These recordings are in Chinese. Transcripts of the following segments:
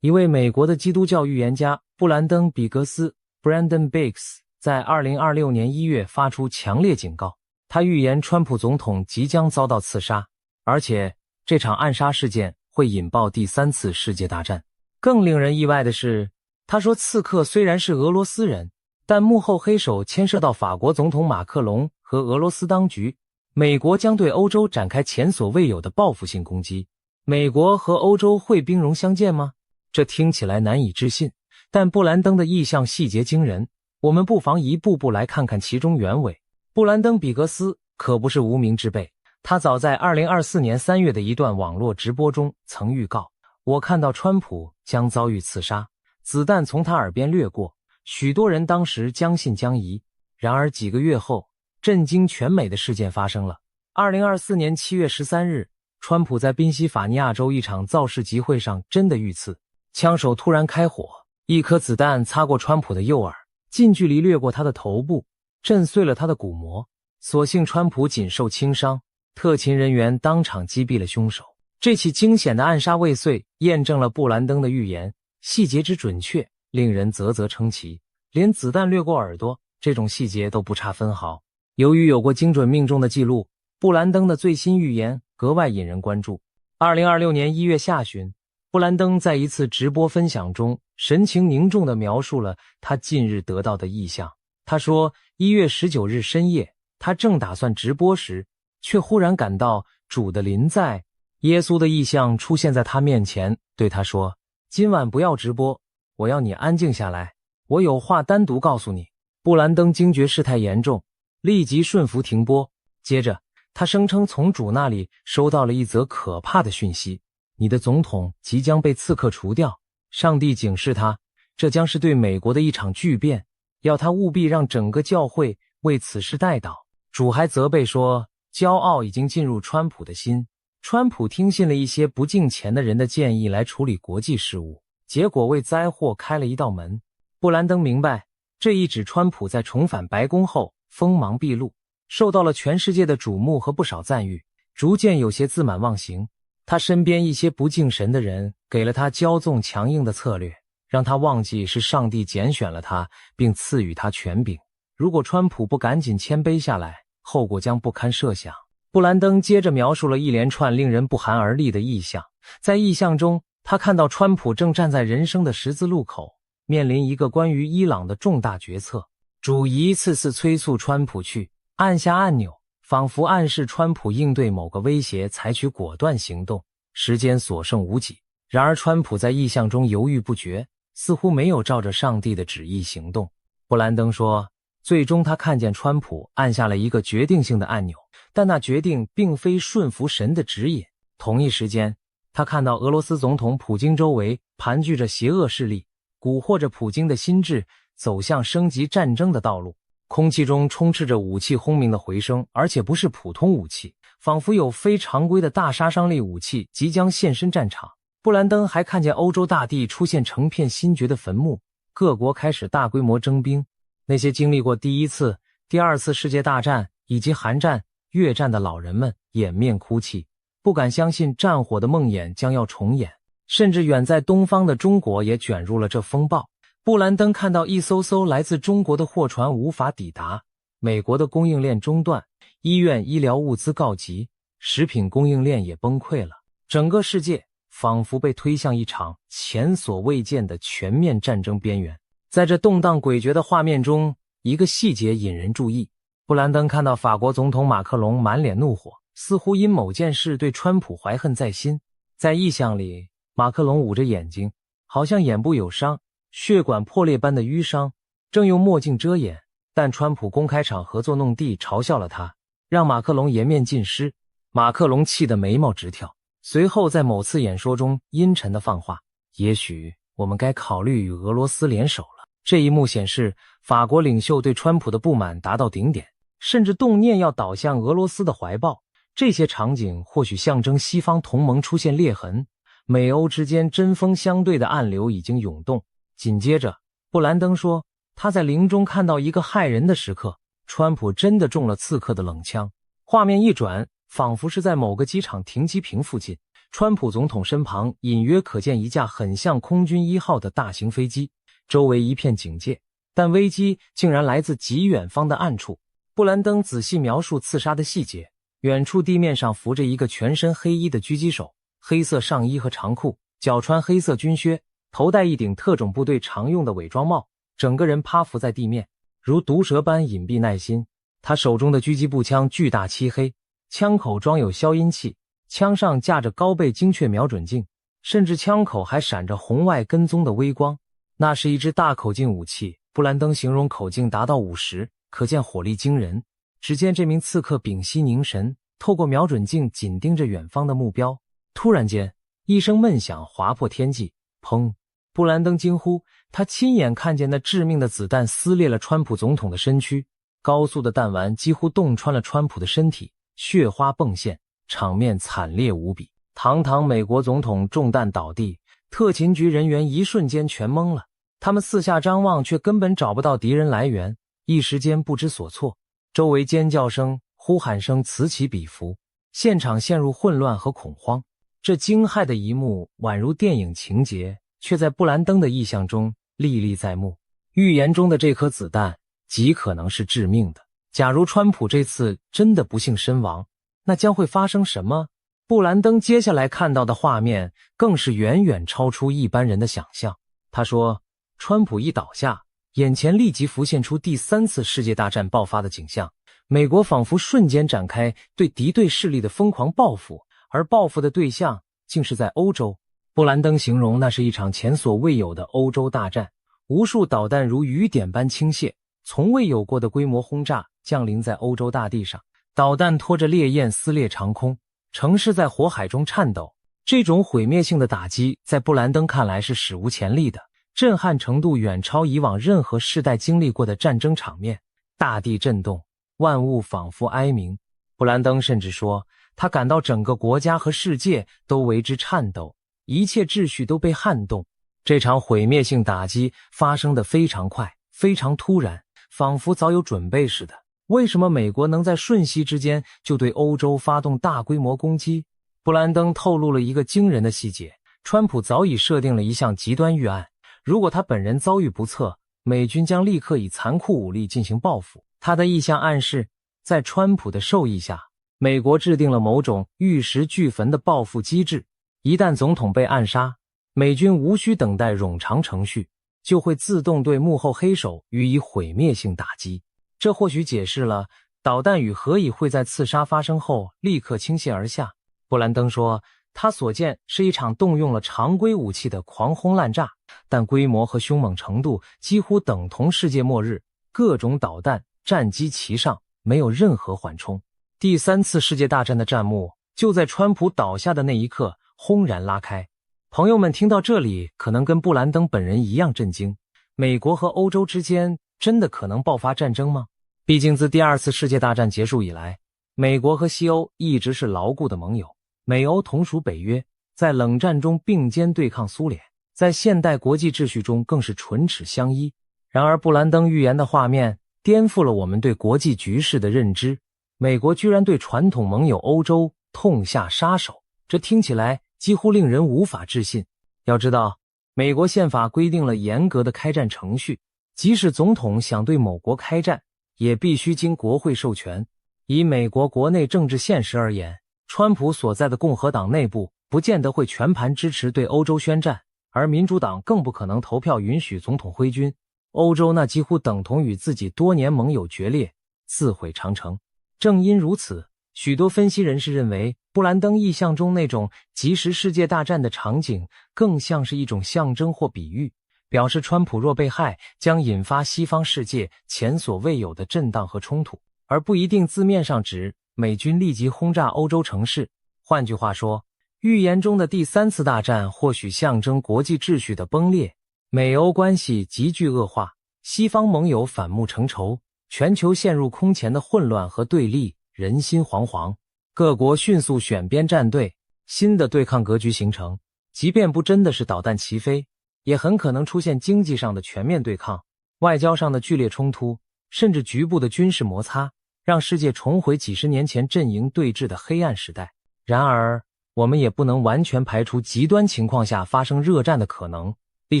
一位美国的基督教预言家布兰登·比格斯 （Brandon Biggs） 在2026年1月发出强烈警告，他预言川普总统即将遭到刺杀，而且这场暗杀事件会引爆第3次世界大战。更令人意外的是，他说刺客虽然是俄罗斯人，但幕后黑手牵涉到法国总统马克龙和俄罗斯当局，美国将对欧洲展开前所未有的报复性攻击。美国和欧洲会兵戎相见吗？这听起来难以置信，但布兰登的意象细节惊人，我们不妨一步步来看看其中原委。布兰登·比格斯可不是无名之辈，他早在2024年3月的一段网络直播中曾预告，我看到川普将遭遇刺杀，子弹从他耳边掠过，许多人当时将信将疑。然而几个月后，震惊全美的事件发生了。2024年7月13日，川普在宾夕法尼亚州一场造势集会上真的遇刺，枪手突然开火，一颗子弹擦过川普的右耳，近距离掠过他的头部，震碎了他的鼓膜。所幸川普仅受轻伤，特勤人员当场击毙了凶手。这起惊险的暗杀未遂验证了布兰登的预言，细节之准确，令人啧啧称奇。连子弹掠过耳朵这种细节都不差分毫。由于有过精准命中的记录，布兰登的最新预言格外引人关注。2026年1月下旬，布兰登在一次直播分享中神情凝重地描述了他近日得到的异象。他说1月19日深夜，他正打算直播时，却忽然感到主的临在，耶稣的异象出现在他面前，对他说，今晚不要直播，我要你安静下来，我有话单独告诉你。布兰登惊觉事态严重，立即顺服停播。接着他声称从主那里收到了一则可怕的讯息，你的总统即将被刺客除掉，上帝警示他，这将是对美国的一场巨变，要他务必让整个教会为此事代祷。主还责备说，骄傲已经进入川普的心，川普听信了一些不敬虔的人的建议来处理国际事务，结果为灾祸开了一道门。布兰登明白，这一指川普在重返白宫后锋芒毕露，受到了全世界的瞩目和不少赞誉，逐渐有些自满忘形。他身边一些不敬神的人给了他骄纵强硬的策略，让他忘记是上帝拣选了他，并赐予他权柄。如果川普不赶紧谦卑下来，后果将不堪设想。布兰登接着描述了一连串令人不寒而栗的异象。在异象中，他看到川普正站在人生的十字路口，面临一个关于伊朗的重大决策。主一次次催促川普去按下按钮，仿佛暗示川普应对某个威胁采取果断行动。时间所剩无几，然而川普在异象中犹豫不决，似乎没有照着上帝的旨意行动。布兰登说，最终他看见川普按下了一个决定性的按钮，但那决定并非顺服神的指引。同一时间，他看到俄罗斯总统普京周围盘踞着邪恶势力，蛊惑着普京的心智走向升级战争的道路。空气中充斥着武器轰鸣的回声，而且不是普通武器，仿佛有非常规的大杀伤力武器即将现身战场。布兰登还看见欧洲大地出现成片新掘的坟墓，各国开始大规模征兵。那些经历过第一次、第二次世界大战以及韩战、越战的老人们掩面哭泣，不敢相信战火的梦魇将要重演。甚至远在东方的中国也卷入了这风暴。布兰登看到一艘艘来自中国的货船无法抵达，美国的供应链中断，医院医疗物资告急，食品供应链也崩溃了。整个世界仿佛被推向一场前所未见的全面战争边缘。在这动荡诡谲的画面中，一个细节引人注意。布兰登看到法国总统马克龙满脸怒火，似乎因某件事对川普怀恨在心。在意象里，马克龙捂着眼睛，好像眼部有伤，血管破裂般的淤伤，正用墨镜遮掩，但川普公开场合作弄地嘲笑了他，让马克龙颜面尽失。马克龙气得眉毛直跳，随后在某次演说中阴沉地放话，也许我们该考虑与俄罗斯联手了。这一幕显示法国领袖对川普的不满达到顶点，甚至动念要倒向俄罗斯的怀抱。这些场景或许象征西方同盟出现裂痕，美欧之间针锋相对的暗流已经涌动。紧接着，布兰登说，他在林中看到一个骇人的时刻，川普真的中了刺客的冷枪。画面一转，仿佛是在某个机场停机坪附近，川普总统身旁隐约可见一架很像空军1号的大型飞机，周围一片警戒，但危机竟然来自极远方的暗处。布兰登仔细描述刺杀的细节，远处地面上浮着一个全身黑衣的狙击手，黑色上衣和长裤，脚穿黑色军靴，头戴一顶特种部队常用的伪装帽，整个人趴伏在地面，如毒蛇般隐蔽耐心。他手中的狙击步枪巨大漆黑，枪口装有消音器，枪上架着高倍精确瞄准镜，甚至枪口还闪着红外跟踪的微光。那是一支大口径武器，布兰登形容口径达到50，可见火力惊人。只见这名刺客屏息凝神，透过瞄准镜紧盯着远方的目标。突然间，一声闷响划破天际，砰！布兰登惊呼，他亲眼看见那致命的子弹撕裂了川普总统的身躯，高速的弹丸几乎洞穿了川普的身体，血花迸现，场面惨烈无比。堂堂美国总统中弹倒地，特勤局人员一瞬间全懵了，他们四下张望，却根本找不到敌人来源，一时间不知所措。周围尖叫声、呼喊声此起彼伏，现场陷入混乱和恐慌。这惊骇的一幕宛如电影情节，却在布兰登的意象中历历在目。预言中的这颗子弹极可能是致命的。假如川普这次真的不幸身亡，那将会发生什么？布兰登接下来看到的画面更是远远超出一般人的想象。他说，川普一倒下，眼前立即浮现出第3次世界大战爆发的景象，美国仿佛瞬间展开对敌对势力的疯狂报复，而报复的对象竟是在欧洲。布兰登形容那是一场前所未有的欧洲大战，无数导弹如雨点般倾泻，从未有过的规模轰炸降临在欧洲大地上，导弹拖着烈焰撕裂长空，城市在火海中颤抖。这种毁灭性的打击在布兰登看来是史无前例的，震撼程度远超以往任何世代经历过的战争场面。大地震动，万物仿佛哀鸣。布兰登甚至说，他感到整个国家和世界都为之颤抖，一切秩序都被撼动。这场毁灭性打击发生得非常快，非常突然，仿佛早有准备似的。为什么美国能在瞬息之间就对欧洲发动大规模攻击？布兰登透露了一个惊人的细节，川普早已设定了一项极端预案，如果他本人遭遇不测，美军将立刻以残酷武力进行报复。他的意向暗示，在川普的授意下，美国制定了某种玉石俱焚的报复机制，一旦总统被暗杀，美军无需等待冗长程序，就会自动对幕后黑手予以毁灭性打击。这或许解释了导弹雨何以会在刺杀发生后立刻倾泻而下。布兰登说，他所见是一场动用了常规武器的狂轰滥炸，但规模和凶猛程度几乎等同世界末日，各种导弹、战机齐上，没有任何缓冲。第3次世界大战的战幕就在川普倒下的那一刻轰然拉开。朋友们听到这里可能跟布兰登本人一样震惊，美国和欧洲之间真的可能爆发战争吗？毕竟自第2次世界大战结束以来，美国和西欧一直是牢固的盟友，美欧同属北约，在冷战中并肩对抗苏联，在现代国际秩序中更是唇齿相依。然而布兰登预言的画面颠覆了我们对国际局势的认知，美国居然对传统盟友欧洲痛下杀手，这听起来几乎令人无法置信。要知道，美国宪法规定了严格的开战程序，即使总统想对某国开战，也必须经国会授权。以美国国内政治现实而言，川普所在的共和党内部不见得会全盘支持对欧洲宣战，而民主党更不可能投票允许总统挥军。欧洲那几乎等同与自己多年盟友决裂，自毁长城。正因如此，许多分析人士认为，布兰登意象中那种即时世界大战的场景更像是一种象征或比喻，表示川普若被害，将引发西方世界前所未有的震荡和冲突，而不一定字面上指美军立即轰炸欧洲城市。换句话说，预言中的第3次大战或许象征国际秩序的崩裂，美欧关系急剧恶化，西方盟友反目成仇，全球陷入空前的混乱和对立，人心惶惶。各国迅速选边站队，新的对抗格局形成，即便不真的是导弹齐飞，也很可能出现经济上的全面对抗，外交上的剧烈冲突，甚至局部的军事摩擦，让世界重回几十年前阵营对峙的黑暗时代。然而，我们也不能完全排除极端情况下发生热战的可能。历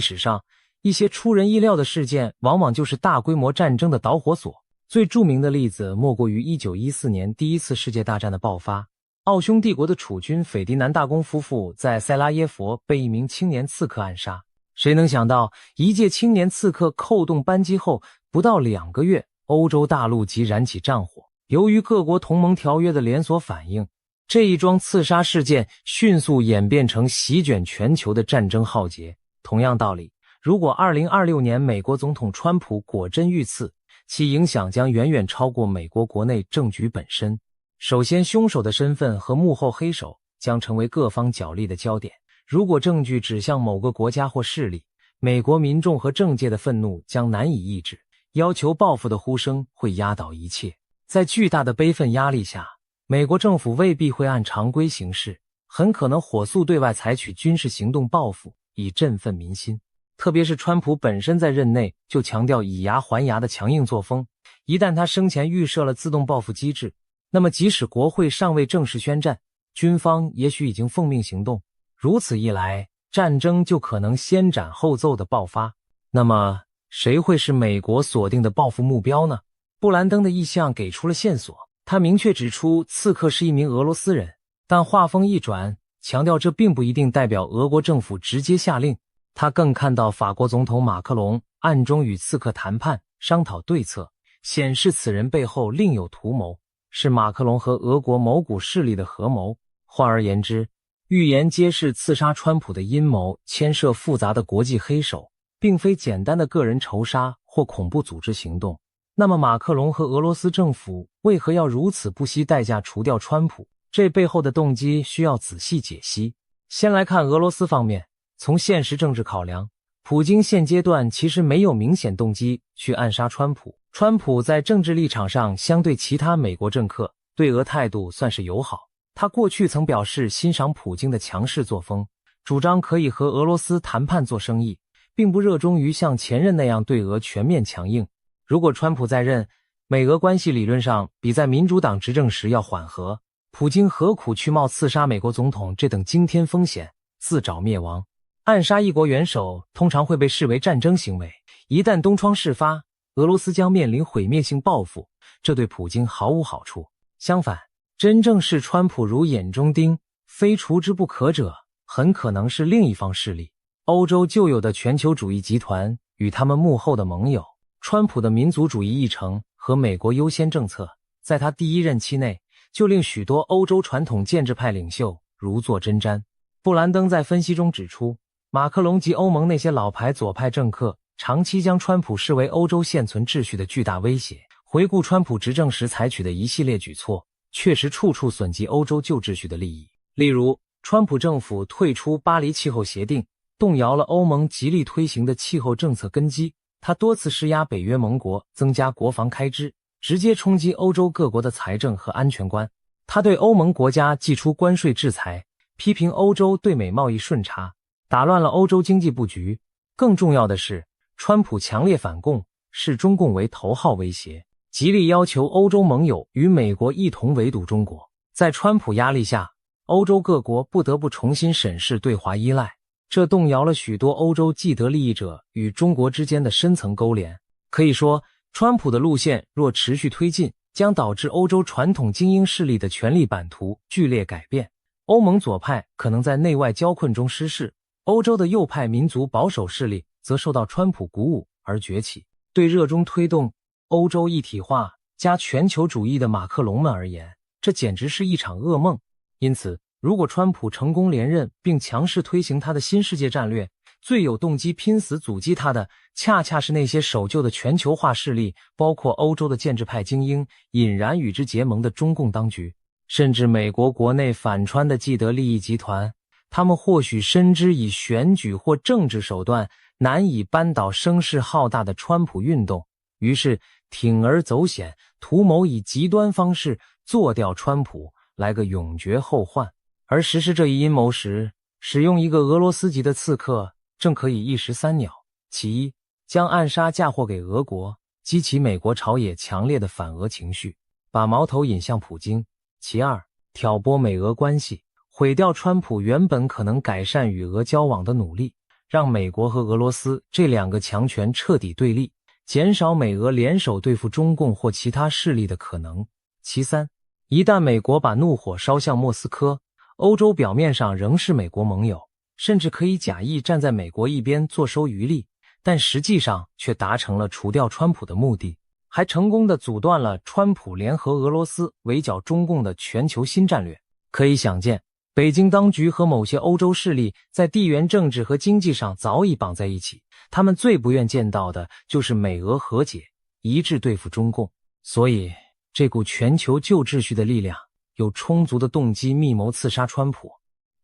史上，一些出人意料的事件往往就是大规模战争的导火索。最著名的例子莫过于1914年第一次世界大战的爆发。奥匈帝国的储君斐迪南大公夫妇在塞拉耶佛被一名青年刺客暗杀。谁能想到，一介青年刺客扣动扳机后，不到2个月，欧洲大陆即燃起战火。由于各国同盟条约的连锁反应，这一桩刺杀事件迅速演变成席卷全球的战争浩劫。同样道理，如果2026年美国总统川普果真遇刺，其影响将远远超过美国国内政局本身。首先，凶手的身份和幕后黑手将成为各方角力的焦点。如果证据指向某个国家或势力，美国民众和政界的愤怒将难以抑制，要求报复的呼声会压倒一切。在巨大的悲愤压力下，美国政府未必会按常规行事，很可能火速对外采取军事行动报复，以振奋民心。特别是川普本身在任内就强调以牙还牙的强硬作风，一旦他生前预设了自动报复机制，那么即使国会尚未正式宣战，军方也许已经奉命行动。如此一来，战争就可能先斩后奏的爆发。那么，谁会是美国锁定的报复目标呢？布兰登的意向给出了线索，他明确指出刺客是一名俄罗斯人，但话锋一转，强调这并不一定代表俄国政府直接下令。他更看到法国总统马克龙暗中与刺客谈判，商讨对策，显示此人背后另有图谋，是马克龙和俄国某股势力的合谋。换而言之，预言揭示刺杀川普的阴谋牵涉复杂的国际黑手，并非简单的个人仇杀或恐怖组织行动。那么马克龙和俄罗斯政府为何要如此不惜代价除掉川普？这背后的动机需要仔细解析。先来看俄罗斯方面，从现实政治考量，普京现阶段其实没有明显动机去暗杀川普。川普在政治立场上相对其他美国政客对俄态度算是友好，他过去曾表示欣赏普京的强势作风，主张可以和俄罗斯谈判做生意，并不热衷于像前任那样对俄全面强硬。如果川普在任，美俄关系理论上比在民主党执政时要缓和，普京何苦去冒刺杀美国总统这等惊天风险，自找灭亡？暗杀一国元首通常会被视为战争行为，一旦东窗事发，俄罗斯将面临毁灭性报复，这对普京毫无好处。相反，真正视川普如眼中钉，非除之不可者，很可能是另一方势力，欧洲旧有的全球主义集团与他们幕后的盟友。川普的民族主义议程和美国优先政策，在他第一任期内就令许多欧洲传统建制派领袖如坐针毡。布兰登在分析中指出，马克龙及欧盟那些老牌左派政客长期将川普视为欧洲现存秩序的巨大威胁。回顾川普执政时采取的一系列举措，确实处处损及欧洲旧秩序的利益。例如，川普政府退出巴黎气候协定，动摇了欧盟极力推行的气候政策根基。他多次施压北约盟国增加国防开支，直接冲击欧洲各国的财政和安全观。他对欧盟国家祭出关税制裁，批评欧洲对美贸易顺差，打乱了欧洲经济布局。更重要的是，川普强烈反共，视中共为头号威胁，极力要求欧洲盟友与美国一同围堵中国。在川普压力下，欧洲各国不得不重新审视对华依赖，这动摇了许多欧洲既得利益者与中国之间的深层勾连。可以说，川普的路线若持续推进，将导致欧洲传统精英势力的权力版图剧烈改变。欧盟左派可能在内外交困中失势，欧洲的右派民族保守势力则受到川普鼓舞而崛起。对热衷推动欧洲一体化加全球主义的马克龙们而言，这简直是一场噩梦。因此，如果川普成功连任并强势推行他的新世界战略，最有动机拼死阻击他的恰恰是那些守旧的全球化势力，包括欧洲的建制派精英，隐然与之结盟的中共当局，甚至美国国内反川的既得利益集团。他们或许深知以选举或政治手段难以扳倒声势浩大的川普运动，于是铤而走险，图谋以极端方式做掉川普，来个永绝后患。而实施这一阴谋时，使用一个俄罗斯籍的刺客正可以一石三鸟。其一，将暗杀嫁祸给俄国，激起美国朝野强烈的反俄情绪，把矛头引向普京；其二，挑拨美俄关系，毁掉川普原本可能改善与俄交往的努力，让美国和俄罗斯这两个强权彻底对立，减少美俄联手对付中共或其他势力的可能。其三，一旦美国把怒火烧向莫斯科，欧洲表面上仍是美国盟友，甚至可以假意站在美国一边坐收渔利，但实际上却达成了除掉川普的目的，还成功地阻断了川普联合俄罗斯围剿中共的全球新战略。可以想见，北京当局和某些欧洲势力在地缘政治和经济上早已绑在一起，他们最不愿见到的就是美俄和解，一致对付中共。所以这股全球旧秩序的力量有充足的动机密谋刺杀川普。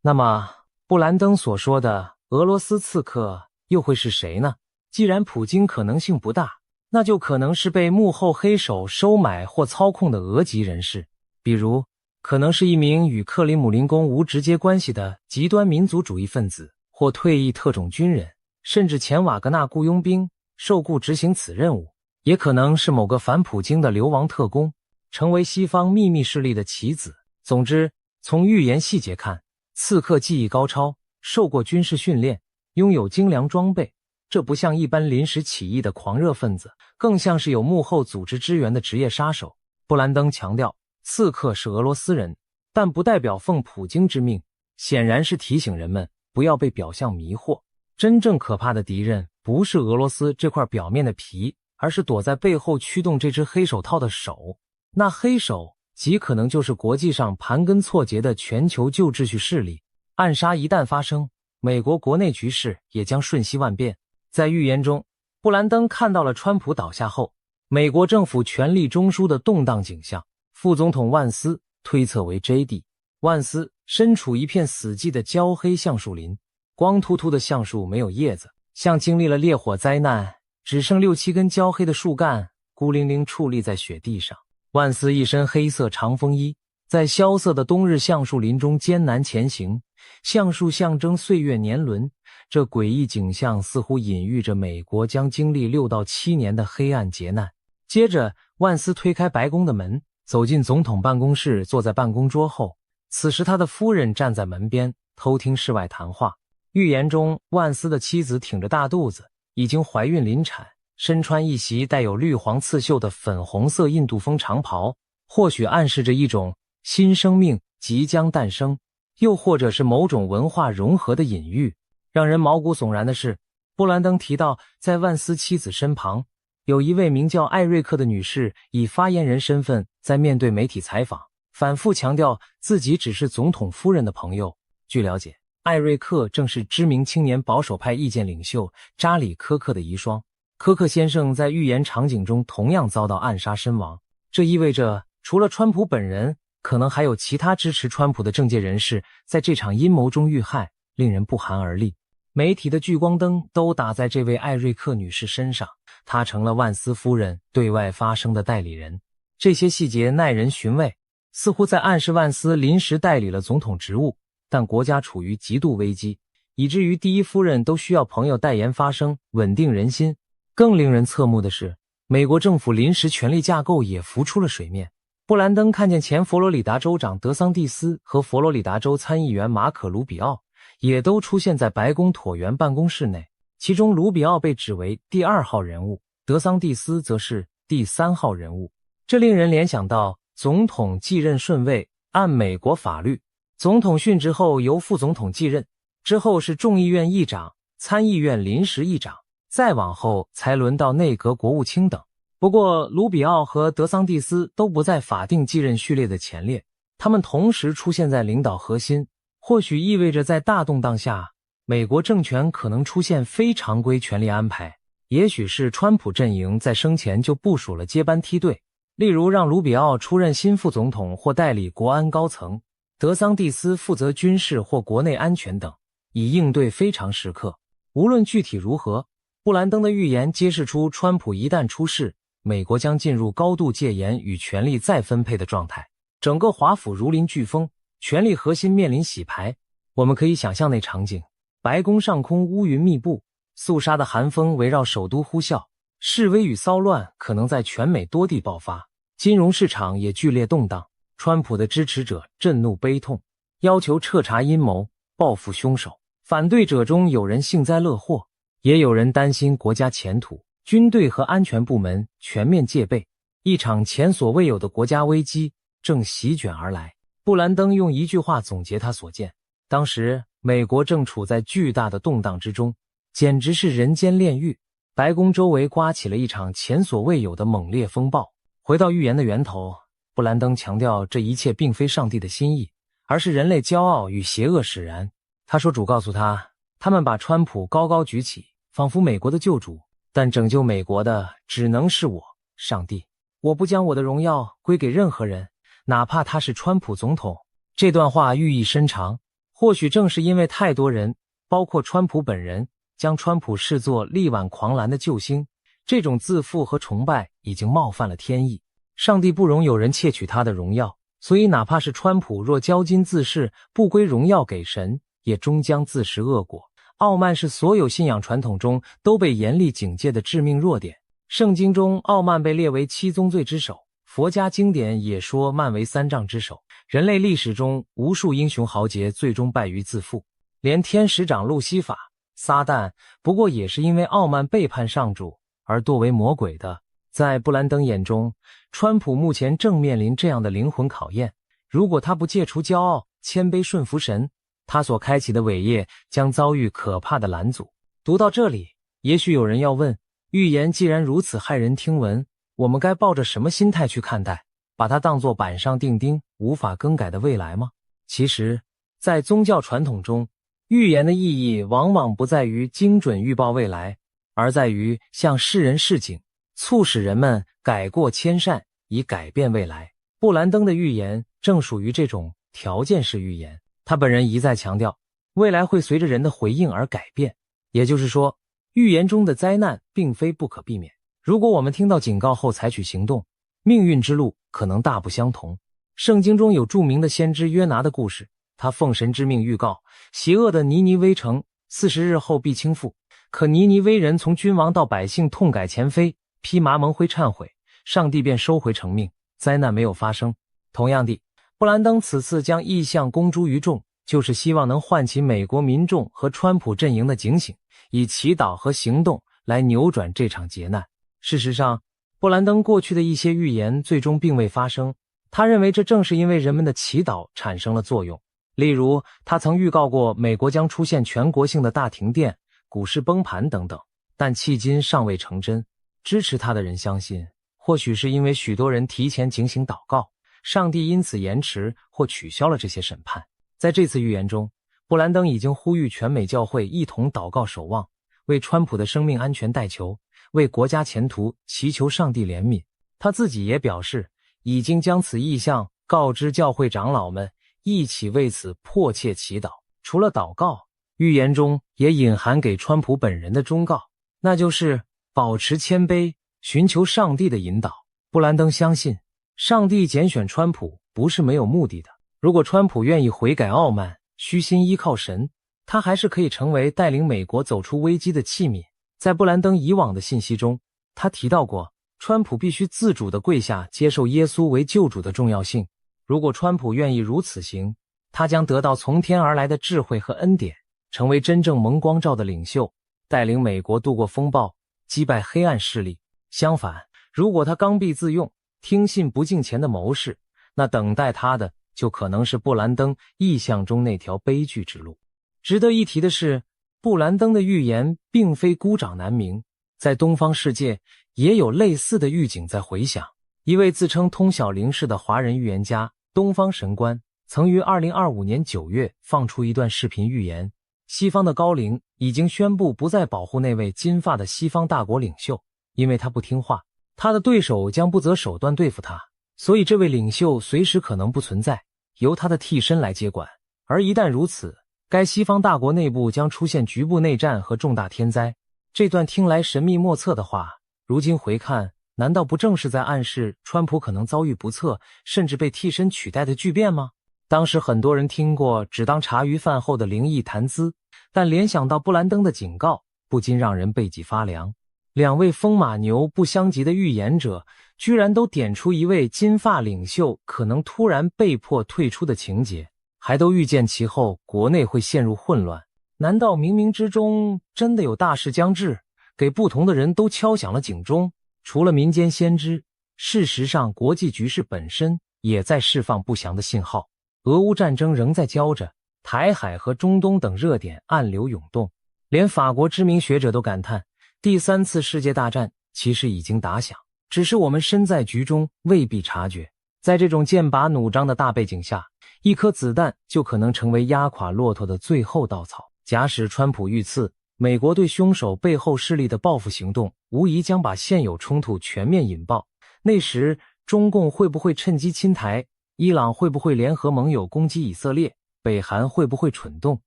那么布兰登所说的俄罗斯刺客又会是谁呢？既然普京可能性不大，那就可能是被幕后黑手收买或操控的俄籍人士，比如可能是一名与克里姆林宫无直接关系的极端民族主义分子，或退役特种军人，甚至前瓦格纳雇佣兵受雇执行此任务，也可能是某个反普京的流亡特工，成为西方秘密势力的棋子。总之，从预言细节看，刺客技艺高超，受过军事训练，拥有精良装备，这不像一般临时起意的狂热分子，更像是有幕后组织支援的职业杀手。布兰登强调，刺客是俄罗斯人，但不代表奉普京之命，显然是提醒人们不要被表象迷惑。真正可怕的敌人不是俄罗斯这块表面的皮，而是躲在背后驱动这只黑手套的手。那黑手极可能就是国际上盘根错节的全球旧秩序势力。暗杀一旦发生，美国国内局势也将瞬息万变。在预言中，布兰登看到了川普倒下后，美国政府权力中枢的动荡景象。副总统万斯推测为 JD。 万斯身处一片死寂的焦黑橡树林，光秃秃的橡树没有叶子，像经历了烈火灾难，只剩6-7根焦黑的树干孤零零矗立在雪地上。万斯一身黑色长风衣，在萧瑟的冬日橡树林中艰难前行，橡树象征岁月年轮，这诡异景象似乎隐喻着美国将经历6到7年的黑暗劫难。接着，万斯推开白宫的门，走进总统办公室，坐在办公桌后。此时他的夫人站在门边，偷听室外谈话。预言中，万斯的妻子挺着大肚子，已经怀孕临产，身穿一袭带有绿黄刺绣的粉红色印度风长袍，或许暗示着一种新生命即将诞生，又或者是某种文化融合的隐喻。让人毛骨悚然的是，布兰登提到在万斯妻子身旁有一位名叫艾瑞克的女士，以发言人身份在面对媒体采访，反复强调自己只是总统夫人的朋友。据了解，艾瑞克正是知名青年保守派意见领袖扎里·科克的遗孀。科克先生在预言场景中同样遭到暗杀身亡，这意味着除了川普本人，可能还有其他支持川普的政界人士在这场阴谋中遇害，令人不寒而栗。媒体的聚光灯都打在这位艾瑞克女士身上，她成了万斯夫人对外发声的代理人。这些细节耐人寻味，似乎在暗示万斯临时代理了总统职务，但国家处于极度危机，以至于第一夫人都需要朋友代言发声，稳定人心。更令人侧目的是，美国政府临时权力架构也浮出了水面。布兰登看见前佛罗里达州长德桑蒂斯和佛罗里达州参议员马可·卢比奥也都出现在白宫椭圆办公室内，其中卢比奥被指为第2号人物，德桑蒂斯则是第3号人物。这令人联想到总统继任顺位。按美国法律，总统殉职后由副总统继任，之后是众议院议长、参议院临时议长，再往后才轮到内阁国务卿等。不过卢比奥和德桑蒂斯都不在法定继任序列的前列，他们同时出现在领导核心，或许意味着在大动荡下，美国政权可能出现非常规权力安排。也许是川普阵营在生前就部署了接班梯队，例如让卢比奥出任新副总统或代理国安高层，德桑蒂斯负责军事或国内安全等，以应对非常时刻。无论具体如何，布兰登的预言揭示出川普一旦出事，美国将进入高度戒严与权力再分配的状态，整个华府如临飓风，权力核心面临洗牌。我们可以想象那场景，白宫上空乌云密布，肃杀的寒风围绕首都呼啸，示威与骚乱可能在全美多地爆发，金融市场也剧烈动荡，川普的支持者震怒悲痛，要求彻查阴谋，报复凶手。反对者中有人幸灾乐祸，也有人担心国家前途，军队和安全部门全面戒备。一场前所未有的国家危机正席卷而来。布兰登用一句话总结他所见：当时美国正处在巨大的动荡之中，简直是人间炼狱。白宫周围刮起了一场前所未有的猛烈风暴。回到预言的源头，布兰登强调这一切并非上帝的心意，而是人类骄傲与邪恶使然。他说主告诉他们把川普高高举起，仿佛美国的救主，但拯救美国的只能是我，上帝。我不将我的荣耀归给任何人，哪怕他是川普总统。这段话寓意深长，或许正是因为太多人，包括川普本人，将川普视作力挽狂澜的救星，这种自负和崇拜已经冒犯了天意。上帝不容有人窃取他的荣耀，所以哪怕是川普若骄矜自恃，不归荣耀给神，也终将自食恶果。傲慢是所有信仰传统中都被严厉警戒的致命弱点。圣经中傲慢被列为7宗罪之首，佛家经典也说慢为3障之首。人类历史中无数英雄豪杰最终败于自负，连天使长路西法、撒旦不过也是因为傲慢背叛上主而堕为魔鬼的。在布兰登眼中，川普目前正面临这样的灵魂考验。如果他不戒除骄傲，谦卑顺服神，他所开启的伟业将遭遇可怕的拦阻。读到这里，也许有人要问，预言既然如此骇人听闻，我们该抱着什么心态去看待？把它当作板上钉钉、无法更改的未来吗？其实，在宗教传统中，预言的意义往往不在于精准预报未来，而在于向世人示警，促使人们改过迁善，以改变未来。布兰登的预言正属于这种条件式预言。他本人一再强调，未来会随着人的回应而改变。也就是说，预言中的灾难并非不可避免。如果我们听到警告后采取行动，命运之路可能大不相同。圣经中有著名的先知约拿的故事，他奉神之命预告，邪恶的尼尼微城40日后必倾覆。可尼尼微人从君王到百姓痛改前非，披麻蒙灰忏悔，上帝便收回成命，灾难没有发生。同样地，布兰登此次将异象公诸于众，就是希望能唤起美国民众和川普阵营的警醒，以祈祷和行动来扭转这场劫难。事实上，布兰登过去的一些预言最终并未发生，他认为这正是因为人们的祈祷产生了作用。例如，他曾预告过美国将出现全国性的大停电、股市崩盘等等，但迄今尚未成真。支持他的人相信，或许是因为许多人提前警醒祷告，上帝因此延迟或取消了这些审判。在这次预言中，布兰登已经呼吁全美教会一同祷告守望，为川普的生命安全代求，为国家前途祈求上帝怜悯。他自己也表示，已经将此意向告知教会长老们，一起为此迫切祈祷。除了祷告，预言中也隐含给川普本人的忠告，那就是保持谦卑，寻求上帝的引导。布兰登相信，上帝拣选川普不是没有目的的。如果川普愿意悔改傲慢，虚心依靠神，他还是可以成为带领美国走出危机的器皿。在布兰登以往的信息中，他提到过川普必须自主地跪下接受耶稣为救主的重要性。如果川普愿意如此行，他将得到从天而来的智慧和恩典，成为真正蒙光照的领袖，带领美国度过风暴，击败黑暗势力。相反，如果他刚愎自用，听信不敬虔的谋士，那等待他的就可能是布兰登意象中那条悲剧之路。值得一提的是，布兰登的预言并非孤掌难鸣，在东方世界也有类似的预警在回响。一位自称通晓灵视的华人预言家东方神官曾于2025年9月放出一段视频预言，西方的高龄已经宣布不再保护那位金发的西方大国领袖，因为他不听话，他的对手将不择手段对付他，所以这位领袖随时可能不存在，由他的替身来接管。而一旦如此，该西方大国内部将出现局部内战和重大天灾。这段听来神秘莫测的话，如今回看，难道不正是在暗示川普可能遭遇不测，甚至被替身取代的巨变吗？当时很多人听过只当茶余饭后的灵异谈资，但联想到布兰登的警告，不禁让人背脊发凉。两位风马牛不相及的预言者，居然都点出一位金发领袖可能突然被迫退出的情节，还都预见其后国内会陷入混乱。难道冥冥之中真的有大事将至，给不同的人都敲响了警钟？除了民间先知，事实上国际局势本身也在释放不祥的信号。俄乌战争仍在焦着，台海和中东等热点暗流涌动，连法国知名学者都感叹，第三次世界大战其实已经打响，只是我们身在局中未必察觉。在这种剑拔弩张的大背景下，一颗子弹就可能成为压垮骆驼的最后稻草。假使川普遇刺，美国对凶手背后势力的报复行动无疑将把现有冲突全面引爆。那时中共会不会趁机侵台？伊朗会不会联合盟友攻击以色列？北韩会不会蠢动？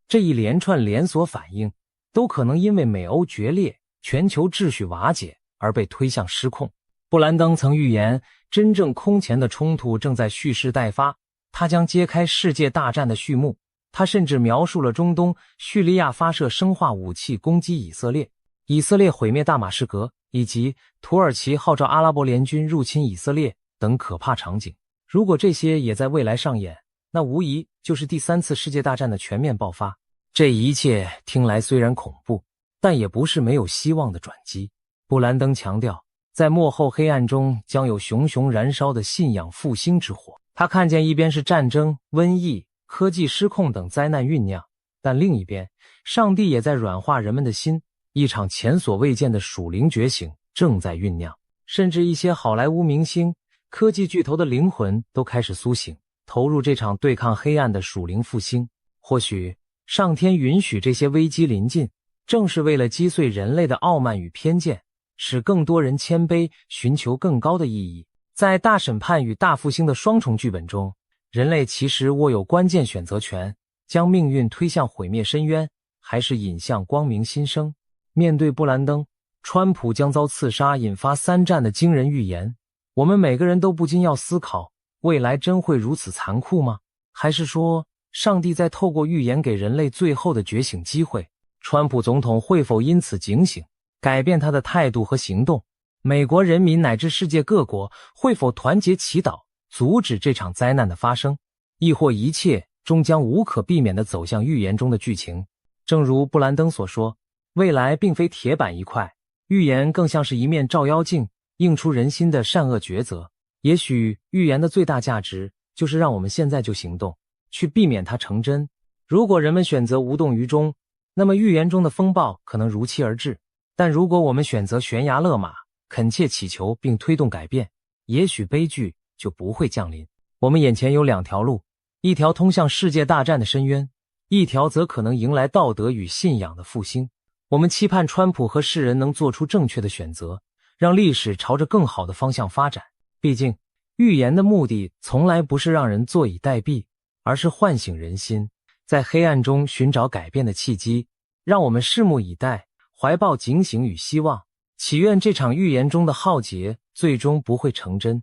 这一连串连锁反应都可能因为美欧决裂、全球秩序瓦解而被推向失控。布兰登曾预言，真正空前的冲突正在蓄势待发，它将揭开世界大战的序幕。他甚至描述了中东叙利亚发射生化武器攻击以色列，以色列毁灭大马士革，以及土耳其号召阿拉伯联军入侵以色列等可怕场景。如果这些也在未来上演，那无疑就是第三次世界大战的全面爆发。这一切听来虽然恐怖，但也不是没有希望的转机。布兰登强调，在幕后黑暗中将有熊熊燃烧的信仰复兴之火。他看见一边是战争、瘟疫、科技失控等灾难酝酿，但另一边，上帝也在软化人们的心，一场前所未见的属灵觉醒正在酝酿。甚至一些好莱坞明星、科技巨头的灵魂都开始苏醒，投入这场对抗黑暗的属灵复兴。或许上天允许这些危机临近，正是为了击碎人类的傲慢与偏见，使更多人谦卑，寻求更高的意义。在大审判与大复兴的双重剧本中，人类其实握有关键选择权，将命运推向毁灭深渊，还是引向光明新生。面对布兰登，川普将遭刺杀引发3战的惊人预言，我们每个人都不禁要思考，未来真会如此残酷吗？还是说，上帝在透过预言给人类最后的觉醒机会？川普总统会否因此警醒，改变他的态度和行动？美国人民乃至世界各国会否团结祈祷，阻止这场灾难的发生？亦或一切终将无可避免地走向预言中的剧情？正如布兰登所说，未来并非铁板一块，预言更像是一面照妖镜，映出人心的善恶抉择。也许预言的最大价值就是让我们现在就行动，去避免它成真。如果人们选择无动于衷，那么预言中的风暴可能如期而至。但如果我们选择悬崖勒马，恳切祈求并推动改变，也许悲剧就不会降临。我们眼前有2条路，一条通向世界大战的深渊，一条则可能迎来道德与信仰的复兴。我们期盼川普和世人能做出正确的选择，让历史朝着更好的方向发展。毕竟，预言的目的从来不是让人坐以待毙，而是唤醒人心，在黑暗中寻找改变的契机。让我们拭目以待，怀抱警醒与希望，祈愿这场预言中的浩劫最终不会成真。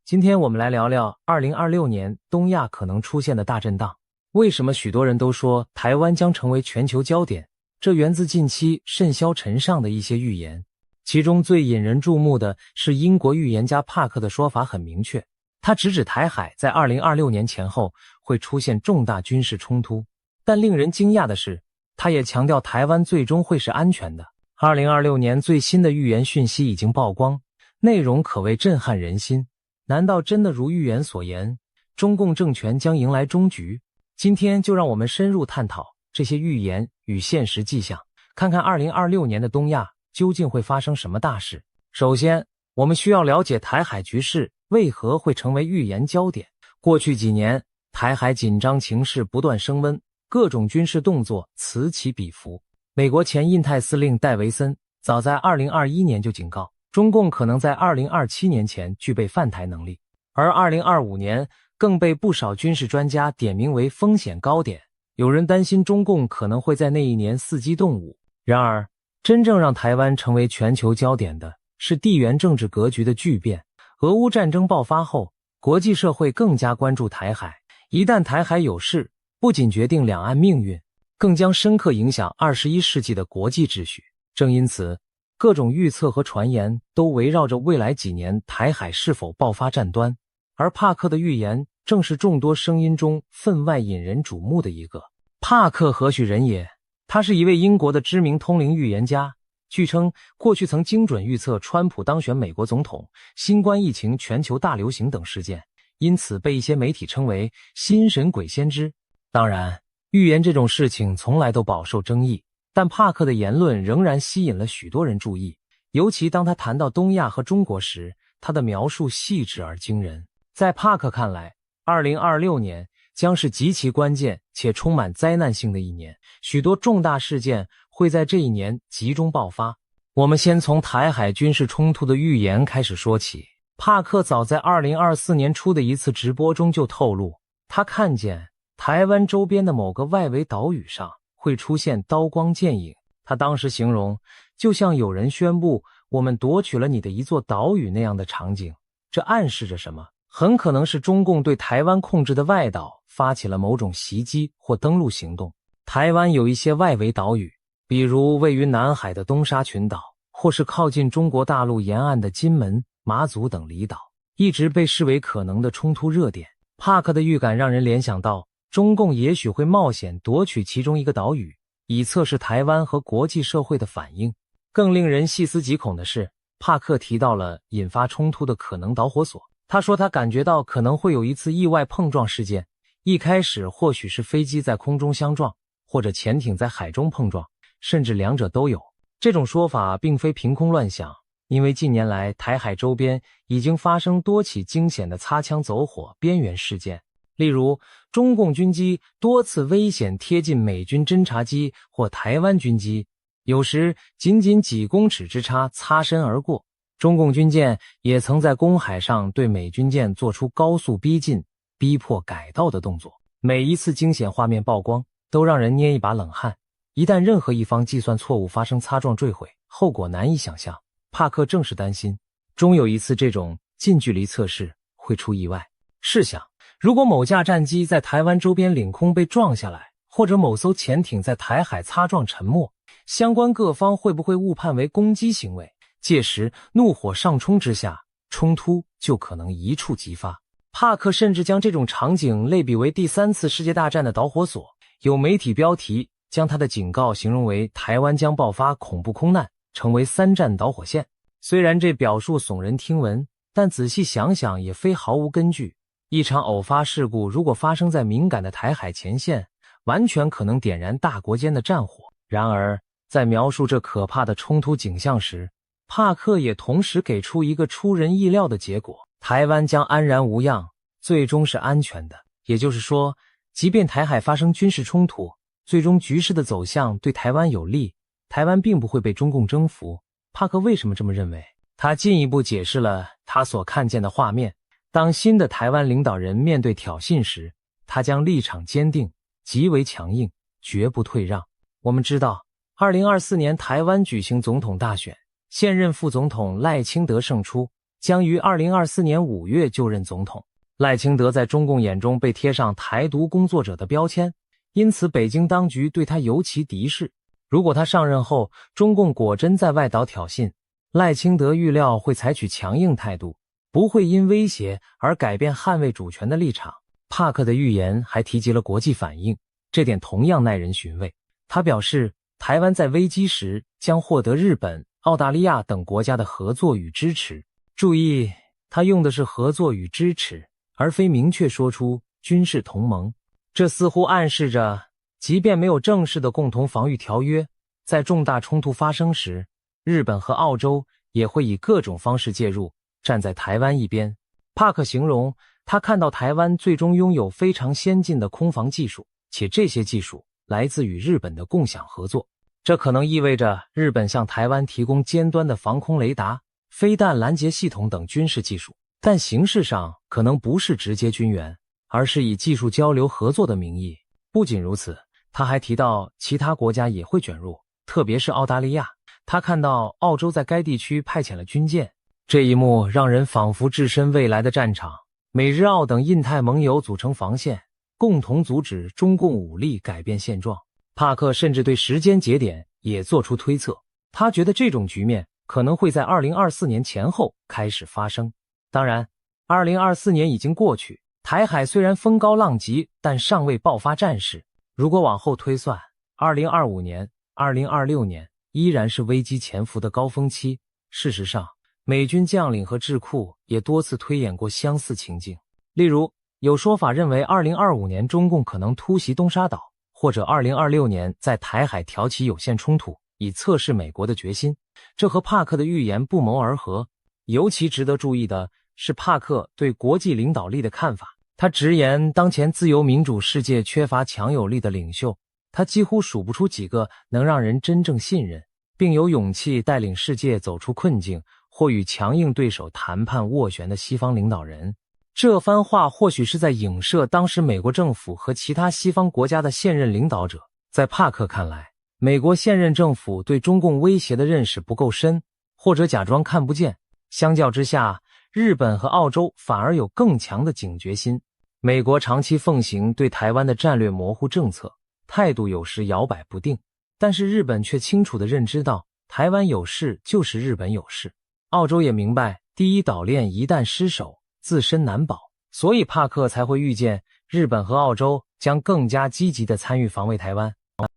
今天我们来聊聊2026年东亚可能出现的大震荡。为什么许多人都说台湾将成为全球焦点？这源自近期甚嚣尘上的一些预言。其中最引人注目的是英国预言家帕克的说法很明确，他直指台海在2026年前后会出现重大军事冲突。但令人惊讶的是，他也强调台湾最终会是安全的。2026年最新的预言讯息已经曝光，内容可谓震撼人心。难道真的如预言所言，中共政权将迎来终局？今天就让我们深入探讨这些预言与现实迹象，看看2026年的东亚究竟会发生什么大事。首先，我们需要了解台海局势为何会成为预言焦点。过去几年，台海紧张情势不断升温，各种军事动作此起彼伏。美国前印太司令戴维森早在2021年就警告，中共可能在2027年前具备犯台能力，而2025年更被不少军事专家点名为风险高点。有人担心中共可能会在那一年伺机动武。然而，真正让台湾成为全球焦点的是地缘政治格局的巨变。俄乌战争爆发后，国际社会更加关注台海。一旦台海有事，不仅决定两岸命运，更将深刻影响21世纪的国际秩序。正因此，各种预测和传言都围绕着未来几年台海是否爆发战端。而帕克的预言正是众多声音中分外引人瞩目的一个。帕克何许人也？他是一位英国的知名通灵预言家，据称过去曾精准预测川普当选美国总统、新冠疫情全球大流行等事件，因此被一些媒体称为心神鬼先知。当然，预言这种事情从来都饱受争议，但帕克的言论仍然吸引了许多人注意，尤其当他谈到东亚和中国时，他的描述细致而惊人。在帕克看来，2026年将是极其关键且充满灾难性的一年，许多重大事件会在这一年集中爆发。我们先从台海军事冲突的预言开始说起。帕克早在2024年初的一次直播中就透露，他看见台湾周边的某个外围岛屿上会出现刀光剑影，他当时形容就像有人宣布我们夺取了你的一座岛屿那样的场景。这暗示着什么？很可能是中共对台湾控制的外岛发起了某种袭击或登陆行动。台湾有一些外围岛屿，比如位于南海的东沙群岛，或是靠近中国大陆沿岸的金门、马祖等离岛，一直被视为可能的冲突热点。帕克的预感让人联想到，中共也许会冒险夺取其中一个岛屿，以测试台湾和国际社会的反应。更令人细思极恐的是，帕克提到了引发冲突的可能导火索。他说他感觉到可能会有一次意外碰撞事件，一开始或许是飞机在空中相撞，或者潜艇在海中碰撞，甚至两者都有。这种说法并非凭空乱想，因为近年来台海周边已经发生多起惊险的擦枪走火边缘事件，例如中共军机多次危险贴近美军侦察机或台湾军机，有时仅几公尺之差擦身而过。中共军舰也曾在公海上对美军舰做出高速逼近、逼迫改道的动作。每一次惊险画面曝光，都让人捏一把冷汗。一旦任何一方计算错误发生擦撞坠毁，后果难以想象。帕克正是担心，终有一次这种近距离测试会出意外。试想，如果某架战机在台湾周边领空被撞下来，或者某艘潜艇在台海擦撞沉没，相关各方会不会误判为攻击行为？届时怒火上冲之下，冲突就可能一触即发。帕克甚至将这种场景类比为第3次世界大战的导火索，有媒体标题将他的警告形容为台湾将爆发恐怖空难，成为3战导火线。虽然这表述耸人听闻，但仔细想想也非毫无根据。一场偶发事故如果发生在敏感的台海前线，完全可能点燃大国间的战火。然而，在描述这可怕的冲突景象时，帕克也同时给出一个出人意料的结果：台湾将安然无恙，最终是安全的。也就是说，即便台海发生军事冲突，最终局势的走向对台湾有利，台湾并不会被中共征服。帕克为什么这么认为？他进一步解释了他所看见的画面：当新的台湾领导人面对挑衅时，他将立场坚定，极为强硬，绝不退让。我们知道，2024年台湾举行总统大选，现任副总统赖清德胜出，将于2024年5月就任总统。赖清德在中共眼中被贴上台独工作者的标签，因此北京当局对他尤其敌视。如果他上任后，中共果真在外岛挑衅，赖清德预料会采取强硬态度，不会因威胁而改变捍卫主权的立场。帕克的预言还提及了国际反应，这点同样耐人寻味。他表示，台湾在危机时将获得日本、澳大利亚等国家的合作与支持。注意，他用的是合作与支持，而非明确说出军事同盟。这似乎暗示着，即便没有正式的共同防御条约，在重大冲突发生时，日本和澳洲也会以各种方式介入，站在台湾一边。帕克形容，他看到台湾最终拥有非常先进的空防技术，且这些技术来自与日本的共享合作。这可能意味着日本向台湾提供尖端的防空雷达、飞弹拦截系统等军事技术，但形式上可能不是直接军援，而是以技术交流合作的名义。不仅如此，他还提到其他国家也会卷入，特别是澳大利亚。他看到澳洲在该地区派遣了军舰，这一幕让人仿佛置身未来的战场。美日澳等印太盟友组成防线，共同阻止中共武力改变现状。帕克甚至对时间节点也做出推测，他觉得这种局面可能会在2024年前后开始发生。当然，2024年已经过去，台海虽然风高浪急，但尚未爆发战事。如果往后推算，2025年、2026年依然是危机潜伏的高峰期。事实上，美军将领和智库也多次推演过相似情境。例如，有说法认为2025年中共可能突袭东沙岛，或者2026年在台海挑起有限冲突，以测试美国的决心。这和帕克的预言不谋而合。尤其值得注意的是帕克对国际领导力的看法。他直言，当前自由民主世界缺乏强有力的领袖，他几乎数不出几个能让人真正信任，并有勇气带领世界走出困境或与强硬对手谈判斡旋的西方领导人。这番话或许是在影射当时美国政府和其他西方国家的现任领导者。在帕克看来，美国现任政府对中共威胁的认识不够深，或者假装看不见。相较之下，日本和澳洲反而有更强的警觉心。美国长期奉行对台湾的战略模糊政策，态度有时摇摆不定，但是日本却清楚地认知到，台湾有事就是日本有事。澳洲也明白，第一岛链一旦失守，自身难保，所以帕克才会预见日本和澳洲将更加积极地参与防卫台湾。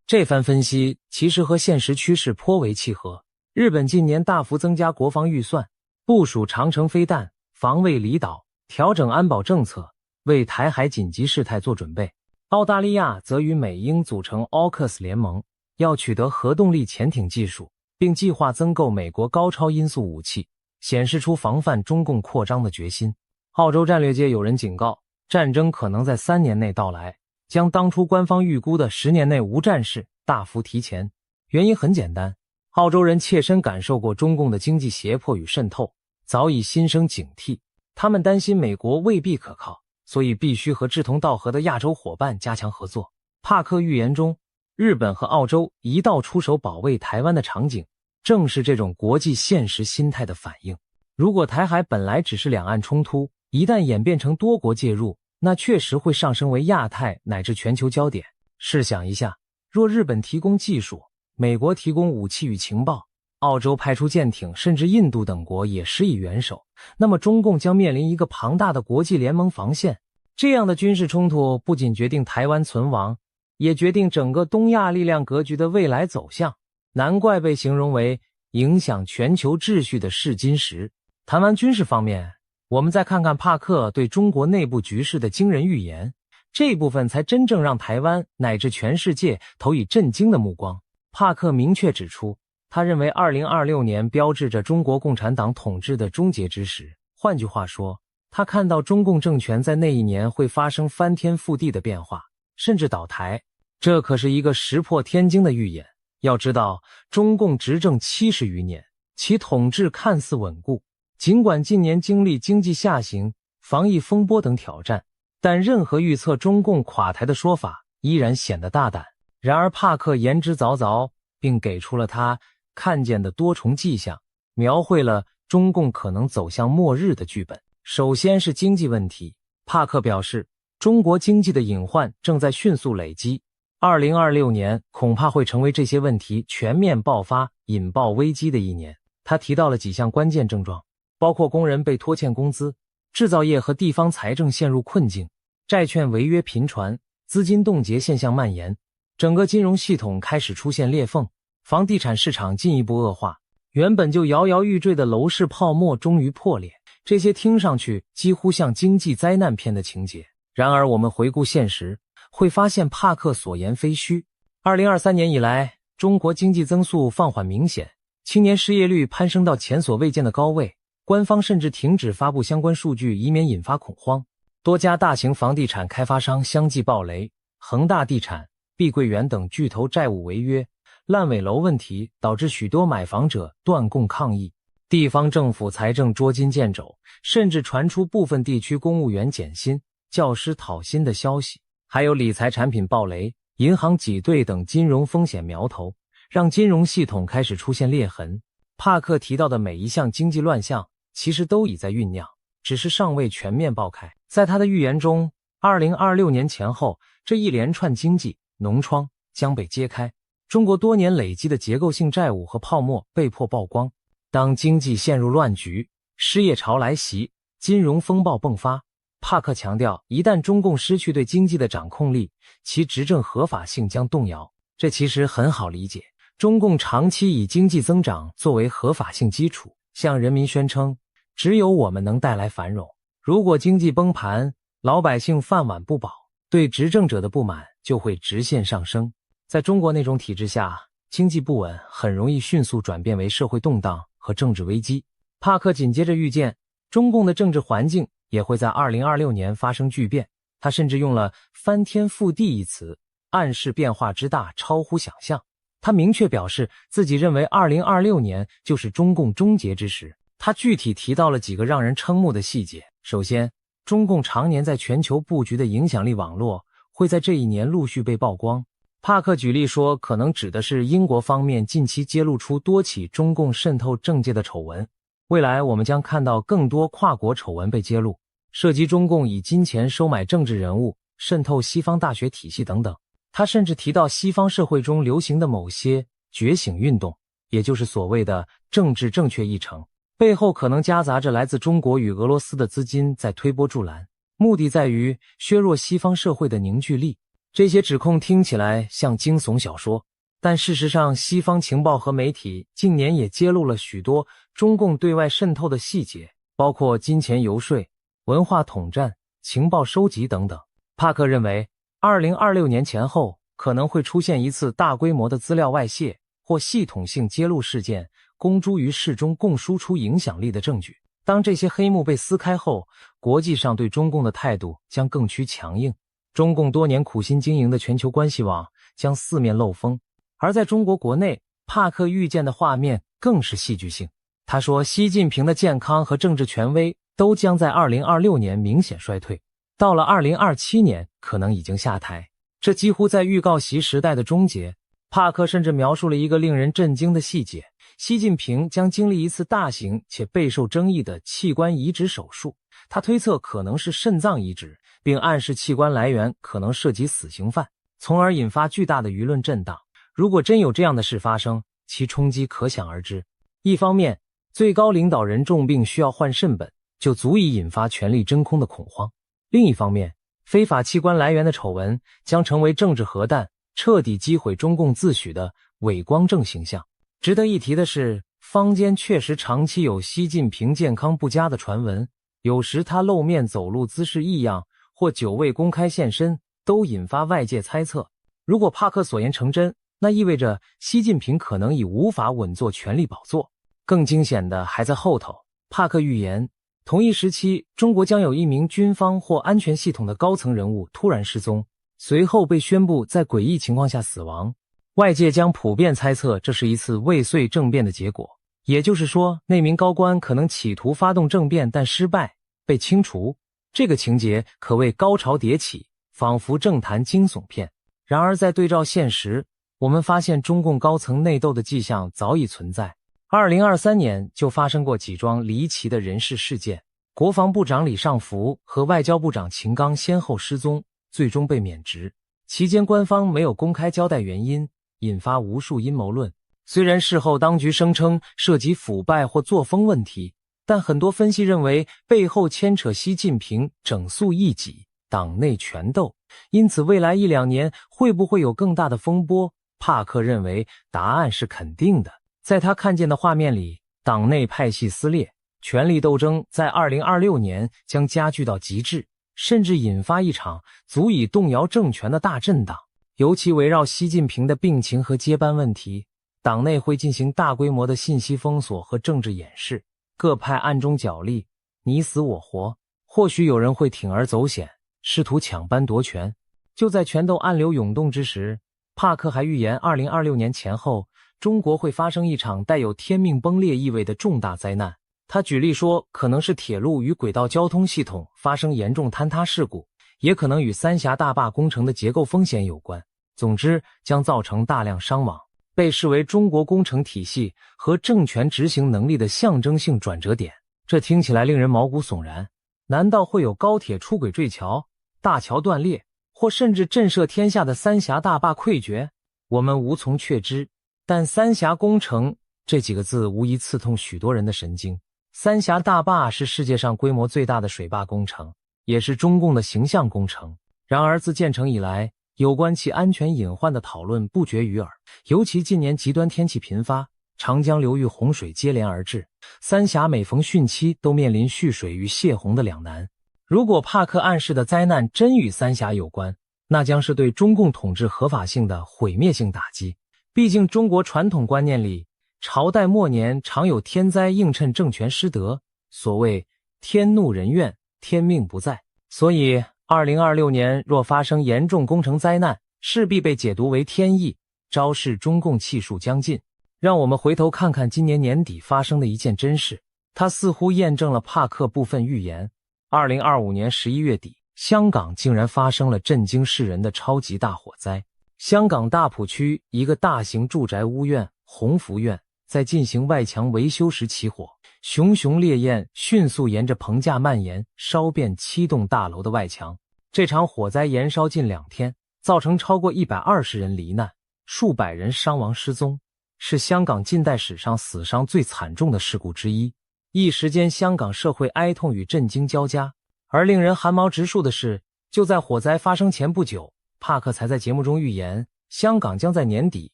这番分析其实和现实趋势颇为契合。日本近年大幅增加国防预算，部署长程飞弹，防卫离岛，调整安保政策，为台海紧急事态做准备。澳大利亚则与美英组成 AUKUS 联盟，要取得核动力潜艇技术，并计划增购美国高超音速武器，显示出防范中共扩张的决心。澳洲战略界有人警告，战争可能在3年内到来，将当初官方预估的10年内无战事大幅提前。原因很简单，澳洲人切身感受过中共的经济胁迫与渗透，早已心生警惕。他们担心美国未必可靠，所以必须和志同道合的亚洲伙伴加强合作。帕克预言中，日本和澳洲一道出手保卫台湾的场景，正是这种国际现实心态的反应。如果台海本来只是两岸冲突，一旦演变成多国介入，那确实会上升为亚太乃至全球焦点。试想一下，若日本提供技术，美国提供武器与情报，澳洲派出舰艇，甚至印度等国也施以援手，那么中共将面临一个庞大的国际联盟防线。这样的军事冲突不仅决定台湾存亡，也决定整个东亚力量格局的未来走向。难怪被形容为影响全球秩序的试金石。谈完军事方面，我们再看看帕克对中国内部局势的惊人预言，这一部分才真正让台湾乃至全世界投以震惊的目光。帕克明确指出，他认为2026年标志着中国共产党统治的终结之时。换句话说，他看到中共政权在那一年会发生翻天覆地的变化，甚至倒台。这可是一个石破天惊的预言。要知道，中共执政70余年，其统治看似稳固，尽管近年经历经济下行、防疫风波等挑战，但任何预测中共垮台的说法依然显得大胆。然而帕克言之凿凿，并给出了他看见的多重迹象，描绘了中共可能走向末日的剧本。首先是经济问题，帕克表示，中国经济的隐患正在迅速累积，2026年恐怕会成为这些问题全面爆发、引爆危机的一年。他提到了几项关键症状，包括工人被拖欠工资，制造业和地方财政陷入困境，债券违约频传，资金冻结现象蔓延，整个金融系统开始出现裂缝，房地产市场进一步恶化，原本就摇摇欲坠的楼市泡沫终于破裂。这些听上去几乎像经济灾难片的情节，然而我们回顾现实，会发现帕克所言非虚。2023年以来，中国经济增速放缓明显，青年失业率攀升到前所未见的高位，官方甚至停止发布相关数据，以免引发恐慌。多家大型房地产开发商相继暴雷，恒大地产、碧桂园等巨头债务违约，烂尾楼问题导致许多买房者断供抗议，地方政府财政捉襟见肘，甚至传出部分地区公务员减薪、教师讨薪的消息。还有理财产品暴雷、银行挤兑等金融风险苗头，让金融系统开始出现裂痕。帕克提到的每一项经济乱象，其实都已在酝酿，只是尚未全面爆开。在他的预言中，2026年前后，这一连串经济脓疮将被揭开，中国多年累积的结构性债务和泡沫被迫曝光。当经济陷入乱局，失业潮来袭，金融风暴迸发，帕克强调，一旦中共失去对经济的掌控力，其执政合法性将动摇。这其实很好理解，中共长期以经济增长作为合法性基础，向人民宣称只有我们能带来繁荣。如果经济崩盘，老百姓饭碗不保，对执政者的不满就会直线上升。在中国那种体制下，经济不稳很容易迅速转变为社会动荡和政治危机。帕克紧接着预见，中共的政治环境也会在2026年发生巨变，他甚至用了翻天覆地一词，暗示变化之大超乎想象。他明确表示自己认为2026年就是中共终结之时。他具体提到了几个让人瞠目的细节。首先，中共常年在全球布局的影响力网络会在这一年陆续被曝光。帕克举例说，可能指的是英国方面近期揭露出多起中共渗透政界的丑闻。未来我们将看到更多跨国丑闻被揭露，涉及中共以金钱收买政治人物、渗透西方大学体系等等。他甚至提到西方社会中流行的某些觉醒运动，也就是所谓的政治正确议程，背后可能夹杂着来自中国与俄罗斯的资金在推波助澜，目的在于削弱西方社会的凝聚力。这些指控听起来像惊悚小说，但事实上西方情报和媒体近年也揭露了许多中共对外渗透的细节，包括金钱游说、文化统战、情报收集等等。帕克认为2026年前后可能会出现一次大规模的资料外泄或系统性揭露事件，公诸于世，中共输出影响力的证据。当这些黑幕被撕开后，国际上对中共的态度将更趋强硬，中共多年苦心经营的全球关系网将四面漏风。而在中国国内，帕克预见的画面更是戏剧性。他说，习近平的健康和政治权威都将在2026年明显衰退，到了2027年可能已经下台，这几乎在预告习时代的终结。帕克甚至描述了一个令人震惊的细节，习近平将经历一次大型且备受争议的器官移植手术，他推测可能是肾脏移植，并暗示器官来源可能涉及死刑犯，从而引发巨大的舆论震荡。如果真有这样的事发生，其冲击可想而知。一方面，最高领导人重病需要换肾本，就足以引发权力真空的恐慌。另一方面，非法器官来源的丑闻将成为政治核弹，彻底击毁中共自诩的伪光正形象。值得一提的是，坊间确实长期有习近平健康不佳的传闻，有时他露面走路姿势异样，或久未公开现身，都引发外界猜测。如果帕克所言成真，那意味着习近平可能已无法稳坐权力宝座。更惊险的还在后头，帕克预言同一时期，中国将有一名军方或安全系统的高层人物突然失踪，随后被宣布在诡异情况下死亡。外界将普遍猜测这是一次未遂政变的结果，也就是说，那名高官可能企图发动政变但失败，被清除。这个情节可谓高潮迭起，仿佛政坛惊悚片。然而在对照现实，我们发现中共高层内斗的迹象早已存在。2023年就发生过几桩离奇的人事事件，国防部长李尚福和外交部长秦刚先后失踪，最终被免职。期间官方没有公开交代原因，引发无数阴谋论。虽然事后当局声称涉及腐败或作风问题，但很多分析认为背后牵扯习近平整肃异己、党内权斗。因此未来1-2年会不会有更大的风波，帕克认为答案是肯定的。在他看见的画面里，党内派系撕裂，权力斗争在2026年将加剧到极致，甚至引发一场足以动摇政权的大震荡。尤其围绕习近平的病情和接班问题，党内会进行大规模的信息封锁和政治掩饰，各派暗中角力，你死我活。或许有人会铤而走险，试图抢班夺权。就在权斗暗流涌动之时，帕克还预言2026年前后，中国会发生一场带有天命崩裂意味的重大灾难。他举例说，可能是铁路与轨道交通系统发生严重坍塌事故，也可能与三峡大坝工程的结构风险有关。总之，将造成大量伤亡，被视为中国工程体系和政权执行能力的象征性转折点。这听起来令人毛骨悚然。难道会有高铁出轨坠桥、大桥断裂，或甚至震慑天下的三峡大坝溃决？我们无从确知。但三峡工程这几个字无疑刺痛许多人的神经。三峡大坝是世界上规模最大的水坝工程，也是中共的形象工程。然而自建成以来，有关其安全隐患的讨论不绝于耳，尤其近年极端天气频发，长江流域洪水接连而至，三峡每逢汛期都面临蓄水与泄洪的两难。如果帕克暗示的灾难真与三峡有关，那将是对中共统治合法性的毁灭性打击。毕竟中国传统观念里，朝代末年常有天灾映衬政权失德，所谓天怒人怨，天命不在。所以2026年若发生严重工程灾难，势必被解读为天意，昭示中共气数将尽。让我们回头看看今年年底发生的一件真事，它似乎验证了帕克部分预言。2025年11月底，香港竟然发生了震惊世人的超级大火灾。香港大埔区一个大型住宅屋苑鸿福苑在进行外墙维修时起火，熊熊烈焰迅速沿着棚架蔓延，烧遍7栋大楼的外墙。这场火灾延烧近2天，造成超过120人罹难，数百人伤亡失踪，是香港近代史上死伤最惨重的事故之一。一时间，香港社会哀痛与震惊交加。而令人寒毛直竖的是，就在火灾发生前不久，帕克才在节目中预言，香港将在年底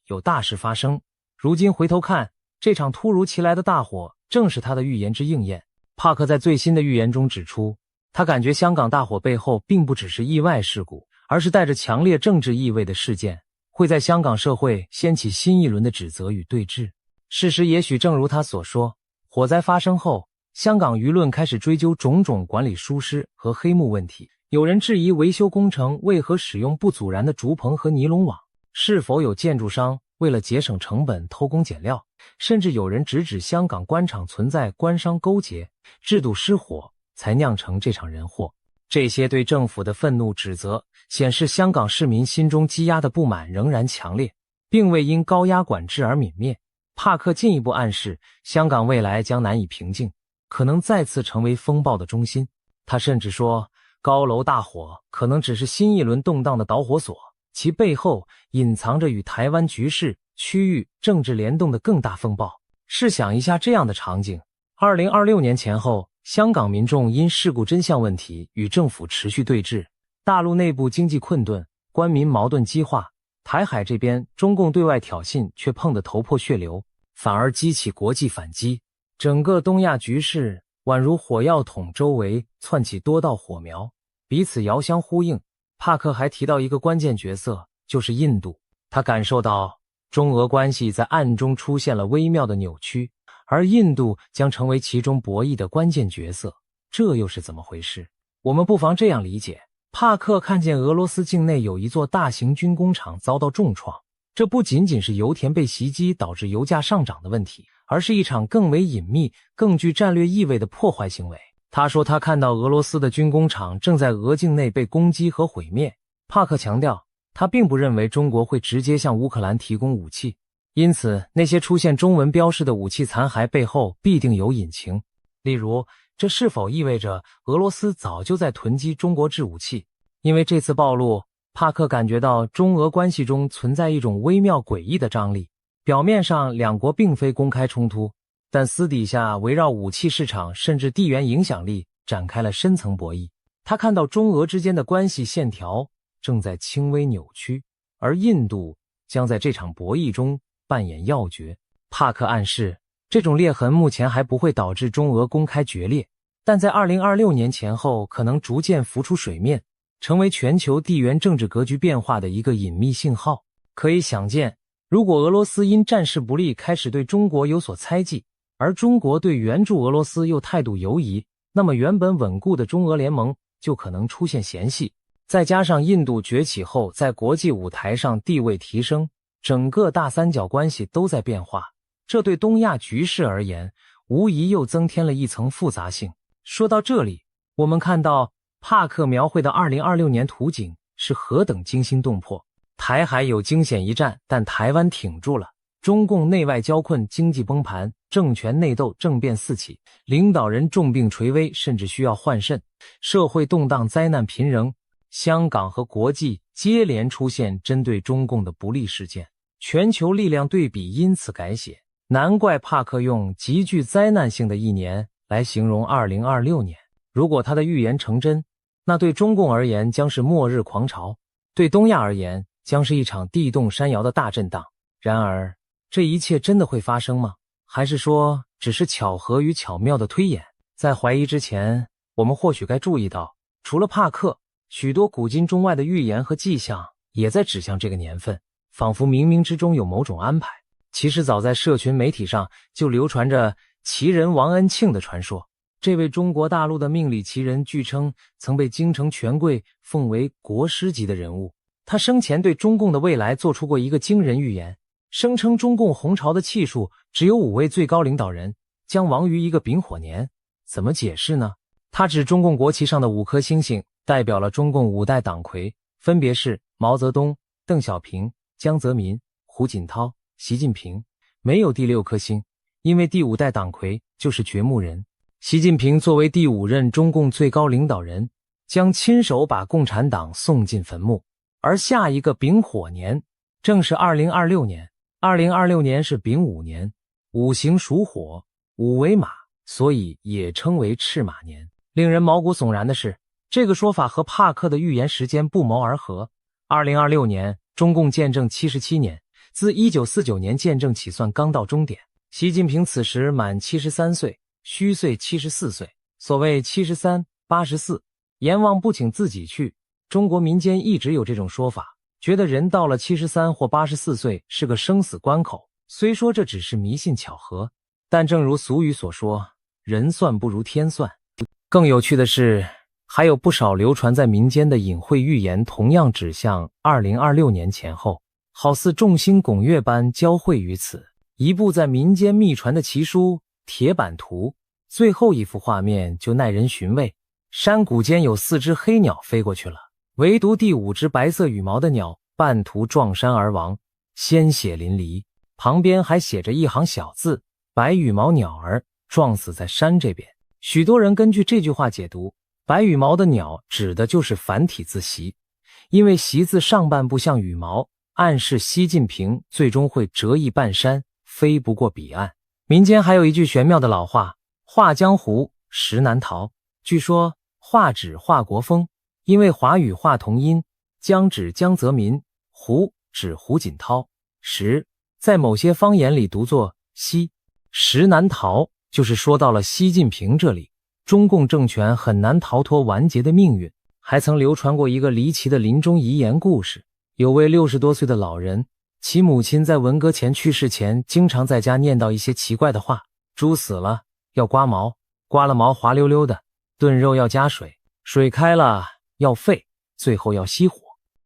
有大事发生。如今回头看，这场突如其来的大火正是他的预言之应验。帕克在最新的预言中指出，他感觉香港大火背后并不只是意外事故，而是带着强烈政治意味的事件，会在香港社会掀起新一轮的指责与对峙。事实也许正如他所说，火灾发生后，香港舆论开始追究种种管理疏失和黑幕问题。有人质疑维修工程为何使用不阻燃的竹棚和尼龙网，是否有建筑商为了节省成本偷工减料，甚至有人直指香港官场存在官商勾结，制度失火，才酿成这场人祸。这些对政府的愤怒指责，显示香港市民心中积压的不满仍然强烈，并未因高压管制而泯灭。帕克进一步暗示，香港未来将难以平静，可能再次成为风暴的中心。他甚至说，高楼大火可能只是新一轮动荡的导火索，其背后隐藏着与台湾局势、区域政治联动的更大风暴。试想一下这样的场景，2026年前后，香港民众因事故真相问题与政府持续对峙，大陆内部经济困顿，官民矛盾激化，台海这边中共对外挑衅却碰得头破血流，反而激起国际反击，整个东亚局势宛如火药桶周围窜起多道火苗，彼此遥相呼应。帕克还提到一个关键角色，就是印度。他感受到中俄关系在暗中出现了微妙的扭曲，而印度将成为其中博弈的关键角色。这又是怎么回事？我们不妨这样理解，帕克看见俄罗斯境内有一座大型军工厂遭到重创，这不仅仅是油田被袭击导致油价上涨的问题，而是一场更为隐秘、更具战略意味的破坏行为。他说他看到俄罗斯的军工厂正在俄境内被攻击和毁灭。帕克强调，他并不认为中国会直接向乌克兰提供武器，因此那些出现中文标示的武器残骸背后必定有隐情。例如，这是否意味着俄罗斯早就在囤积中国制武器？因为这次暴露，帕克感觉到中俄关系中存在一种微妙诡异的张力。表面上两国并非公开冲突，但私底下围绕武器市场甚至地缘影响力展开了深层博弈。他看到中俄之间的关系线条正在轻微扭曲，而印度将在这场博弈中扮演要角。帕克暗示，这种裂痕目前还不会导致中俄公开决裂，但在2026年前后可能逐渐浮出水面，成为全球地缘政治格局变化的一个隐秘信号。可以想见，如果俄罗斯因战事不利开始对中国有所猜忌，而中国对援助俄罗斯又态度犹疑，那么原本稳固的中俄联盟就可能出现嫌隙。再加上印度崛起后在国际舞台上地位提升，整个大三角关系都在变化，这对东亚局势而言无疑又增添了一层复杂性。说到这里，我们看到帕克描绘的2026年图景是何等惊心动魄。台海有惊险一战，但台湾挺住了。中共内外交困，经济崩盘，政权内斗，政变四起，领导人重病垂危，甚至需要换肾，社会动荡，灾难频仍。香港和国际接连出现针对中共的不利事件，全球力量对比因此改写。难怪帕克用极具灾难性的一年来形容2026年。如果他的预言成真，那对中共而言将是末日狂潮，对东亚而言将是一场地动山摇的大震荡。然而，这一切真的会发生吗？还是说只是巧合与巧妙的推演？在怀疑之前，我们或许该注意到，除了帕克，许多古今中外的预言和迹象也在指向这个年份，仿佛冥冥之中有某种安排。其实早在社群媒体上就流传着奇人王恩庆的传说。这位中国大陆的命理奇人据称曾被京城权贵奉为国师级的人物。他生前对中共的未来做出过一个惊人预言，声称中共红潮的气数只有5位最高领导人将亡于一个丙火年。怎么解释呢？他指中共国旗上的5颗星星代表了中共5代党魁，分别是毛泽东、邓小平、江泽民、胡锦涛、习近平，没有第6颗星，因为第5代党魁就是掘墓人。习近平作为第5任中共最高领导人，将亲手把共产党送进坟墓。而下一个丙火年正是2026年，2026年是丙午年，5行属火，5为马，所以也称为赤马年。令人毛骨悚然的是，这个说法和帕克的预言时间不谋而合。2026年，中共建政77年，自1949年建政起算刚到终点。习近平此时满73岁，虚岁74岁。所谓73、84，阎王不请自己去。中国民间一直有这种说法，觉得人到了73或84岁是个生死关口。虽说这只是迷信巧合，但正如俗语所说，人算不如天算。更有趣的是，还有不少流传在民间的隐晦预言同样指向2026年前后，好似众星拱月般交汇于此。一部在民间秘传的奇书《铁板图》，最后一幅画面就耐人寻味。山谷间有4只黑鸟飞过去了，唯独第5只白色羽毛的鸟半途撞山而亡，鲜血淋漓。旁边还写着一行小字：白羽毛鸟儿撞死在山这边。许多人根据这句话解读，白羽毛的鸟指的就是繁体字习，因为习字上半部像羽毛，暗示习近平最终会折翼半山，飞不过彼岸。民间还有一句玄妙的老话：画江湖，实难逃。据说画指华国锋，因为华语画同音，江指江泽民，胡指胡锦涛，实在某些方言里读作西，实难逃就是说到了习近平这里，中共政权很难逃脱完结的命运。还曾流传过一个离奇的临终遗言故事，有位60多岁的老人，其母亲在文革前去世前经常在家念叨一些奇怪的话：猪死了要刮毛，刮了毛滑溜溜的；炖肉要加水，水开了要沸，最后要熄火。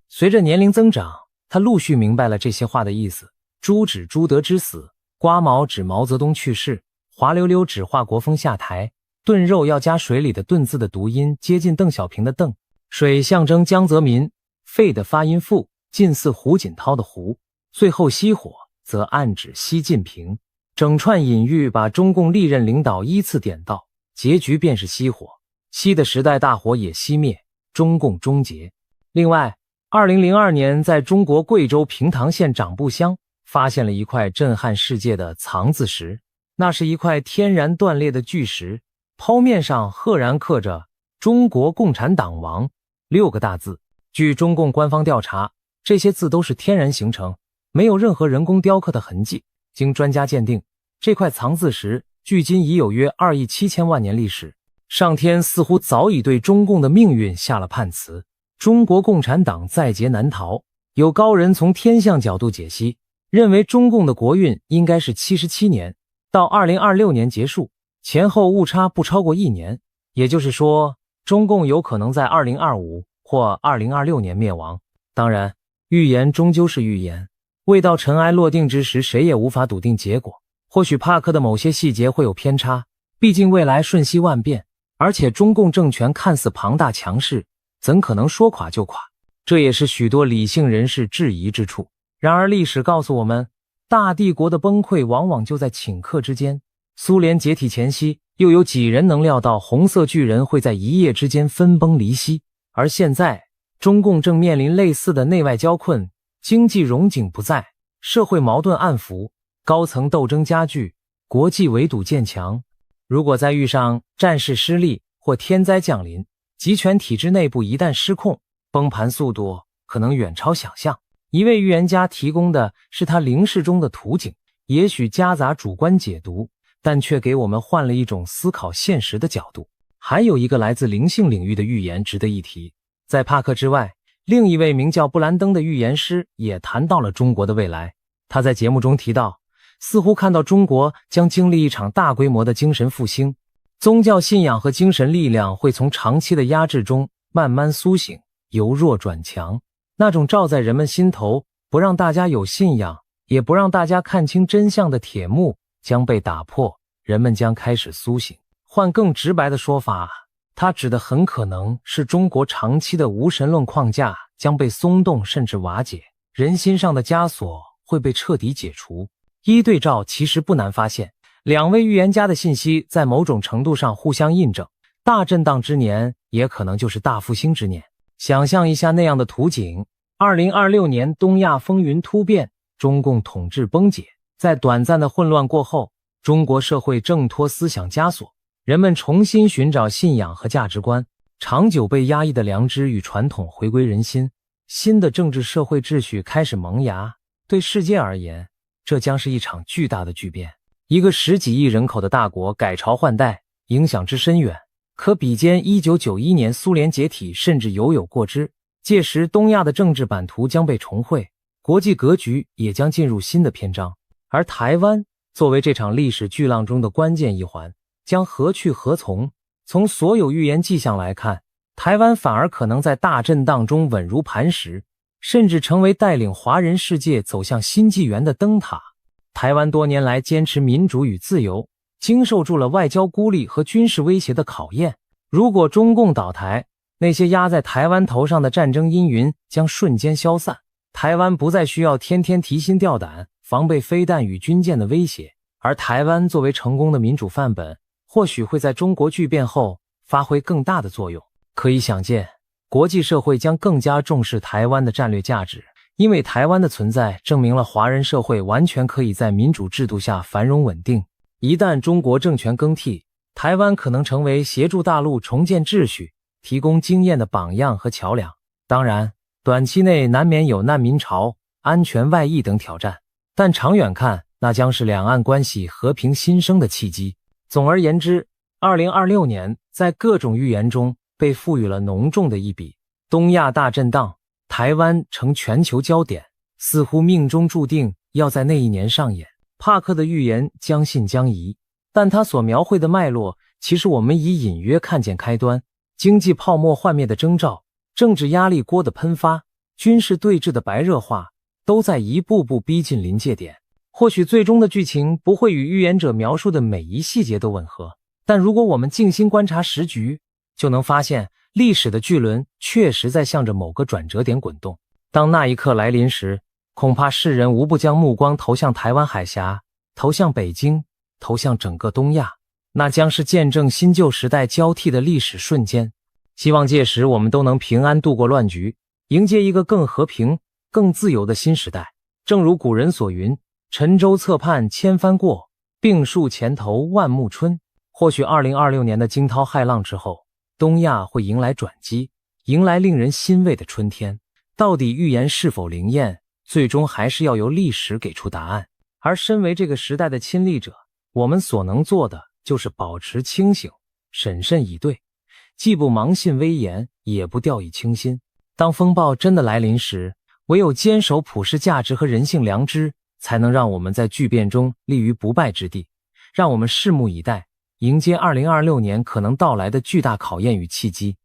随着年龄增长，他陆续明白了这些话的意思。猪指朱德之死，刮毛指毛泽东去世，滑溜溜指华国锋下台，炖肉要加水里的炖字的读音接近邓小平的邓，水象征江泽民，沸的发音复，近似胡锦涛的胡，最后熄火则暗指习近平。整串隐喻把中共历任领导依次点到，结局便是熄火，熄的时代大火也熄灭，中共终结。另外2002年在中国贵州平塘县长布乡发现了一块震撼世界的藏字石，那是一块天然断裂的巨石，剖面上赫然刻着中国共产党亡6个大字。据中共官方调查，这些字都是天然形成，没有任何人工雕刻的痕迹。经专家鉴定，这块藏字石距今已有约2亿7千万年历史，上天似乎早已对中共的命运下了判词，中国共产党在劫难逃。有高人从天象角度解析，认为中共的国运应该是77年，到2026年结束，前后误差不超过1年，也就是说，中共有可能在2025或2026年灭亡。当然，预言终究是预言，未到尘埃落定之时，谁也无法笃定结果。或许帕克的某些细节会有偏差，毕竟未来瞬息万变，而且中共政权看似庞大强势，怎可能说垮就垮？这也是许多理性人士质疑之处。然而历史告诉我们，大帝国的崩溃往往就在顷刻之间。苏联解体前夕，又有几人能料到红色巨人会在一夜之间分崩离析？而现在，中共正面临类似的内外交困，经济荣景不再，社会矛盾暗伏，高层斗争加剧，国际围堵渐强。如果再遇上战事失利或天灾降临，集权体制内部一旦失控，崩盘速度可能远超想象。一位预言家提供的是他灵视中的图景，也许夹杂主观解读，但却给我们换了一种思考现实的角度。还有一个来自灵性领域的预言值得一提，在帕克之外，另一位名叫布兰登的预言师也谈到了中国的未来。他在节目中提到，似乎看到中国将经历一场大规模的精神复兴，宗教信仰和精神力量会从长期的压制中慢慢苏醒，由弱转强。那种罩在人们心头，不让大家有信仰，也不让大家看清真相的铁幕将被打破，人们将开始苏醒。换更直白的说法，它指的很可能是中国长期的无神论框架将被松动甚至瓦解，人心上的枷锁会被彻底解除。一对照其实不难发现，两位预言家的信息在某种程度上互相印证，大震荡之年也可能就是大复兴之年。想象一下那样的图景，2026年东亚风云突变，中共统治崩解，在短暂的混乱过后，中国社会挣脱思想枷锁，人们重新寻找信仰和价值观，长久被压抑的良知与传统回归人心，新的政治社会秩序开始萌芽。对世界而言，这将是一场巨大的巨变。一个10几亿人口的大国改朝换代，影响之深远，可比肩1991年苏联解体，甚至犹有过之。届时东亚的政治版图将被重绘，国际格局也将进入新的篇章。而台湾作为这场历史巨浪中的关键一环，将何去何从？从所有预言迹象来看，台湾反而可能在大震荡中稳如磐石，甚至成为带领华人世界走向新纪元的灯塔。台湾多年来坚持民主与自由，经受住了外交孤立和军事威胁的考验。如果中共倒台，那些压在台湾头上的战争阴云将瞬间消散，台湾不再需要天天提心吊胆，防备飞弹与军舰的威胁。而台湾作为成功的民主范本，或许会在中国巨变后发挥更大的作用。可以想见，国际社会将更加重视台湾的战略价值，因为台湾的存在证明了华人社会完全可以在民主制度下繁荣稳定。一旦中国政权更替，台湾可能成为协助大陆重建秩序、提供经验的榜样和桥梁。当然，短期内难免有难民潮、安全外溢等挑战，但长远看，那将是两岸关系和平新生的契机。总而言之，2026年在各种预言中被赋予了浓重的一笔。东亚大震荡，台湾成全球焦点，似乎命中注定要在那一年上演。帕克的预言将信将疑，但他所描绘的脉络，其实我们已隐约看见开端。经济泡沫幻灭的征兆，政治压力锅的喷发，军事对峙的白热化，都在一步步逼近临界点。或许最终的剧情不会与预言者描述的每一细节都吻合，但如果我们静心观察时局，就能发现历史的巨轮确实在向着某个转折点滚动。当那一刻来临时，恐怕世人无不将目光投向台湾海峡，投向北京，投向整个东亚。那将是见证新旧时代交替的历史瞬间。希望届时我们都能平安度过乱局，迎接一个更和平、更自由的新时代。正如古人所云，沉舟侧畔千帆过，病树前头万木春。或许2026年的惊涛骇浪之后，东亚会迎来转机，迎来令人欣慰的春天。到底预言是否灵验，最终还是要由历史给出答案。而身为这个时代的亲历者，我们所能做的就是保持清醒，审慎以对，既不盲信危言，也不掉以轻心。当风暴真的来临时，唯有坚守普世价值和人性良知，才能让我们在巨变中立于不败之地。让我们拭目以待，迎接2026年可能到来的巨大考验与契机。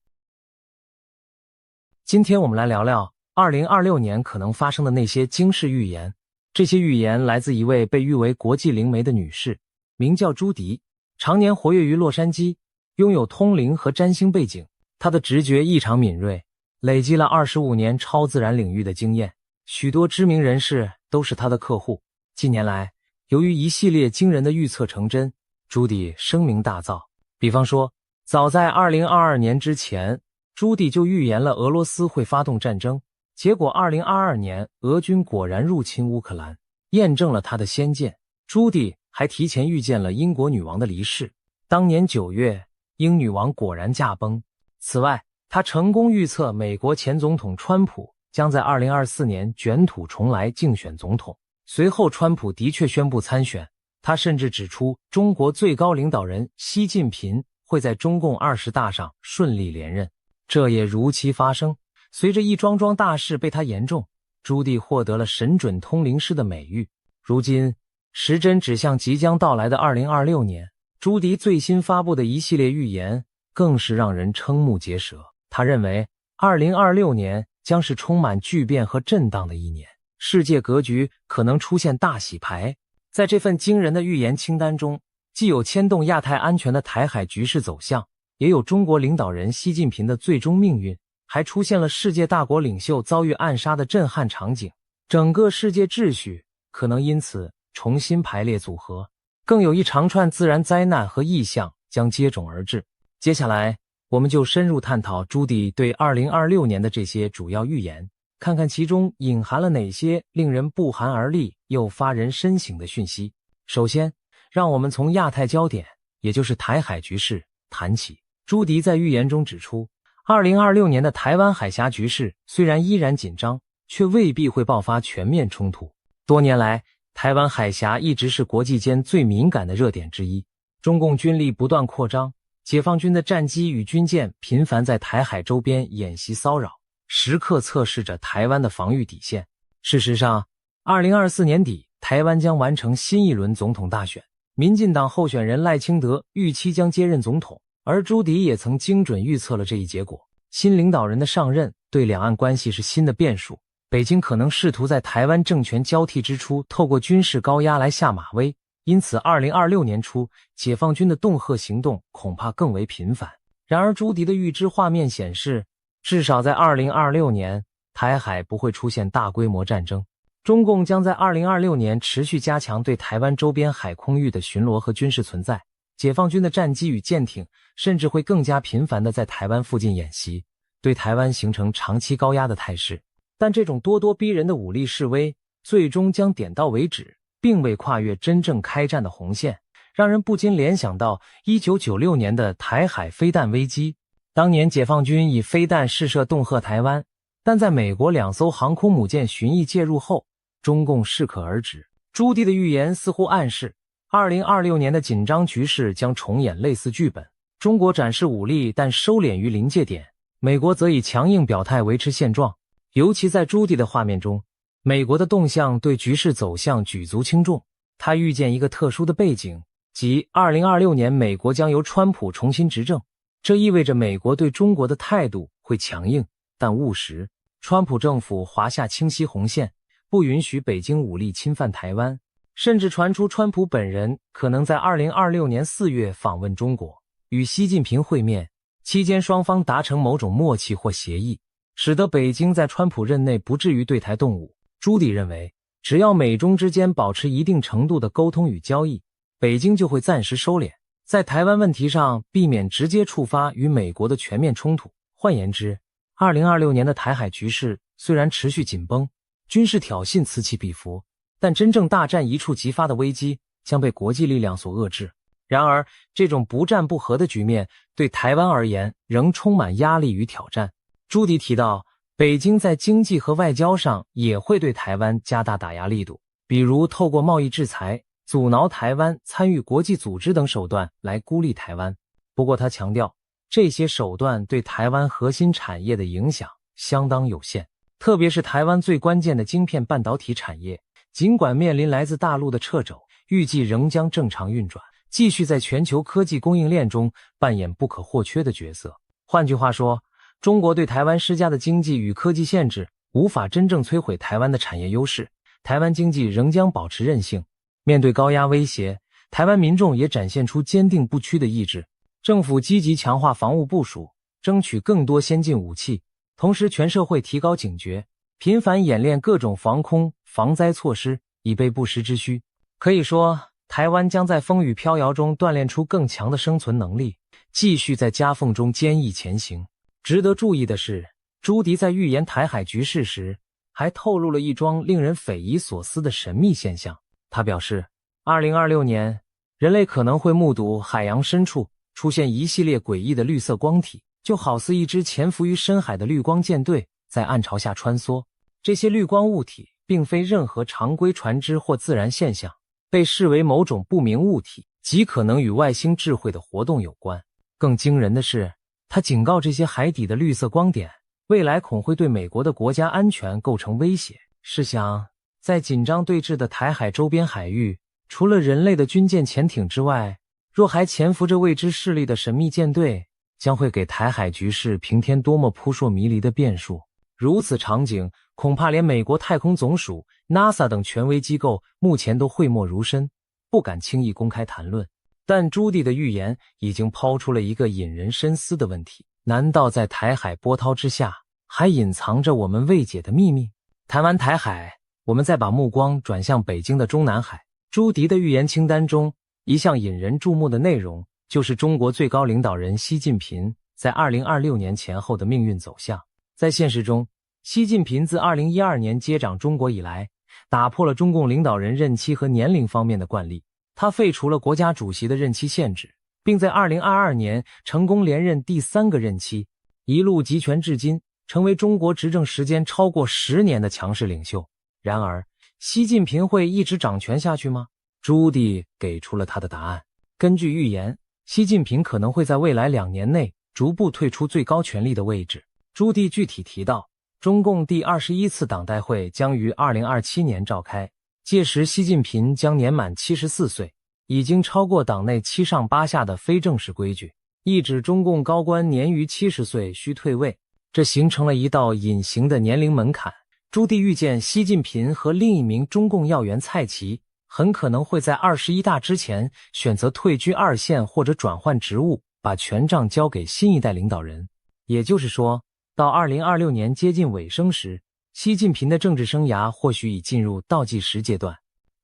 今天我们来聊聊2026年可能发生的那些惊世预言。这些预言来自一位被誉为国际灵媒的女士，名叫朱迪，常年活跃于洛杉矶，拥有通灵和占星背景。她的直觉异常敏锐，累积了25年超自然领域的经验，许多知名人士都是她的客户。近年来，由于一系列惊人的预测成真，朱迪声名大噪。比方说，早在2022年之前，朱迪就预言了俄罗斯会发动战争，结果2022年俄军果然入侵乌克兰，验证了他的先见。朱迪还提前预见了英国女王的离世。当年9月，英女王果然驾崩。此外，他成功预测美国前总统川普将在2024年卷土重来竞选总统。随后川普的确宣布参选，他甚至指出中国最高领导人习近平会在中共20大上顺利连任，这也如期发生。随着一桩桩大事被他言中，朱棣获得了神准通灵师的美誉。如今时针指向即将到来的2026年，朱棣最新发布的一系列预言更是让人瞠目结舌。他认为2026年将是充满巨变和震荡的一年，世界格局可能出现大洗牌。在这份惊人的预言清单中，既有牵动亚太安全的台海局势走向，也有中国领导人习近平的最终命运，还出现了世界大国领袖遭遇暗杀的震撼场景，整个世界秩序可能因此重新排列组合，更有一长串自然灾难和异象将接踵而至。接下来我们就深入探讨朱棣对2026年的这些主要预言，看看其中隐含了哪些令人不寒而栗又发人深省的讯息。首先，让我们从亚太焦点，也就是台海局势谈起。朱棣在预言中指出，2026年的台湾海峡局势虽然依然紧张，却未必会爆发全面冲突。多年来，台湾海峡一直是国际间最敏感的热点之一，中共军力不断扩张，解放军的战机与军舰频繁在台海周边演习骚扰，时刻测试着台湾的防御底线。事实上，2024年底，台湾将完成新一轮总统大选，民进党候选人赖清德预期将接任总统，而朱棣也曾精准预测了这一结果。新领导人的上任对两岸关系是新的变数，北京可能试图在台湾政权交替之初透过军事高压来下马威，因此2026年初解放军的恫吓行动恐怕更为频繁。然而朱棣的预知画面显示，至少在2026年，台海不会出现大规模战争。中共将在2026年持续加强对台湾周边海空域的巡逻和军事存在，解放军的战机与舰艇甚至会更加频繁地在台湾附近演习，对台湾形成长期高压的态势。但这种咄咄逼人的武力示威最终将点到为止，并未跨越真正开战的红线，让人不禁联想到1996年的台海飞弹危机。当年解放军以飞弹试射恫吓台湾，但在美国2艘航空母舰巡弋介入后，中共适可而止。朱棣的预言似乎暗示2026年的紧张局势将重演类似剧本，中国展示武力但收敛于临界点，美国则以强硬表态维持现状。尤其在朱棣的画面中，美国的动向对局势走向举足轻重。他预见一个特殊的背景，即2026年美国将由川普重新执政，这意味着美国对中国的态度会强硬但务实。川普政府划下清晰红线，不允许北京武力侵犯台湾，甚至传出川普本人可能在2026年4月访问中国，与习近平会面，期间双方达成某种默契或协议，使得北京在川普任内不至于对台动武。朱棣认为，只要美中之间保持一定程度的沟通与交易，北京就会暂时收敛，在台湾问题上避免直接触发与美国的全面冲突。换言之，2026年的台海局势虽然持续紧绷，军事挑衅此起彼伏，但真正大战一触即发的危机将被国际力量所遏制。然而，这种不战不和的局面对台湾而言仍充满压力与挑战。朱棣提到，北京在经济和外交上也会对台湾加大打压力度，比如透过贸易制裁、阻挠台湾参与国际组织等手段来孤立台湾。不过他强调，这些手段对台湾核心产业的影响相当有限，特别是台湾最关键的晶片半导体产业，尽管面临来自大陆的掣肘，预计仍将正常运转，继续在全球科技供应链中扮演不可或缺的角色。换句话说，中国对台湾施加的经济与科技限制无法真正摧毁台湾的产业优势，台湾经济仍将保持韧性。面对高压威胁，台湾民众也展现出坚定不屈的意志。政府积极强化防务部署，争取更多先进武器，同时全社会提高警觉，频繁演练各种防空、防灾措施，以备不时之需。可以说，台湾将在风雨飘摇中锻炼出更强的生存能力，继续在夹缝中坚毅前行。值得注意的是，朱棣在预言台海局势时，还透露了一桩令人匪夷所思的神秘现象。他表示，2026年，人类可能会目睹海洋深处出现一系列诡异的绿色光体，就好似一支潜伏于深海的绿光舰队在暗潮下穿梭。这些绿光物体并非任何常规船只或自然现象，被视为某种不明物体，极可能与外星智慧的活动有关。更惊人的是，他警告这些海底的绿色光点，未来恐会对美国的国家安全构成威胁。试想，在紧张对峙的台海周边海域，除了人类的军舰潜艇之外，若还潜伏着未知势力的神秘舰队，将会给台海局势平添多么扑朔迷离的变数。如此场景，恐怕连美国太空总署、NASA 等权威机构目前都讳莫如深，不敢轻易公开谈论。但朱棣的预言已经抛出了一个引人深思的问题：难道在台海波涛之下，还隐藏着我们未解的秘密？谈完台海，我们再把目光转向北京的中南海。朱棣的预言清单中，一项引人注目的内容，就是中国最高领导人习近平在2026年前后的命运走向。在现实中，习近平自2012年接掌中国以来，打破了中共领导人任期和年龄方面的惯例。他废除了国家主席的任期限制，并在2022年成功连任第3个任期，一路集权至今，成为中国执政时间超过10年的强势领袖。然而，习近平会一直掌权下去吗？朱棣给出了他的答案。根据预言，习近平可能会在未来2年内逐步退出最高权力的位置。朱棣具体提到，中共第21次党代会将于2027年召开，届时习近平将年满74岁，已经超过党内7上8下的非正式规矩，意指中共高官年逾70岁需退位，这形成了一道隐形的年龄门槛。朱棣预见习近平和另一名中共要员蔡奇很可能会在21大之前选择退居2线或者转换职务，把权杖交给新一代领导人。也就是说，到2026年接近尾声时，习近平的政治生涯或许已进入倒计时阶段。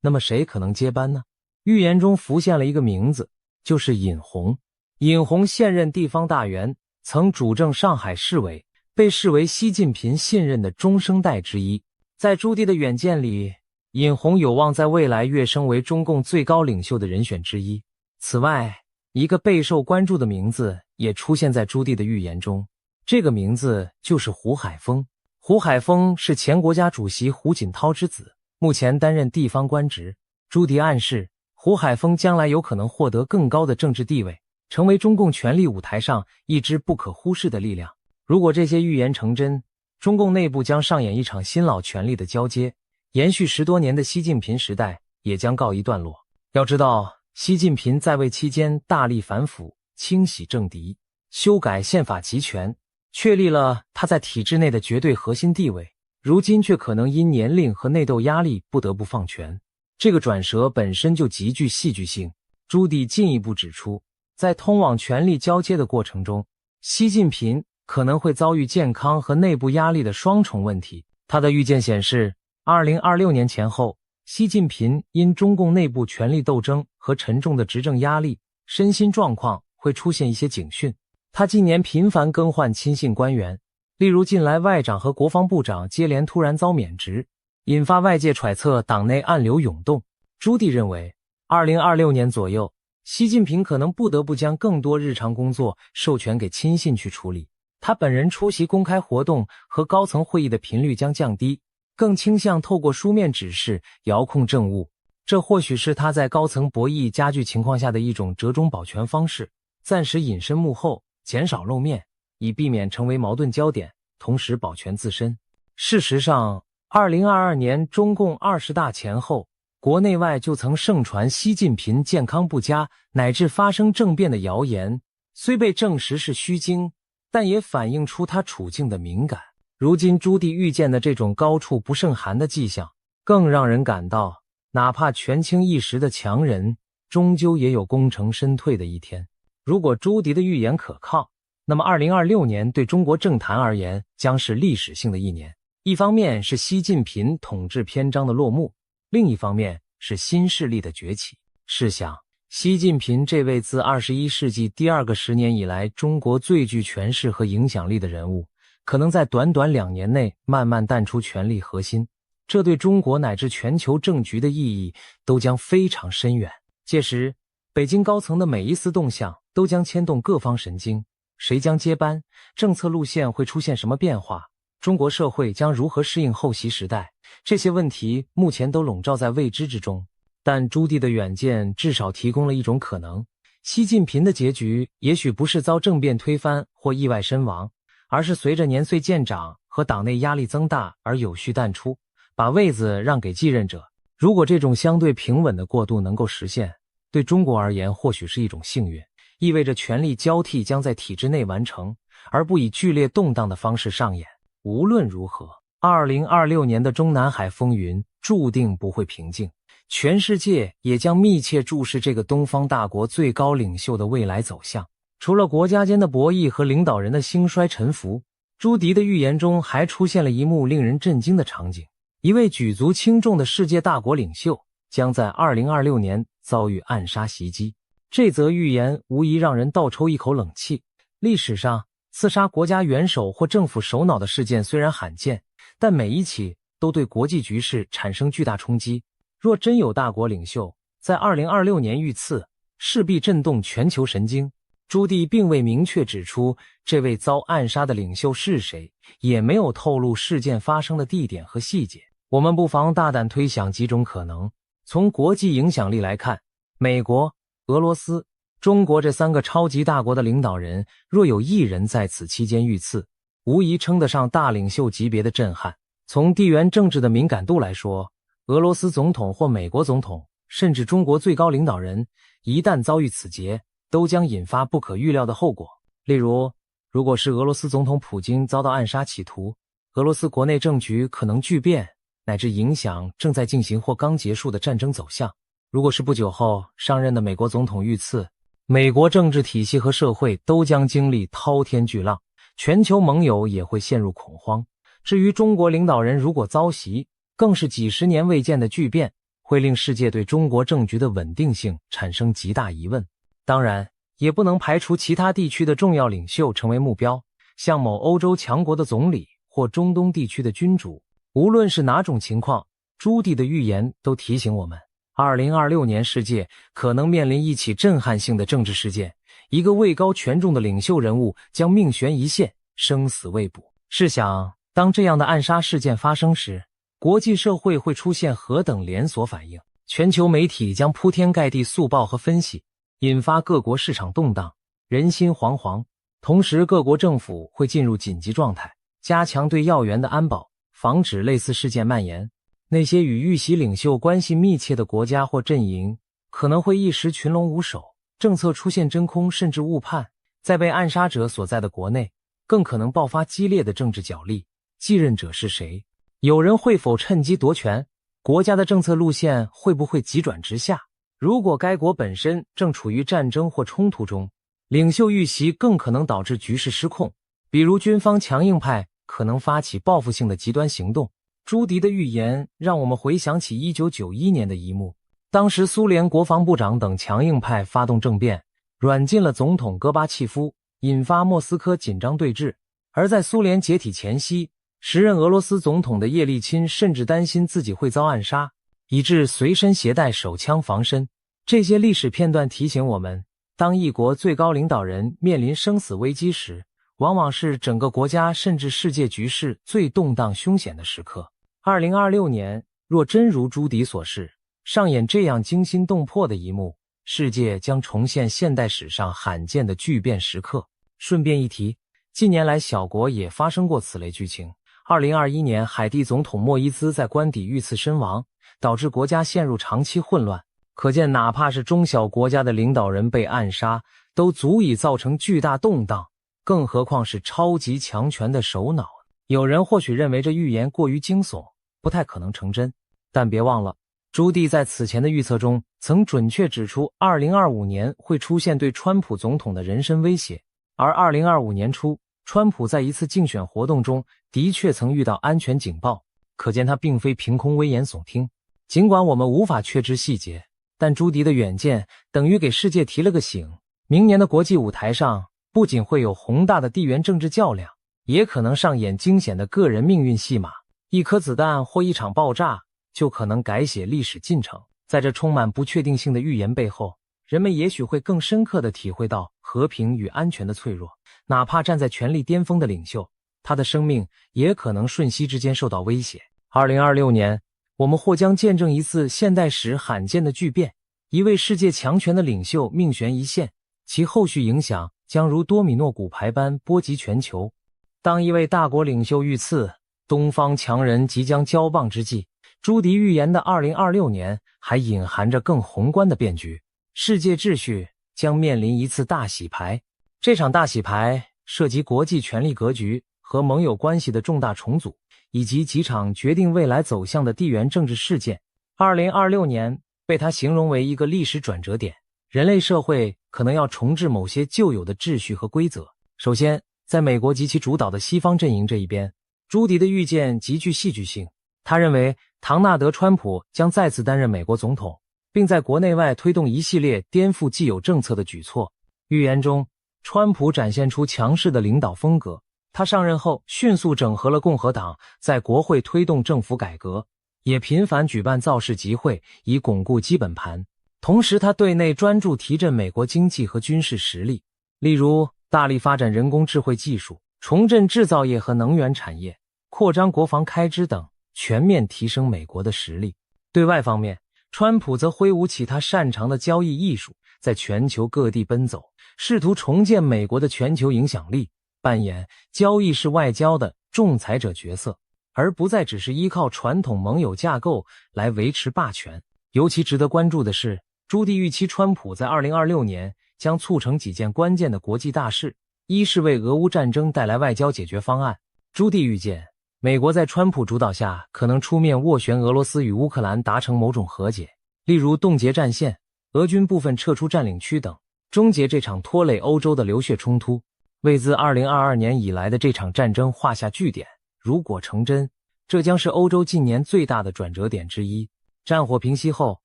那么谁可能接班呢？预言中浮现了一个名字，就是尹洪。尹洪现任地方大员，曾主政上海市委，被视为习近平信任的中生代之一。在朱棣的远见里，尹洪有望在未来跃升为中共最高领袖的人选之一。此外，一个备受关注的名字也出现在朱棣的预言中，这个名字就是胡海峰。胡海峰是前国家主席胡锦涛之子，目前担任地方官职。朱棣暗示，胡海峰将来有可能获得更高的政治地位，成为中共权力舞台上一支不可忽视的力量。如果这些预言成真，中共内部将上演一场新老权力的交接，延续10多年的习近平时代也将告一段落。要知道，习近平在位期间大力反腐，清洗政敌，修改宪法集权，确立了他在体制内的绝对核心地位，如今却可能因年龄和内斗压力不得不放权。这个转折本身就极具戏剧性。朱棣进一步指出，在通往权力交接的过程中，习近平可能会遭遇健康和内部压力的双重问题。他的预见显示，2026年前后，习近平因中共内部权力斗争和沉重的执政压力，身心状况会出现一些警讯。他今年频繁更换亲信官员，例如近来外长和国防部长接连突然遭免职，引发外界揣测党内暗流涌动。朱棣认为，2026年左右，习近平可能不得不将更多日常工作授权给亲信去处理，他本人出席公开活动和高层会议的频率将降低，更倾向透过书面指示遥控政务。这或许是他在高层博弈加剧情况下的一种折中保全方式，暂时隐身幕后，减少露面，以避免成为矛盾焦点，同时保全自身。事实上，2022年中共20大前后，国内外就曾盛传习近平健康不佳乃至发生政变的谣言，虽被证实是虚惊，但也反映出他处境的敏感。如今朱棣预见的这种高处不胜寒的迹象，更让人感到，哪怕权倾一时的强人，终究也有功成身退的一天。如果朱棣的预言可靠，那么2026年对中国政坛而言将是历史性的一年。一方面是习近平统治篇章的落幕，另一方面是新势力的崛起。试想，习近平这位自21世纪第2个10年以来中国最具权势和影响力的人物，可能在短短2年内慢慢淡出权力核心，这对中国乃至全球政局的意义都将非常深远。届时，北京高层的每一丝动向都将牵动各方神经，谁将接班，政策路线会出现什么变化，中国社会将如何适应后习时代，这些问题目前都笼罩在未知之中。但朱棣的远见至少提供了一种可能，习近平的结局也许不是遭政变推翻或意外身亡，而是随着年岁渐长和党内压力增大而有序淡出，把位子让给继任者。如果这种相对平稳的过渡能够实现，对中国而言或许是一种幸运，意味着权力交替将在体制内完成，而不以剧烈动荡的方式上演。无论如何，2026年的中南海风云注定不会平静，全世界也将密切注视这个东方大国最高领袖的未来走向。除了国家间的博弈和领导人的兴衰沉浮，朱棣的预言中还出现了一幕令人震惊的场景：一位举足轻重的世界大国领袖将在2026年遭遇暗杀袭击。这则预言无疑让人倒抽一口冷气。历史上，刺杀国家元首或政府首脑的事件虽然罕见，但每一起都对国际局势产生巨大冲击。若真有大国领袖在2026年遇刺，势必震动全球神经。朱棣并未明确指出这位遭暗杀的领袖是谁，也没有透露事件发生的地点和细节。我们不妨大胆推想几种可能。从国际影响力来看，美国、俄罗斯、中国这三个超级大国的领导人，若有一人在此期间遇刺，无疑称得上大领袖级别的震撼。从地缘政治的敏感度来说，俄罗斯总统或美国总统，甚至中国最高领导人，一旦遭遇此劫，都将引发不可预料的后果。例如，如果是俄罗斯总统普京遭到暗杀企图，俄罗斯国内政局可能巨变，乃至影响正在进行或刚结束的战争走向。如果是不久后上任的美国总统遇刺，美国政治体系和社会都将经历滔天巨浪，全球盟友也会陷入恐慌。至于中国领导人如果遭袭，更是几十年未见的巨变，会令世界对中国政局的稳定性产生极大疑问。当然，也不能排除其他地区的重要领袖成为目标，像某欧洲强国的总理或中东地区的君主。无论是哪种情况，朱棣的预言都提醒我们，2026年世界可能面临一起震撼性的政治事件，一个位高权重的领袖人物将命悬一线，生死未卜。试想，当这样的暗杀事件发生时，国际社会会出现何等连锁反应？全球媒体将铺天盖地速报和分析，引发各国市场动荡，人心惶惶。同时，各国政府会进入紧急状态，加强对要员的安保，防止类似事件蔓延。那些与遇袭领袖关系密切的国家或阵营可能会一时群龙无首，政策出现真空甚至误判。在被暗杀者所在的国内，更可能爆发激烈的政治角力。继任者是谁？有人会否趁机夺权？国家的政策路线会不会急转直下？如果该国本身正处于战争或冲突中，领袖遇袭更可能导致局势失控，比如军方强硬派可能发起报复性的极端行动。朱棣的预言让我们回想起1991年的一幕，当时苏联国防部长等强硬派发动政变，软禁了总统戈巴契夫，引发莫斯科紧张对峙。而在苏联解体前夕，时任俄罗斯总统的叶利钦甚至担心自己会遭暗杀，以致随身携带手枪防身。这些历史片段提醒我们，当一国最高领导人面临生死危机时，往往是整个国家甚至世界局势最动荡凶险的时刻。2026年若真如朱棣所示，上演这样惊心动魄的一幕，世界将重现现代史上罕见的巨变时刻。顺便一提，近年来小国也发生过此类剧情。2021年，海地总统莫伊兹在官邸遇刺身亡，导致国家陷入长期混乱。可见，哪怕是中小国家的领导人被暗杀，都足以造成巨大动荡，更何况是超级强权的首脑。有人或许认为这预言过于惊悚，不太可能成真，但别忘了，朱棣在此前的预测中曾准确指出2025年会出现对川普总统的人身威胁，而2025年初，川普在一次竞选活动中的确曾遇到安全警报，可见他并非凭空危言耸听。尽管我们无法确知细节，但朱棣的远见等于给世界提了个醒。明年的国际舞台上，不仅会有宏大的地缘政治较量，也可能上演惊险的个人命运戏码。一颗子弹或一场爆炸，就可能改写历史进程。在这充满不确定性的预言背后，人们也许会更深刻地体会到和平与安全的脆弱。哪怕站在权力巅峰的领袖，他的生命也可能瞬息之间受到威胁。2026年，我们或将见证一次现代史罕见的巨变，一位世界强权的领袖命悬一线，其后续影响将如多米诺骨牌般波及全球。当一位大国领袖遇刺，东方强人即将交棒之际，朱迪预言的2026年还隐含着更宏观的变局，世界秩序将面临一次大洗牌。这场大洗牌涉及国际权力格局和盟友关系的重大重组，以及几场决定未来走向的地缘政治事件。2026年被他形容为一个历史转折点，人类社会可能要重置某些旧有的秩序和规则。首先，在美国及其主导的西方阵营这一边，朱迪的预见极具戏剧性。他认为唐纳德·川普将再次担任美国总统，并在国内外推动一系列颠覆既有政策的举措。预言中，川普展现出强势的领导风格，他上任后迅速整合了共和党，在国会推动政府改革，也频繁举办造势集会以巩固基本盘。同时，他对内专注提振美国经济和军事实力，例如大力发展人工智慧技术，重振制造业和能源产业，扩张国防开支等，全面提升美国的实力。对外方面，川普则挥舞起他擅长的交易艺术，在全球各地奔走，试图重建美国的全球影响力，扮演交易式外交的仲裁者角色，而不再只是依靠传统盟友架构来维持霸权。尤其值得关注的是，朱迪预期川普在2026年将促成几件关键的国际大事。一是为俄乌战争带来外交解决方案。朱迪预见，美国在川普主导下可能出面斡旋俄罗斯与乌克兰达成某种和解，例如冻结战线、俄军部分撤出占领区等，终结这场拖累欧洲的流血冲突，为自2022年以来的这场战争画下句点。如果成真，这将是欧洲近年最大的转折点之一。战火平息后，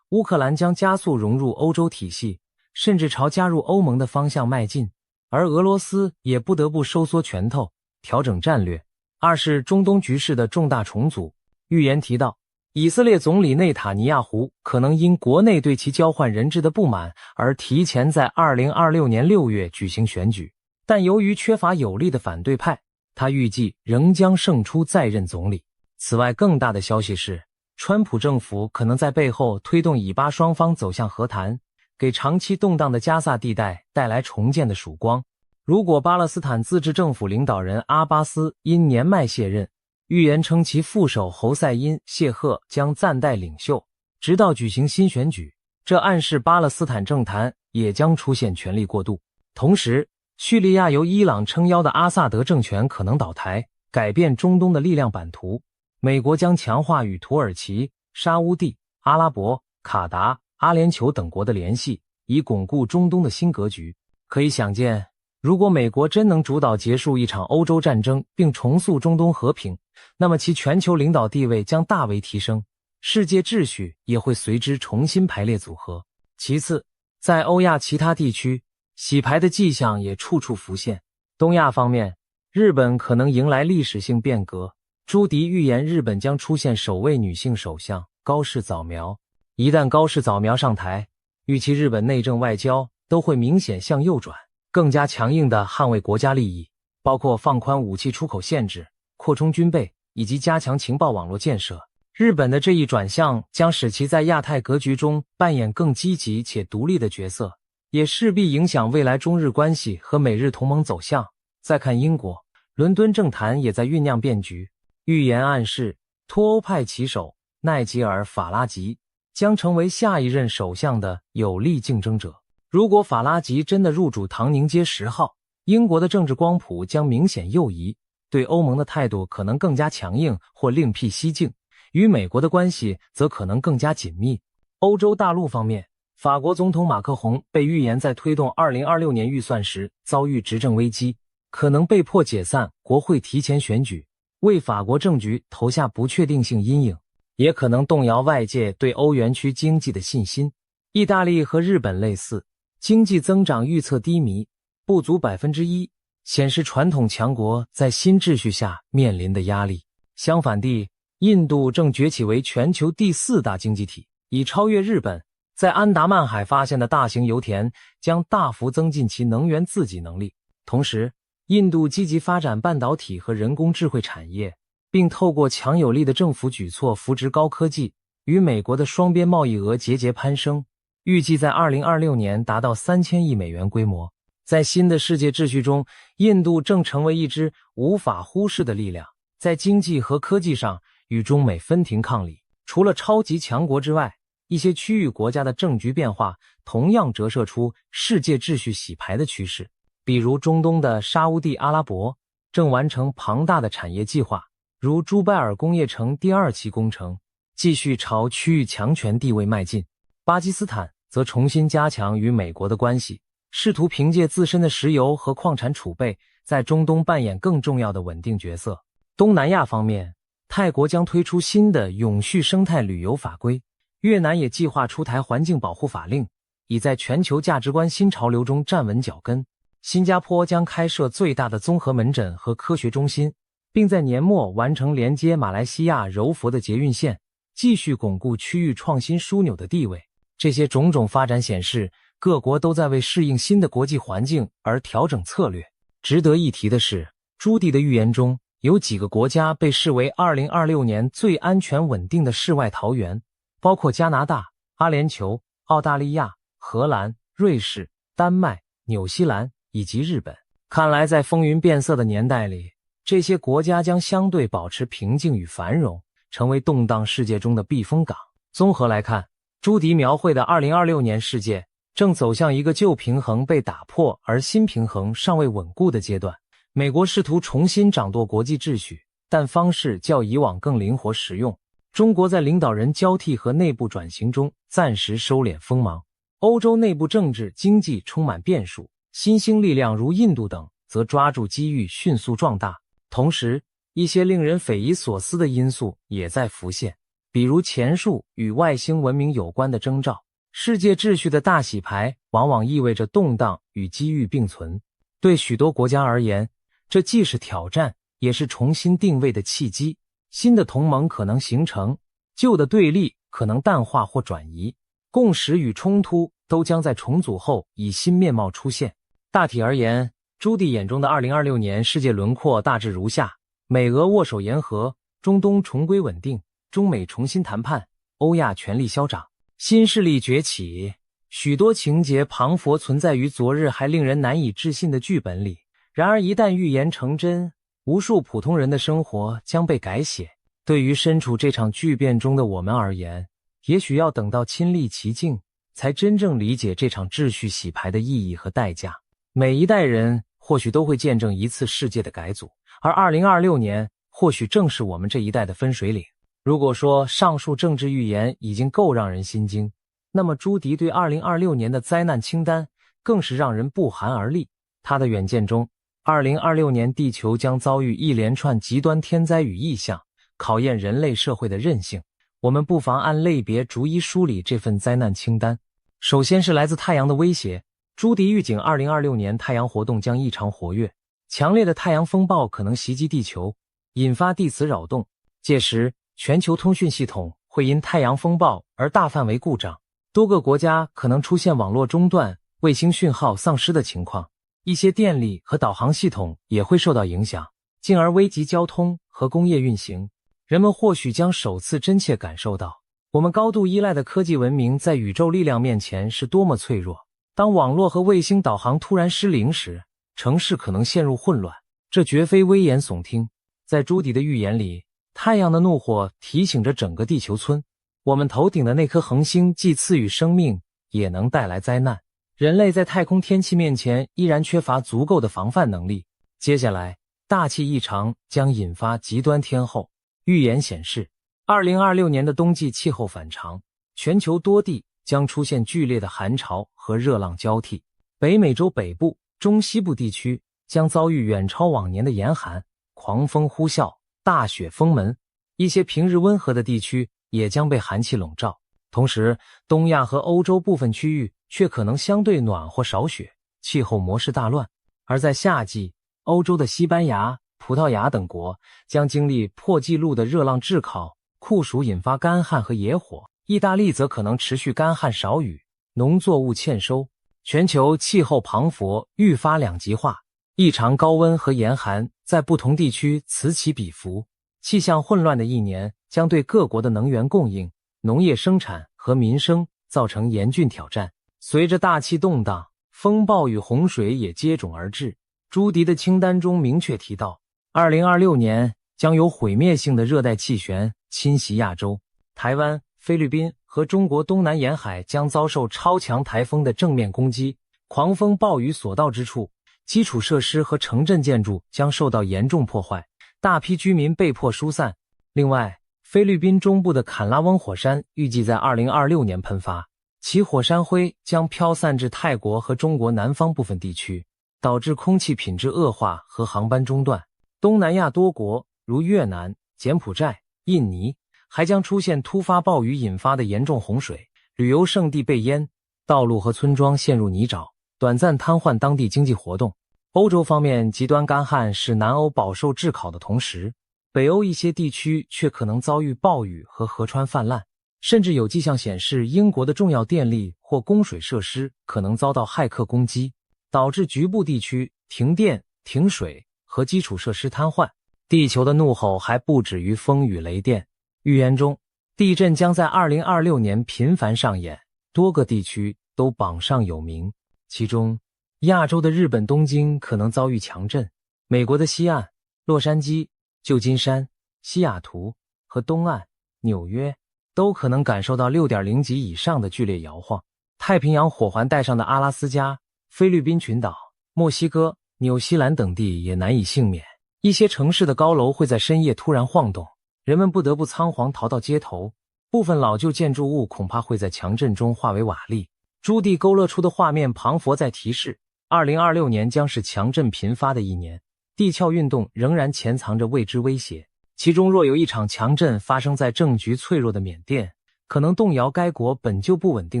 乌克兰将加速融入欧洲体系，甚至朝加入欧盟的方向迈进，而俄罗斯也不得不收缩拳头，调整战略。二是中东局势的重大重组。预言提到，以色列总理内塔尼亚胡可能因国内对其交换人质的不满而提前在2026年6月举行选举，但由于缺乏有力的反对派，他预计仍将胜出再任总理。此外，更大的消息是，川普政府可能在背后推动以巴双方走向和谈，给长期动荡的加萨地带带来重建的曙光。如果巴勒斯坦自治政府领导人阿巴斯因年迈卸任，预言称其副手侯赛因·谢赫将暂代领袖，直到举行新选举，这暗示巴勒斯坦政坛也将出现权力过渡。同时，叙利亚由伊朗撑腰的阿萨德政权可能倒台，改变中东的力量版图。美国将强化与土耳其、沙乌地、阿拉伯、卡达、阿联酋等国的联系，以巩固中东的新格局。可以想见，如果美国真能主导结束一场欧洲战争并重塑中东和平，那么其全球领导地位将大为提升，世界秩序也会随之重新排列组合。其次，在欧亚其他地区，洗牌的迹象也处处浮现。东亚方面，日本可能迎来历史性变革。朱迪预言日本将出现首位女性首相高市早苗。一旦高市早苗上台，预期日本内政外交都会明显向右转，更加强硬地捍卫国家利益，包括放宽武器出口限制、扩充军备以及加强情报网络建设。日本的这一转向将使其在亚太格局中扮演更积极且独立的角色，也势必影响未来中日关系和美日同盟走向。再看英国，伦敦政坛也在酝酿变局。预言暗示，脱欧派旗手奈吉尔·法拉吉将成为下一任首相的有力竞争者。如果法拉吉真的入主唐宁街10号，英国的政治光谱将明显右移，对欧盟的态度可能更加强硬或另辟蹊径，与美国的关系则可能更加紧密。欧洲大陆方面，法国总统马克宏被预言在推动2026年预算时遭遇执政危机，可能被迫解散国会提前选举，为法国政局投下不确定性阴影，也可能动摇外界对欧元区经济的信心。意大利和日本类似，经济增长预测低迷，不足 1%， 显示传统强国在新秩序下面临的压力。相反地，印度正崛起为全球第4大经济体，已超越日本。在安达曼海发现的大型油田将大幅增进其能源自给能力。同时，印度积极发展半导体和人工智慧产业，并透过强有力的政府举措扶植高科技，与美国的双边贸易额节节攀升，预计在2026年达到3000亿美元规模。在新的世界秩序中，印度正成为一支无法忽视的力量，在经济和科技上与中美分庭抗礼。除了超级强国之外，一些区域国家的政局变化同样折射出世界秩序洗牌的趋势。比如中东的沙烏地阿拉伯正完成庞大的产业计划，如朱拜尔工业城第2期工程，继续朝区域强权地位迈进。巴基斯坦则重新加强与美国的关系，试图凭借自身的石油和矿产储备，在中东扮演更重要的稳定角色。东南亚方面，泰国将推出新的永续生态旅游法规，越南也计划出台环境保护法令，以在全球价值观新潮流中站稳脚跟。新加坡将开设最大的综合门诊和科学中心，并在年末完成连接马来西亚柔佛的捷运线，继续巩固区域创新枢纽的地位。这些种种发展显示，各国都在为适应新的国际环境而调整策略。值得一提的是，朱迪的预言中有几个国家被视为2026年最安全稳定的世外桃源，包括加拿大、阿联酋、澳大利亚、荷兰、瑞士、丹麦、纽西兰以及日本。看来在风云变色的年代里，这些国家将相对保持平静与繁荣，成为动荡世界中的避风港。综合来看，朱迪描绘的2026年世界正走向一个旧平衡被打破而新平衡尚未稳固的阶段。美国试图重新掌舵国际秩序，但方式较以往更灵活实用。中国在领导人交替和内部转型中暂时收敛锋芒。欧洲内部政治经济充满变数，新兴力量如印度等则抓住机遇迅速壮大。同时，一些令人匪夷所思的因素也在浮现，比如前述与外星文明有关的征兆。世界秩序的大洗牌往往意味着动荡与机遇并存。对许多国家而言，这既是挑战，也是重新定位的契机。新的同盟可能形成，旧的对立可能淡化或转移，共识与冲突都将在重组后以新面貌出现。大体而言，朱迪眼中的2026年世界轮廓大致如下：美俄握手言和，中东重归稳定，中美重新谈判，欧亚权力消长，新势力崛起。许多情节磅礴存在于昨日还令人难以置信的剧本里，然而一旦预言成真，无数普通人的生活将被改写。对于身处这场巨变中的我们而言，也许要等到亲历其境，才真正理解这场秩序洗牌的意义和代价。每一代人或许都会见证一次世界的改组，而2026年或许正是我们这一代的分水岭。如果说上述政治预言已经够让人心惊，那么朱迪对2026年的灾难清单更是让人不寒而栗。他的远见中，2026年地球将遭遇一连串极端天灾与异象，考验人类社会的韧性。我们不妨按类别逐一梳理这份灾难清单。首先是来自太阳的威胁。朱迪预警2026年太阳活动将异常活跃，强烈的太阳风暴可能袭击地球，引发地磁扰动。届时，全球通讯系统会因太阳风暴而大范围故障，多个国家可能出现网络中断、卫星讯号丧失的情况，一些电力和导航系统也会受到影响，进而危及交通和工业运行。人们或许将首次真切感受到，我们高度依赖的科技文明在宇宙力量面前是多么脆弱。当网络和卫星导航突然失灵时，城市可能陷入混乱。这绝非危言耸听。在朱迪的预言里，太阳的怒火提醒着整个地球村，我们头顶的那颗恒星既赐予生命，也能带来灾难。人类在太空天气面前依然缺乏足够的防范能力。接下来，大气异常将引发极端天候。预言显示，2026年的冬季气候反常，全球多地将出现剧烈的寒潮和热浪交替。北美洲北部、中西部地区将遭遇远超往年的严寒，狂风呼啸，大雪封门。一些平日温和的地区也将被寒气笼罩。同时，东亚和欧洲部分区域却可能相对暖或少雪，气候模式大乱。而在夏季，欧洲的西班牙、葡萄牙等国将经历破纪录的热浪炙烤，酷暑引发干旱和野火。意大利则可能持续干旱少雨，农作物欠收。全球气候磅礴，愈发两极化。异常高温和严寒在不同地区此起彼伏，气象混乱的一年将对各国的能源供应、农业生产和民生造成严峻挑战。随着大气动荡，风暴与洪水也接踵而至。朱迪的清单中明确提到，2026年将有毁灭性的热带气旋侵袭亚洲，台湾、菲律宾和中国东南沿海将遭受超强台风的正面攻击，狂风暴雨所到之处，基础设施和城镇建筑将受到严重破坏，大批居民被迫疏散。另外，菲律宾中部的坎拉翁火山预计在2026年喷发，其火山灰将飘散至泰国和中国南方部分地区，导致空气品质恶化和航班中断。东南亚多国如越南、柬埔寨、印尼还将出现突发暴雨引发的严重洪水，旅游胜地被淹，道路和村庄陷入泥沼，短暂瘫痪当地经济活动。欧洲方面，极端干旱使南欧饱受炙烤的同时，北欧一些地区却可能遭遇暴雨和河川泛滥，甚至有迹象显示英国的重要电力或供水设施可能遭到骇客攻击，导致局部地区停电、停水和基础设施瘫痪。地球的怒吼还不止于风雨雷电，预言中，地震将在2026年频繁上演，多个地区都榜上有名。其中，亚洲的日本东京可能遭遇强震，美国的西岸、洛杉矶、旧金山、西雅图和东岸、纽约都可能感受到 6.0 级以上的剧烈摇晃。太平洋火环带上的阿拉斯加、菲律宾群岛、墨西哥、纽西兰等地也难以幸免。一些城市的高楼会在深夜突然晃动，人们不得不仓皇逃到街头，部分老旧建筑物恐怕会在强震中化为瓦砾。朱棣勾勒出的画面旁佛在提示，2026年将是强震频发的一年，地壳运动仍然潜藏着未知威胁。其中若有一场强震发生在政局脆弱的缅甸，可能动摇该国本就不稳定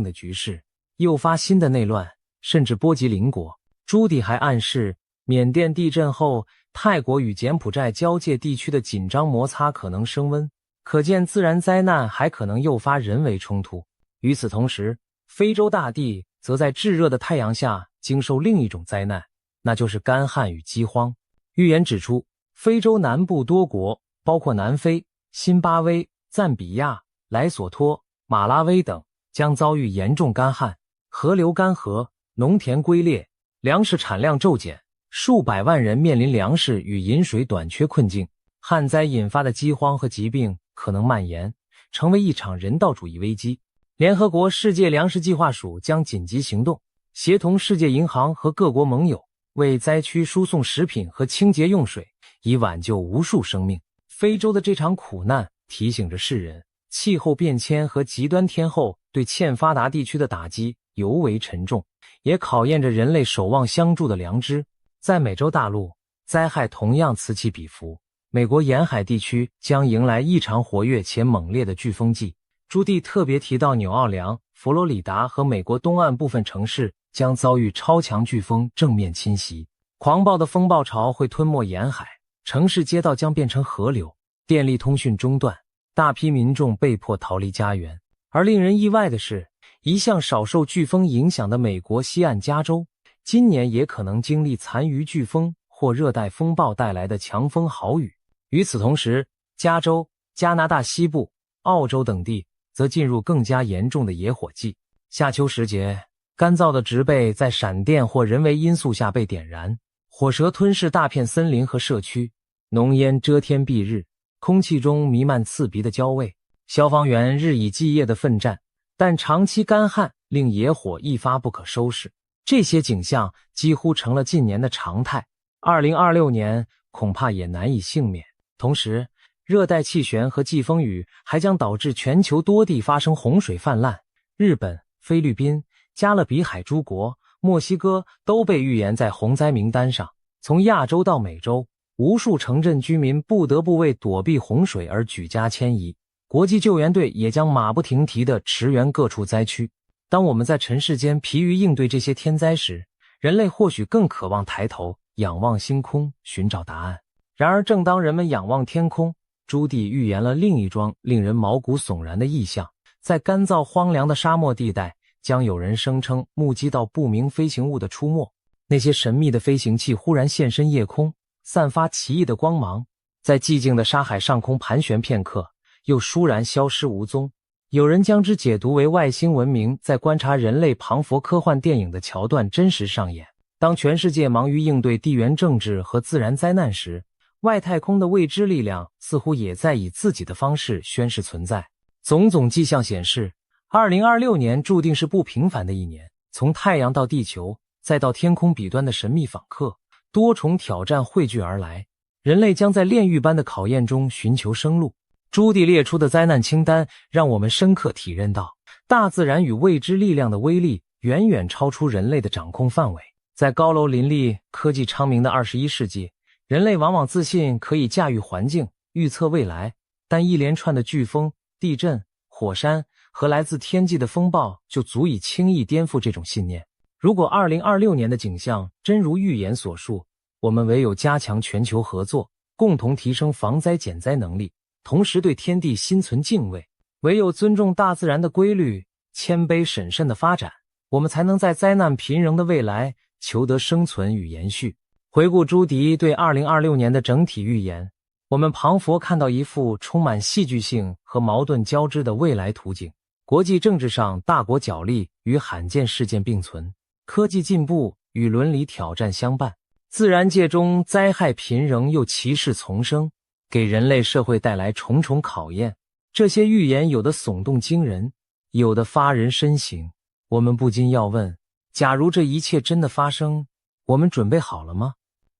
的局势，诱发新的内乱，甚至波及邻国。朱棣还暗示，缅甸地震后，泰国与柬埔寨交界地区的紧张摩擦可能升温，可见自然灾难还可能诱发人为冲突。与此同时，非洲大地则在炙热的太阳下经受另一种灾难，那就是干旱与饥荒。预言指出，非洲南部多国，包括南非、辛巴威、赞比亚、莱索托、马拉维等，将遭遇严重干旱，河流干涸，农田龟裂，粮食产量骤减，数百万人面临粮食与饮水短缺困境。旱灾引发的饥荒和疾病可能蔓延，成为一场人道主义危机。联合国世界粮食计划署将紧急行动，协同世界银行和各国盟友，为灾区输送食品和清洁用水，以挽救无数生命。非洲的这场苦难提醒着世人，气候变迁和极端天候对欠发达地区的打击尤为沉重，也考验着人类守望相助的良知。在美洲大陆，灾害同样此起彼伏，美国沿海地区将迎来异常活跃且猛烈的飓风季。朱棣特别提到纽奥良、佛罗里达和美国东岸部分城市将遭遇超强飓风正面侵袭，狂暴的风暴潮会吞没沿海，城市街道将变成河流，电力通讯中断，大批民众被迫逃离家园。而令人意外的是，一向少受飓风影响的美国西岸加州，今年也可能经历残余飓风或热带风暴带来的强风豪雨。与此同时，加州、加拿大西部、澳洲等地则进入更加严重的野火季。夏秋时节，干燥的植被在闪电或人为因素下被点燃，火蛇吞噬大片森林和社区，浓烟遮天蔽日，空气中弥漫刺鼻的焦味。消防员日以继夜地奋战，但长期干旱令野火一发不可收拾。这些景象几乎成了近年的常态，2026年恐怕也难以幸免。同时，热带气旋和季风雨还将导致全球多地发生洪水泛滥，日本、菲律宾、加勒比海诸国、墨西哥都被预言在洪灾名单上。从亚洲到美洲，无数城镇居民不得不为躲避洪水而举家迁移，国际救援队也将马不停蹄地驰援各处灾区。当我们在尘世间疲于应对这些天灾时，人类或许更渴望抬头仰望星空，寻找答案。然而正当人们仰望天空，朱棣预言了另一桩令人毛骨悚然的异象。在干燥荒凉的沙漠地带，将有人声称目击到不明飞行物的出没。那些神秘的飞行器忽然现身夜空，散发奇异的光芒，在寂静的沙海上空盘旋片刻，又倏然消失无踪。有人将之解读为外星文明在观察人类庞佛科幻电影的桥段真实上演。当全世界忙于应对地缘政治和自然灾难时，外太空的未知力量似乎也在以自己的方式宣示存在。种种迹象显示，2026年注定是不平凡的一年。从太阳到地球，再到天空彼端的神秘访客，多重挑战汇聚而来，人类将在炼狱般的考验中寻求生路。朱棣列出的灾难清单让我们深刻体认到，大自然与未知力量的威力远远超出人类的掌控范围。在高楼林立、科技昌明的21世纪，人类往往自信可以驾驭环境、预测未来，但一连串的飓风、地震、火山和来自天际的风暴就足以轻易颠覆这种信念。如果2026年的景象真如预言所述，我们唯有加强全球合作，共同提升防灾减灾能力，同时对天地心存敬畏，唯有尊重大自然的规律，谦卑审慎的发展，我们才能在灾难频仍的未来求得生存与延续。回顾朱迪对2026年的整体预言，我们庞佛看到一幅充满戏剧性和矛盾交织的未来图景。国际政治上，大国角力与罕见事件并存，科技进步与伦理挑战相伴，自然界中灾害频仍又奇事丛生，给人类社会带来重重考验。这些预言有的耸动惊人，有的发人深省。我们不禁要问，假如这一切真的发生，我们准备好了吗？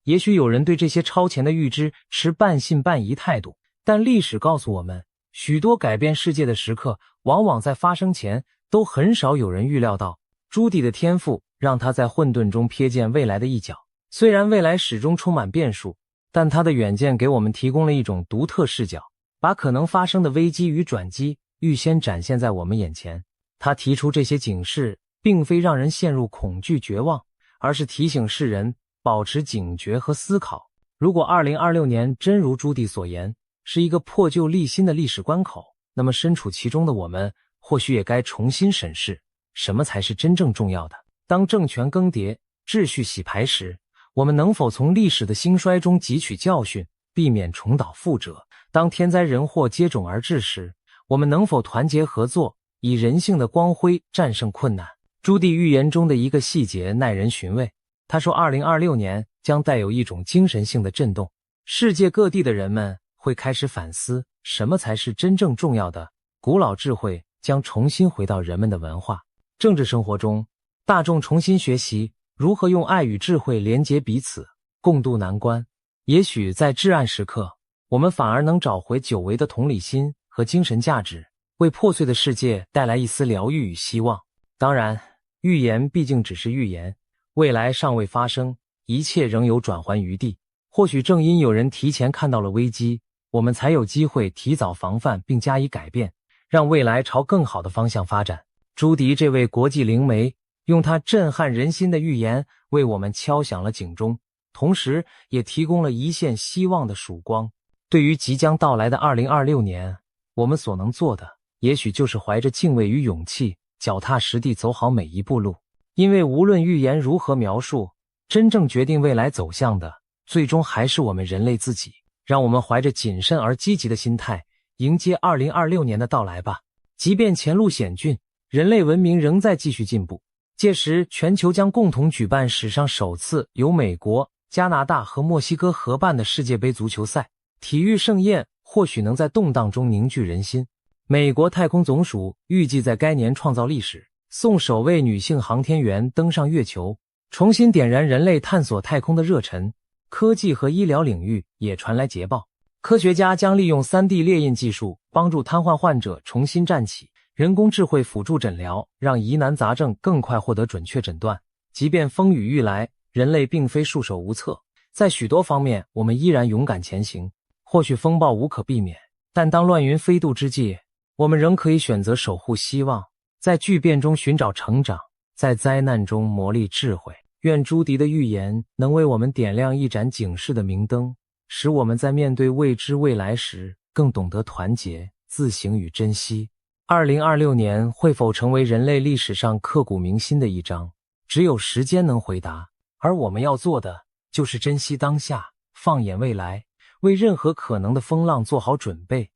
也许有人对这些超前的预知持半信半疑态度，但历史告诉我们，许多改变世界的时刻往往在发生前都很少有人预料到。朱棣的天赋让他在混沌中瞥见未来的一角，虽然未来始终充满变数，但他的远见给我们提供了一种独特视角，把可能发生的危机与转机预先展现在我们眼前。他提出这些警示，并非让人陷入恐惧绝望，而是提醒世人保持警觉和思考。如果2026年真如朱棣所言，是一个破旧立新的历史关口，那么身处其中的我们或许也该重新审视什么才是真正重要的。当政权更迭、秩序洗牌时，我们能否从历史的兴衰中汲取教训，避免重蹈覆辙？当天灾人祸接踵而至时，我们能否团结合作，以人性的光辉战胜困难？朱棣预言中的一个细节耐人寻味，他说2026年将带有一种精神性的震动，世界各地的人们会开始反思什么才是真正重要的，古老智慧将重新回到人们的文化、政治生活中，大众重新学习如何用爱与智慧连结彼此，共度难关。也许在至暗时刻，我们反而能找回久违的同理心和精神价值，为破碎的世界带来一丝疗愈与希望。当然，预言毕竟只是预言，未来尚未发生，一切仍有转圜余地。或许正因有人提前看到了危机，我们才有机会提早防范并加以改变，让未来朝更好的方向发展。朱迪这位国际灵媒，用他震撼人心的预言为我们敲响了警钟，同时也提供了一线希望的曙光。对于即将到来的2026年，我们所能做的，也许就是怀着敬畏与勇气，脚踏实地走好每一步路。因为无论预言如何描述，真正决定未来走向的，最终还是我们人类自己。让我们怀着谨慎而积极的心态，迎接2026年的到来吧。即便前路险峻，人类文明仍在继续进步。届时，全球将共同举办史上首次由美国、加拿大和墨西哥合办的世界杯足球赛。体育盛宴或许能在动荡中凝聚人心。美国太空总署预计在该年创造历史，送首位女性航天员登上月球，重新点燃人类探索太空的热忱。科技和医疗领域也传来捷报，科学家将利用 3D 列印技术帮助瘫痪患者重新站起，人工智慧辅助诊疗让疑难杂症更快获得准确诊断。即便风雨欲来，人类并非束手无策，在许多方面我们依然勇敢前行。或许风暴无可避免，但当乱云飞渡之际，我们仍可以选择守护希望，在巨变中寻找成长，在灾难中磨砺智慧。愿朱迪的预言能为我们点亮一盏警示的明灯，使我们在面对未知未来时更懂得团结、自省与珍惜。2026年会否成为人类历史上刻骨铭心的一章，只有时间能回答。而我们要做的就是珍惜当下，放眼未来，为任何可能的风浪做好准备。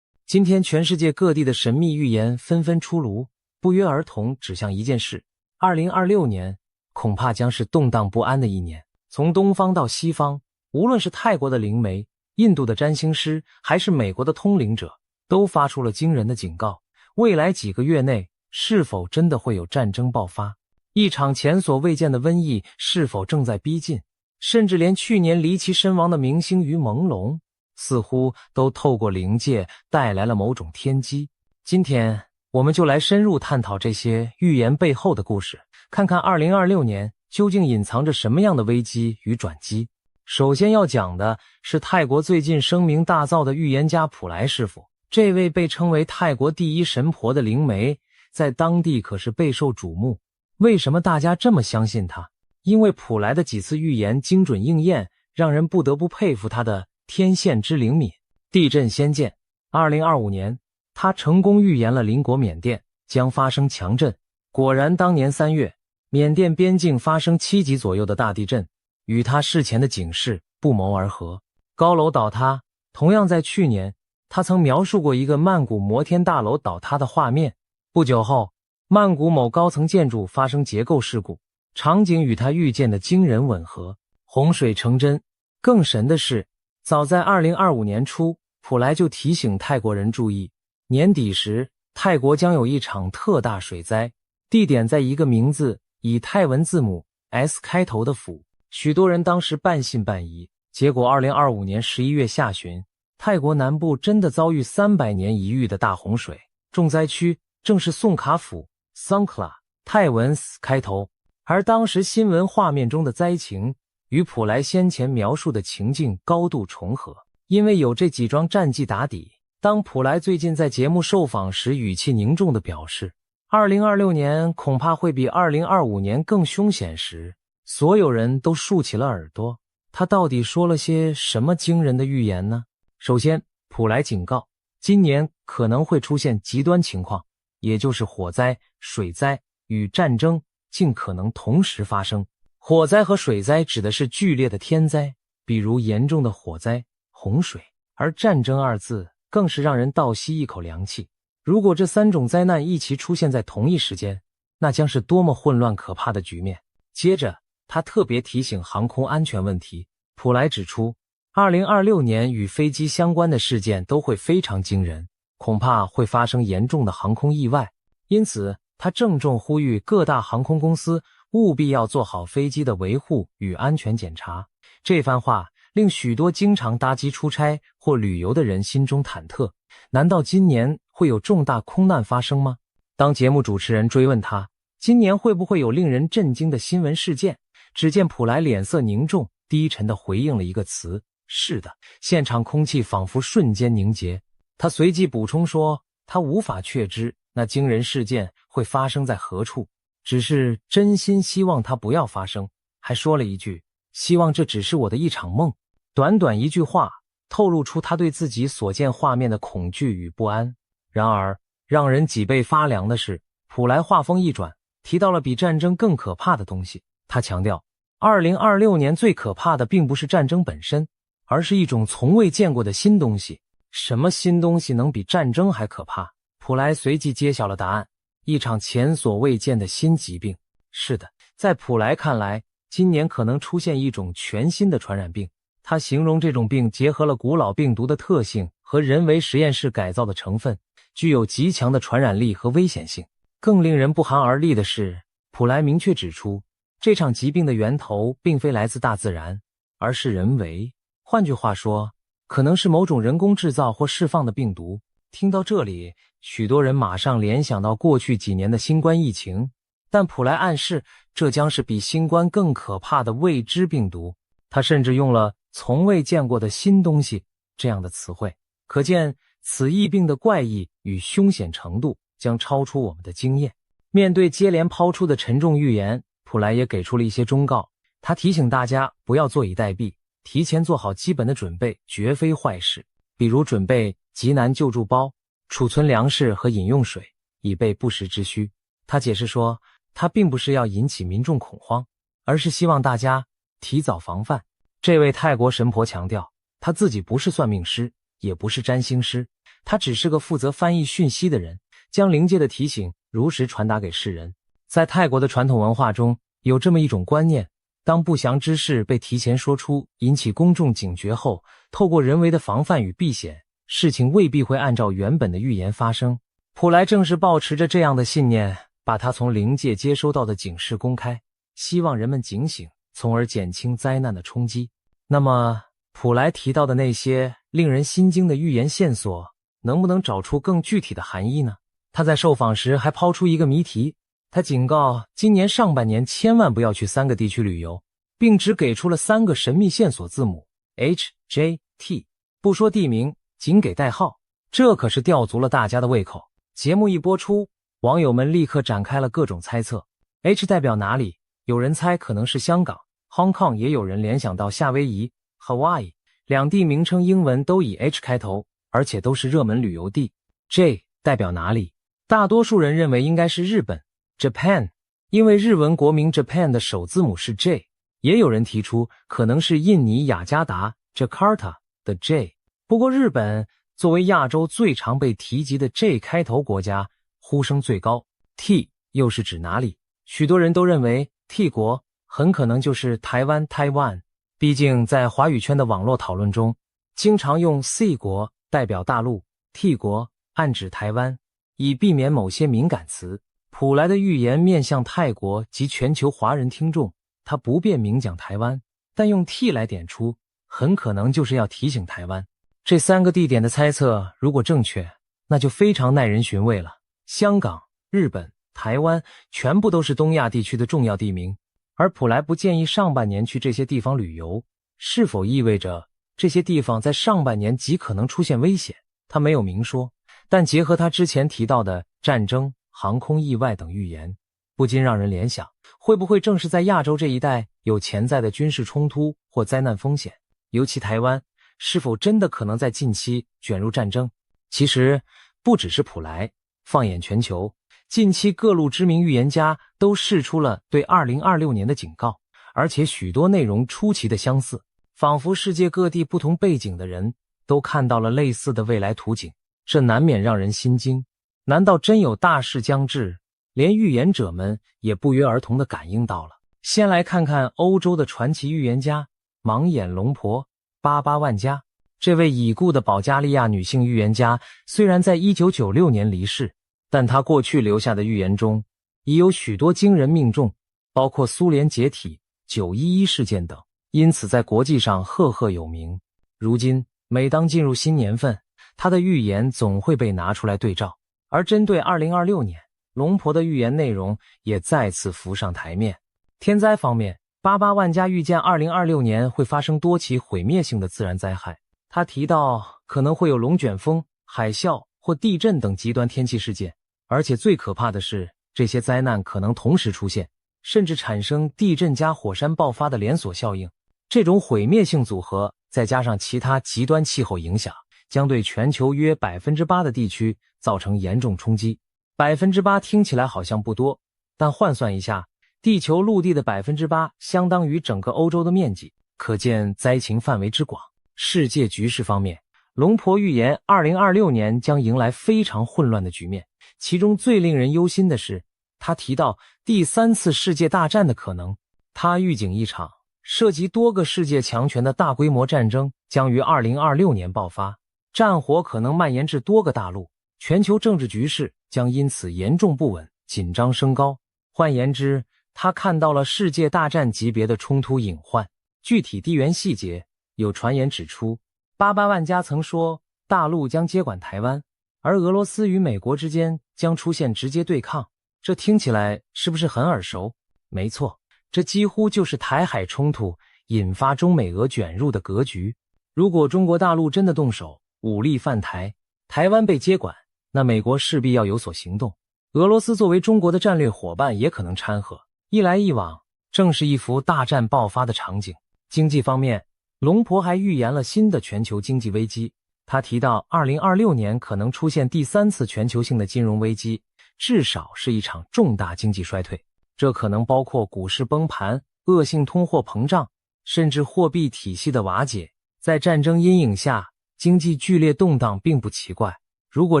今天全世界各地的神秘预言纷纷出炉，不约而同指向一件事：2026年恐怕将是动荡不安的一年。从东方到西方，无论是泰国的灵媒、印度的占星师，还是美国的通灵者，都发出了惊人的警告。未来几个月内，是否真的会有战争爆发？一场前所未见的瘟疫是否正在逼近？甚至连去年离奇身亡的明星于朦胧，似乎都透过灵界带来了某种天机。今天我们就来深入探讨这些预言背后的故事，看看2026年究竟隐藏着什么样的危机与转机。首先要讲的是泰国最近声名大噪的预言家普莱师傅。这位被称为泰国第一神婆的灵媒，在当地可是备受瞩目。为什么大家这么相信他？因为普莱的几次预言精准应验，让人不得不佩服他的天线之灵敏。地震先见，2025年他成功预言了邻国缅甸将发生强震。果然当年3月，缅甸边境发生7级左右的大地震，与他事前的警示不谋而合。高楼倒塌，同样在去年，他曾描述过一个曼谷摩天大楼倒塌的画面。不久后，曼谷某高层建筑发生结构事故，场景与他预见的惊人吻合，洪水成真。更神的是，早在2025年初，普莱就提醒泰国人注意，年底时泰国将有一场特大水灾，地点在一个名字以泰文字母 S 开头的府。许多人当时半信半疑，结果2025年11月下旬，泰国南部真的遭遇300年一遇的大洪水，重灾区正是宋卡府 Songkhla， 泰文 S 开头。而当时新闻画面中的灾情与普莱先前描述的情境高度重合。因为有这几桩战绩打底，当普莱最近在节目受访时语气凝重地表示2026年恐怕会比2025年更凶险时，所有人都竖起了耳朵。他到底说了些什么惊人的预言呢？首先，普莱警告，今年可能会出现极端情况，也就是火灾、水灾与战争尽可能同时发生。火灾和水灾指的是剧烈的天灾，比如严重的火灾、洪水，而战争二字更是让人倒吸一口凉气。如果这3种灾难一起出现在同一时间，那将是多么混乱可怕的局面。接着，他特别提醒航空安全问题。普莱指出，2026年与飞机相关的事件都会非常惊人，恐怕会发生严重的航空意外。因此，他郑重呼吁各大航空公司务必要做好飞机的维护与安全检查。这番话令许多经常搭机出差或旅游的人心中忐忑，难道今年会有重大空难发生吗？当节目主持人追问他，今年会不会有令人震惊的新闻事件，只见普莱脸色凝重，低沉地回应了一个词：是的。现场空气仿佛瞬间凝结。他随即补充说，他无法确知那惊人事件会发生在何处，只是真心希望它不要发生，还说了一句，希望这只是我的一场梦。短短一句话，透露出他对自己所见画面的恐惧与不安。然而，让人脊背发凉的是，普莱话锋一转，提到了比战争更可怕的东西。他强调，2026年最可怕的并不是战争本身，而是一种从未见过的新东西。什么新东西能比战争还可怕？普莱随即揭晓了答案，一场前所未见的新疾病。是的，在普莱看来，今年可能出现一种全新的传染病。他形容这种病结合了古老病毒的特性和人为实验室改造的成分，具有极强的传染力和危险性。更令人不寒而栗的是，普莱明确指出，这场疾病的源头并非来自大自然，而是人为。换句话说，可能是某种人工制造或释放的病毒。听到这里，许多人马上联想到过去几年的新冠疫情，但普莱暗示这将是比新冠更可怕的未知病毒。他甚至用了从未见过的新东西这样的词汇，可见此疫病的怪异与凶险程度将超出我们的经验。面对接连抛出的沉重预言，普莱也给出了一些忠告。他提醒大家不要坐以待毙，提前做好基本的准备绝非坏事，比如准备急难救助包，储存粮食和饮用水，以备不时之需。他解释说，他并不是要引起民众恐慌，而是希望大家提早防范。这位泰国神婆强调，她自己不是算命师，也不是占星师，她只是个负责翻译讯息的人，将灵界的提醒如实传达给世人。在泰国的传统文化中，有这么一种观念，当不祥之事被提前说出，引起公众警觉后，透过人为的防范与避险，事情未必会按照原本的预言发生。普莱正是抱持着这样的信念，把他从灵界接收到的警示公开，希望人们警醒，从而减轻灾难的冲击。那么，普莱提到的那些令人心惊的预言线索，能不能找出更具体的含义呢？他在受访时还抛出一个谜题，他警告今年上半年千万不要去3个地区旅游，并只给出了3个神秘线索字母 H、J、T， 不说地名，仅给代号，这可是吊足了大家的胃口。节目一播出，网友们立刻展开了各种猜测。H 代表哪里？有人猜可能是香港 Hong Kong， 也有人联想到夏威夷 Hawaii， 两地名称英文都以 H 开头，而且都是热门旅游地。J 代表哪里？大多数人认为应该是日本 Japan， 因为日文国名 Japan 的首字母是 J， 也有人提出可能是印尼雅加达 Jakarta 的 J。 不过日本作为亚洲最常被提及的 J 开头国家，呼声最高。 T 又是指哪里？许多人都认为 T 国很可能就是台湾 Taiwan， 毕竟在华语圈的网络讨论中，经常用 C 国代表大陆， T 国暗指台湾，以避免某些敏感词。普莱的预言面向泰国及全球华人听众，他不便明讲台湾，但用 T 来点出，很可能就是要提醒台湾。这3个地点的猜测如果正确，那就非常耐人寻味了。香港、日本、台湾全部都是东亚地区的重要地名，而普莱不建议上半年去这些地方旅游，是否意味着这些地方在上半年极可能出现危险？他没有明说，但结合他之前提到的战争、航空意外等预言，不禁让人联想，会不会正是在亚洲这一带有潜在的军事冲突或灾难风险？尤其台湾是否真的可能在近期卷入战争？其实不只是普莱，放眼全球，近期各路知名预言家都释出了对2026年的警告，而且许多内容出奇的相似，仿佛世界各地不同背景的人都看到了类似的未来图景，这难免让人心惊。难道真有大事将至，连预言者们也不约而同地感应到了？先来看看欧洲的传奇预言家盲眼龙婆巴巴万加。这位已故的保加利亚女性预言家虽然在1996年离世，但她过去留下的预言中已有许多惊人命中，包括苏联解体、911事件等，因此在国际上赫赫有名。如今每当进入新年份，她的预言总会被拿出来对照，而针对2026年，龙婆的预言内容也再次浮上台面。天灾方面，巴巴万加预见2026年会发生多起毁灭性的自然灾害。他提到可能会有龙卷风、海啸或地震等极端天气事件，而且最可怕的是，这些灾难可能同时出现，甚至产生地震加火山爆发的连锁效应。这种毁灭性组合再加上其他极端气候影响，将对全球约 8% 的地区造成严重冲击。 8% 听起来好像不多，但换算一下，地球陆地的 8% 相当于整个欧洲的面积，可见灾情范围之广。世界局势方面，龙婆预言2026年将迎来非常混乱的局面，其中最令人忧心的是，他提到第3次世界大战的可能。他预警一场涉及多个世界强权的大规模战争将于2026年爆发，战火可能蔓延至多个大陆，全球政治局势将因此严重不稳，紧张升高。换言之，他看到了世界大战级别的冲突隐患。具体地缘细节，有传言指出，巴巴万加曾说大陆将接管台湾，而俄罗斯与美国之间将出现直接对抗。这听起来是不是很耳熟？没错，这几乎就是台海冲突引发中美俄卷入的格局。如果中国大陆真的动手，武力犯台，台湾被接管，那美国势必要有所行动。俄罗斯作为中国的战略伙伴也可能掺和，一来一往，正是一幅大战爆发的场景。经济方面，龙婆还预言了新的全球经济危机。他提到2026年可能出现第3次全球性的金融危机，至少是一场重大经济衰退，这可能包括股市崩盘、恶性通货膨胀，甚至货币体系的瓦解。在战争阴影下，经济剧烈动荡并不奇怪。如果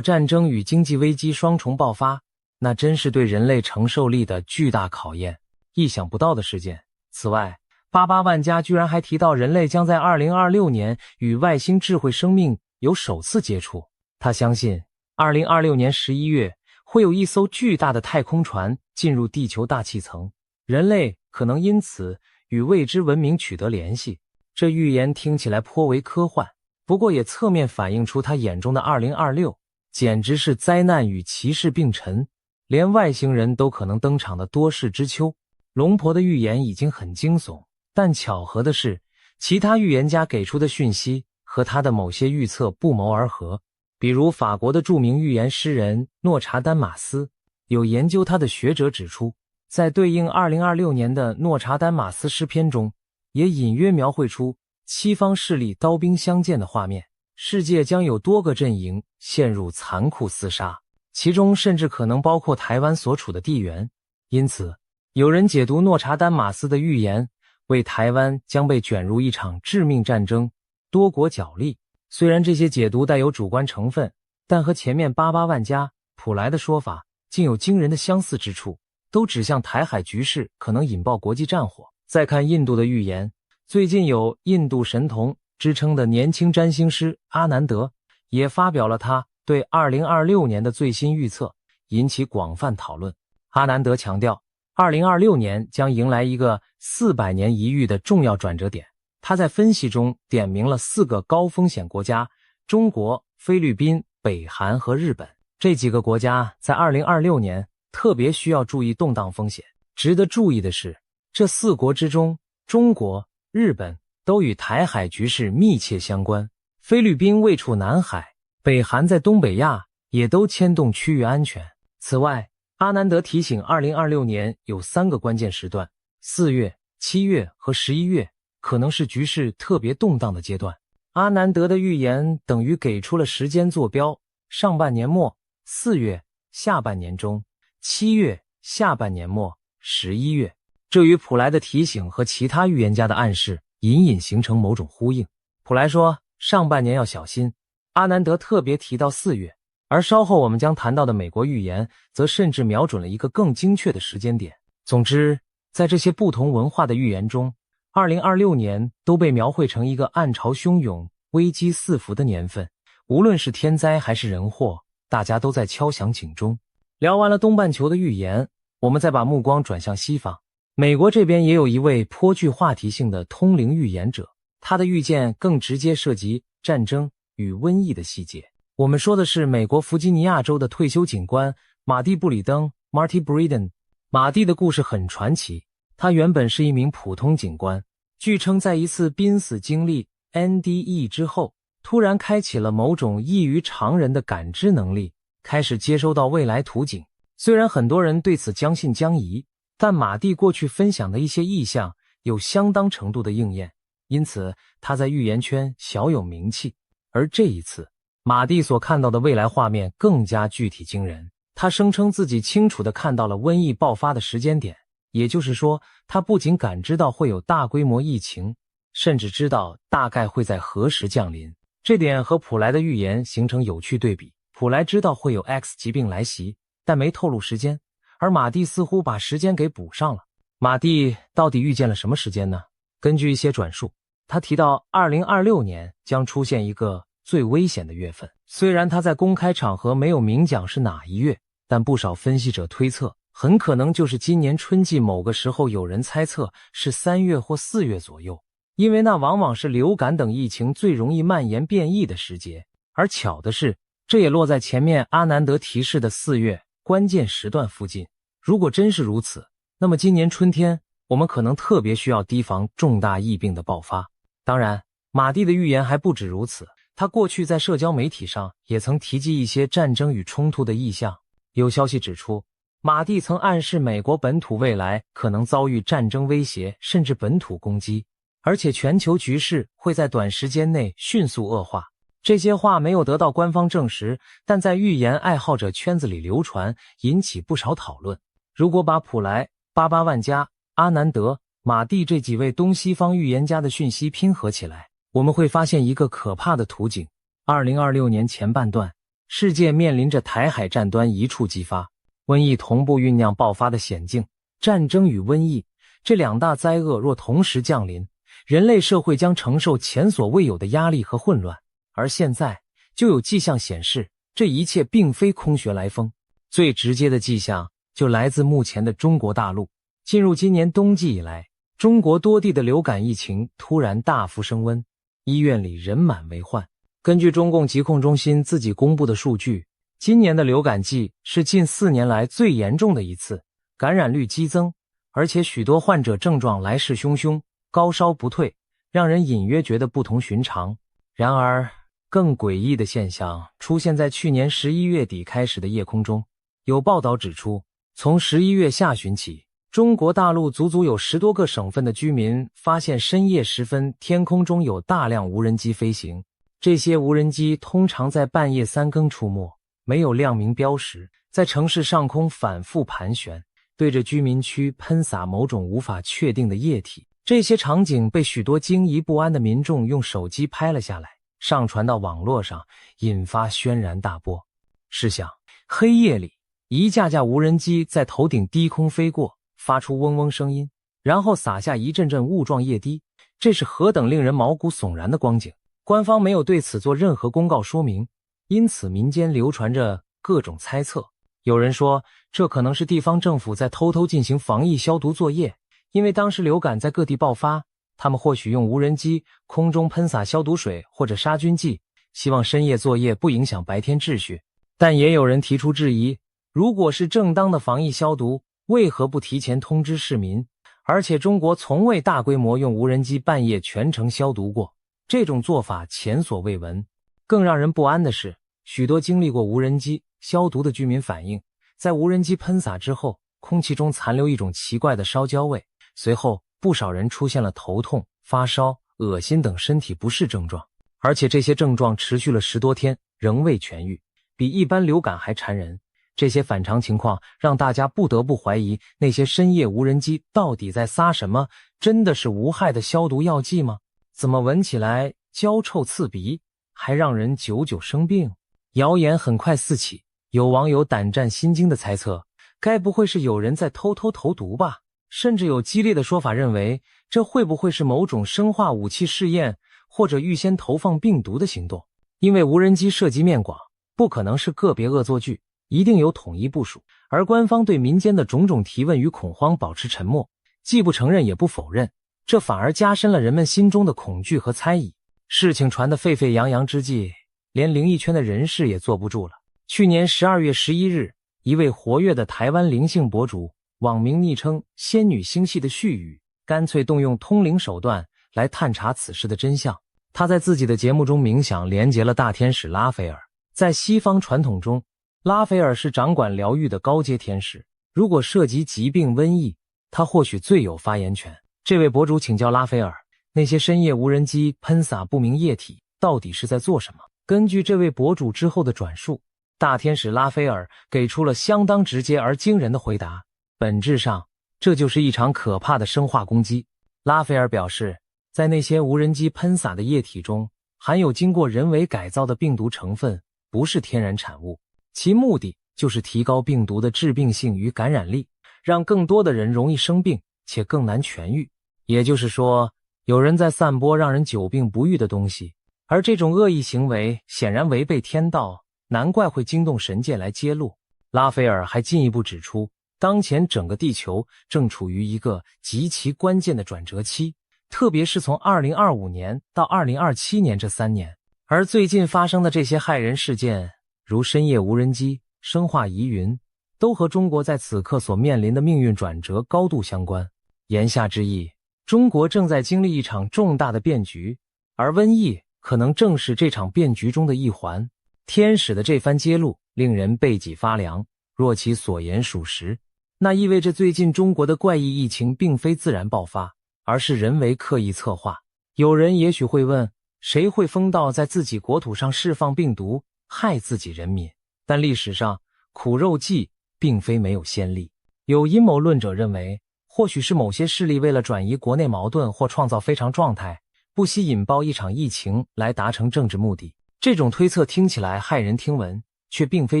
战争与经济危机双重爆发，那真是对人类承受力的巨大考验，意想不到的事件。此外，88万家居然还提到人类将在2026年与外星智慧生命有首次接触。他相信2026年11月会有一艘巨大的太空船进入地球大气层，人类可能因此与未知文明取得联系。这预言听起来颇为科幻，不过也侧面反映出他眼中的2026简直是灾难与歧视并陈，连外星人都可能登场的多事之秋。龙婆的预言已经很惊悚，但巧合的是，其他预言家给出的讯息和他的某些预测不谋而合。比如法国的著名预言诗人诺查丹马斯，有研究他的学者指出，在对应2026年的诺查丹马斯诗篇中，也隐约描绘出七方势力刀兵相见的画面，世界将有多个阵营陷入残酷厮杀，其中甚至可能包括台湾所处的地缘。因此有人解读诺查丹马斯的预言为台湾将被卷入一场致命战争多国角力。虽然这些解读带有主观成分，但和前面88万家普莱的说法竟有惊人的相似之处，都指向台海局势可能引爆国际战火。再看印度的预言，最近有印度神童之称的年轻占星师阿南德也发表了他对2026年的最新预测，引起广泛讨论。阿南德强调2026年将迎来一个400年一遇的重要转折点。他在分析中点明了4个高风险国家：中国、菲律宾、北韩和日本。这几个国家在2026年特别需要注意动荡风险。值得注意的是，这4国之中，中国、日本都与台海局势密切相关，菲律宾位处南海，北韩在东北亚，也都牵动区域安全。此外，阿南德提醒2026年有3个关键时段，4月、7月和11月可能是局势特别动荡的阶段。阿南德的预言等于给出了时间坐标：上半年末4月，下半年中7月，下半年末11月。这与普莱的提醒和其他预言家的暗示隐隐形成某种呼应。普莱说上半年要小心，阿南德特别提到4月，而稍后我们将谈到的美国预言则甚至瞄准了一个更精确的时间点。总之，在这些不同文化的预言中，2026年都被描绘成一个暗潮汹涌、危机四伏的年份。无论是天灾还是人祸，大家都在敲响警钟。聊完了东半球的预言，我们再把目光转向西方。美国这边也有一位颇具话题性的通灵预言者，他的预见更直接涉及战争与瘟疫的细节。我们说的是美国弗吉尼亚州的退休警官马蒂·布里登 Marty Breeden。 马蒂的故事很传奇，他原本是一名普通警官，据称在一次濒死经历 NDE 之后，突然开启了某种异于常人的感知能力，开始接收到未来图景。虽然很多人对此将信将疑，但马蒂过去分享的一些意象有相当程度的应验，因此他在预言圈小有名气。而这一次，马蒂所看到的未来画面更加具体惊人。他声称自己清楚地看到了瘟疫爆发的时间点，也就是说，他不仅感知到会有大规模疫情，甚至知道大概会在何时降临。这点和普莱的预言形成有趣对比。普莱知道会有 X 疾病来袭，但没透露时间，而马蒂似乎把时间给补上了。马蒂到底预见了什么时间呢？根据一些转述，他提到2026年将出现一个最危险的月份。虽然他在公开场合没有明讲是哪一月，但不少分析者推测，很可能就是今年春季某个时候。有人猜测是3月或4月左右，因为那往往是流感等疫情最容易蔓延变异的时节。而巧的是，这也落在前面阿南德提示的4月关键时段附近。如果真是如此，那么今年春天我们可能特别需要提防重大疫病的爆发。当然，马蒂的预言还不止如此，他过去在社交媒体上也曾提及一些战争与冲突的意象。有消息指出，马蒂曾暗示美国本土未来可能遭遇战争威胁，甚至本土攻击，而且全球局势会在短时间内迅速恶化。这些话没有得到官方证实，但在预言爱好者圈子里流传，引起不少讨论。如果把普莱、88万加、阿南德、马蒂这几位东西方预言家的讯息拼合起来，我们会发现一个可怕的图景。2026年前半段，世界面临着台海战端一触即发，瘟疫同步酝酿爆发的险境。战争与瘟疫这两大灾厄若同时降临，人类社会将承受前所未有的压力和混乱。而现在就有迹象显示，这一切并非空穴来风。最直接的迹象就来自目前的中国大陆。进入今年冬季以来，中国多地的流感疫情突然大幅升温，医院里人满为患。根据中共疾控中心自己公布的数据，今年的流感季是近4年来最严重的一次，感染率激增，而且许多患者症状来势汹汹，高烧不退，让人隐约觉得不同寻常。然而，更诡异的现象出现在去年11月底开始的夜空中。有报道指出，从11月下旬起，中国大陆足足有10多个省份的居民发现深夜时分天空中有大量无人机飞行。这些无人机通常在半夜3更出没，没有亮明标识，在城市上空反复盘旋，对着居民区喷洒某种无法确定的液体。这些场景被许多惊疑不安的民众用手机拍了下来，上传到网络上，引发轩然大波。试想，黑夜里，一架架无人机在头顶低空飞过，发出嗡嗡声音，然后洒下一阵阵雾状液滴，这是何等令人毛骨悚然的光景。官方没有对此做任何公告说明，因此民间流传着各种猜测。有人说，这可能是地方政府在偷偷进行防疫消毒作业，因为当时流感在各地爆发，他们或许用无人机空中喷洒消毒水或者杀菌剂，希望深夜作业不影响白天秩序。但也有人提出质疑，如果是正当的防疫消毒，为何不提前通知市民？而且中国从未大规模用无人机半夜全程消毒过，这种做法前所未闻。更让人不安的是，许多经历过无人机消毒的居民反映，在无人机喷洒之后，空气中残留一种奇怪的烧焦味，随后不少人出现了头痛、发烧、恶心等身体不适症状，而且这些症状持续了10多天，仍未痊愈，比一般流感还缠人。这些反常情况让大家不得不怀疑，那些深夜无人机到底在撒什么？真的是无害的消毒药剂吗？怎么闻起来焦臭刺鼻，还让人久久生病？谣言很快四起，有网友胆战心惊地猜测，该不会是有人在偷偷投毒吧？甚至有激烈的说法认为，这会不会是某种生化武器试验，或者预先投放病毒的行动？因为无人机涉及面广，不可能是个别恶作剧，一定有统一部署。而官方对民间的种种提问与恐慌保持沉默，既不承认也不否认，这反而加深了人们心中的恐惧和猜疑。事情传得沸沸扬扬之际，连灵异圈的人士也坐不住了。去年12月11日，一位活跃的台湾灵性博主，网名昵称仙女星系的絮语，干脆动用通灵手段来探查此事的真相。他在自己的节目中冥想连结了大天使拉斐尔。在西方传统中，拉斐尔是掌管疗愈的高阶天使，如果涉及疾病瘟疫，他或许最有发言权。这位博主请教拉斐尔，那些深夜无人机喷洒不明液体到底是在做什么？根据这位博主之后的转述，大天使拉斐尔给出了相当直接而惊人的回答，本质上这就是一场可怕的生化攻击。拉斐尔表示，在那些无人机喷洒的液体中含有经过人为改造的病毒成分，不是天然产物，其目的就是提高病毒的致病性与感染力，让更多的人容易生病且更难痊愈。也就是说，有人在散播让人久病不愈的东西，而这种恶意行为显然违背天道，难怪会惊动神界来揭露。拉斐尔还进一步指出，当前整个地球正处于一个极其关键的转折期，特别是从2025年到2027年这3年。而最近发生的这些骇人事件，如深夜无人机、生化疑云，都和中国在此刻所面临的命运转折高度相关。言下之意，中国正在经历一场重大的变局，而瘟疫可能正是这场变局中的一环。天使的这番揭露令人背脊发凉，若其所言属实，那意味着最近中国的怪异疫情并非自然爆发，而是人为刻意策划。有人也许会问，谁会疯到在自己国土上释放病毒，害自己人民？但历史上苦肉计并非没有先例。有阴谋论者认为，或许是某些势力为了转移国内矛盾或创造非常状态，不惜引爆一场疫情来达成政治目的。这种推测听起来骇人听闻，却并非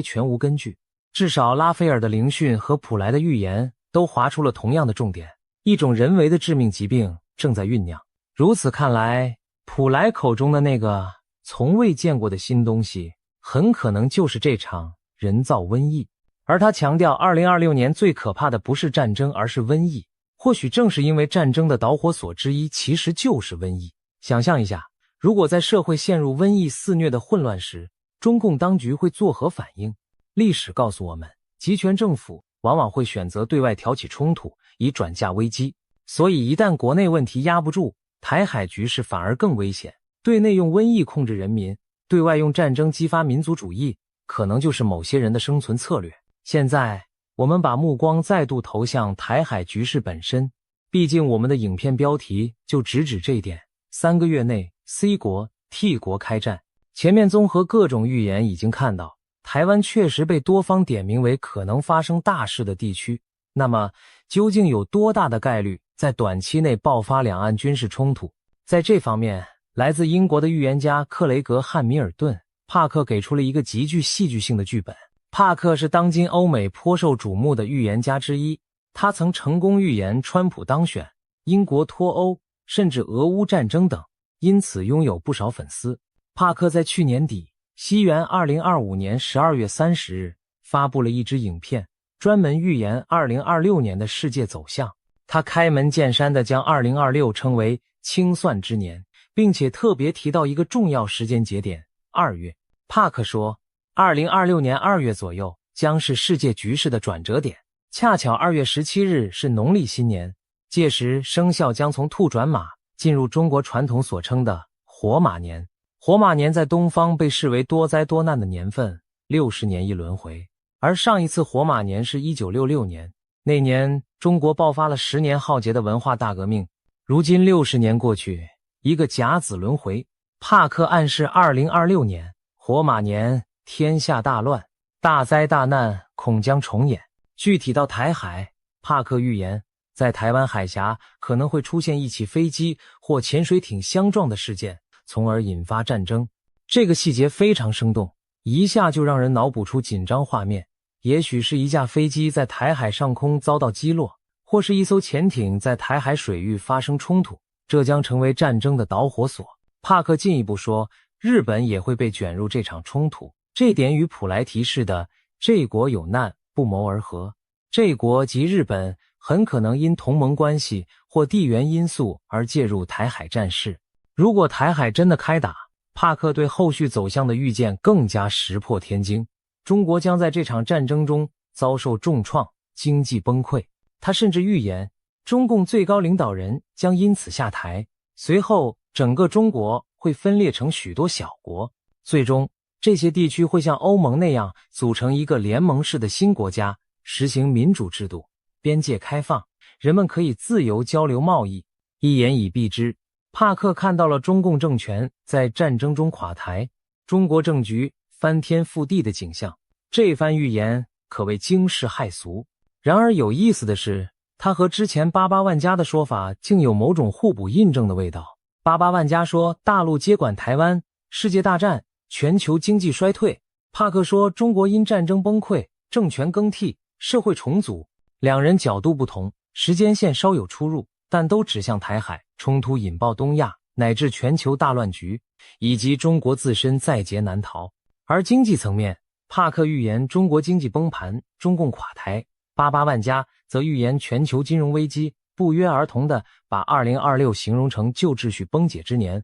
全无根据。至少拉斐尔的灵讯和普莱的预言都划出了同样的重点，一种人为的致命疾病正在酝酿。如此看来，普莱口中的那个从未见过的新东西，很可能就是这场人造瘟疫。而他强调2026年最可怕的不是战争，而是瘟疫。或许正是因为战争的导火索之一其实就是瘟疫。想象一下，如果在社会陷入瘟疫肆虐的混乱时，中共当局会作何反应？历史告诉我们，集权政府往往会选择对外挑起冲突，以转嫁危机。所以一旦国内问题压不住，台海局势反而更危险。对内用瘟疫控制人民，对外用战争激发民族主义，可能就是某些人的生存策略。现在我们把目光再度投向台海局势本身，毕竟我们的影片标题就直指这一点。3个月内 C 国 T 国开战。前面综合各种预言已经看到，台湾确实被多方点名为可能发生大事的地区。那么究竟有多大的概率在短期内爆发两岸军事冲突？在这方面，来自英国的预言家克雷格·汉密尔顿·帕克给出了一个极具戏剧性的剧本。帕克是当今欧美颇受瞩目的预言家之一，他曾成功预言川普当选、英国脱欧，甚至俄乌战争等，因此拥有不少粉丝。帕克在去年底，西元2025年12月30日发布了一支影片，专门预言2026年的世界走向。他开门见山地将2026称为清算之年，并且特别提到一个重要时间节点2月。帕克说2026年2月左右将是世界局势的转折点，恰巧2月17日是农历新年，届时生肖将从兔转马，进入中国传统所称的火马年。火马年在东方被视为多灾多难的年份，60年一轮回。而上一次火马年是1966年，那年中国爆发了10年浩劫的文化大革命。如今60年过去，一个甲子轮回，帕克暗示2026年火马年天下大乱，大灾大难恐将重演。具体到台海，帕克预言在台湾海峡可能会出现一起飞机或潜水艇相撞的事件，从而引发战争。这个细节非常生动，一下就让人脑补出紧张画面。也许是一架飞机在台海上空遭到击落，或是一艘潜艇在台海水域发生冲突，这将成为战争的导火索。帕克进一步说，日本也会被卷入这场冲突，这点与普莱提示的这国有难不谋而合。这国及日本很可能因同盟关系或地缘因素而介入台海战事。如果台海真的开打，帕克对后续走向的预见更加石破天惊。中国将在这场战争中遭受重创，经济崩溃。他甚至预言，中共最高领导人将因此下台，随后整个中国会分裂成许多小国，最终这些地区会像欧盟那样组成一个联盟式的新国家，实行民主制度，边界开放，人们可以自由交流贸易。一言以蔽之，帕克看到了中共政权在战争中垮台，中国政局翻天覆地的景象。这番预言可谓惊世骇俗。然而有意思的是，他和之前88万家的说法竟有某种互补印证的味道。88万家说大陆接管台湾，世界大战，全球经济衰退。帕克说中国因战争崩溃，政权更替，社会重组。两人角度不同，时间线稍有出入，但都指向台海冲突引爆东亚乃至全球大乱局，以及中国自身在劫难逃。而经济层面，帕克预言中国经济崩盘，中共垮台，88万家则预言全球金融危机，不约而同地把2026形容成旧秩序崩解之年。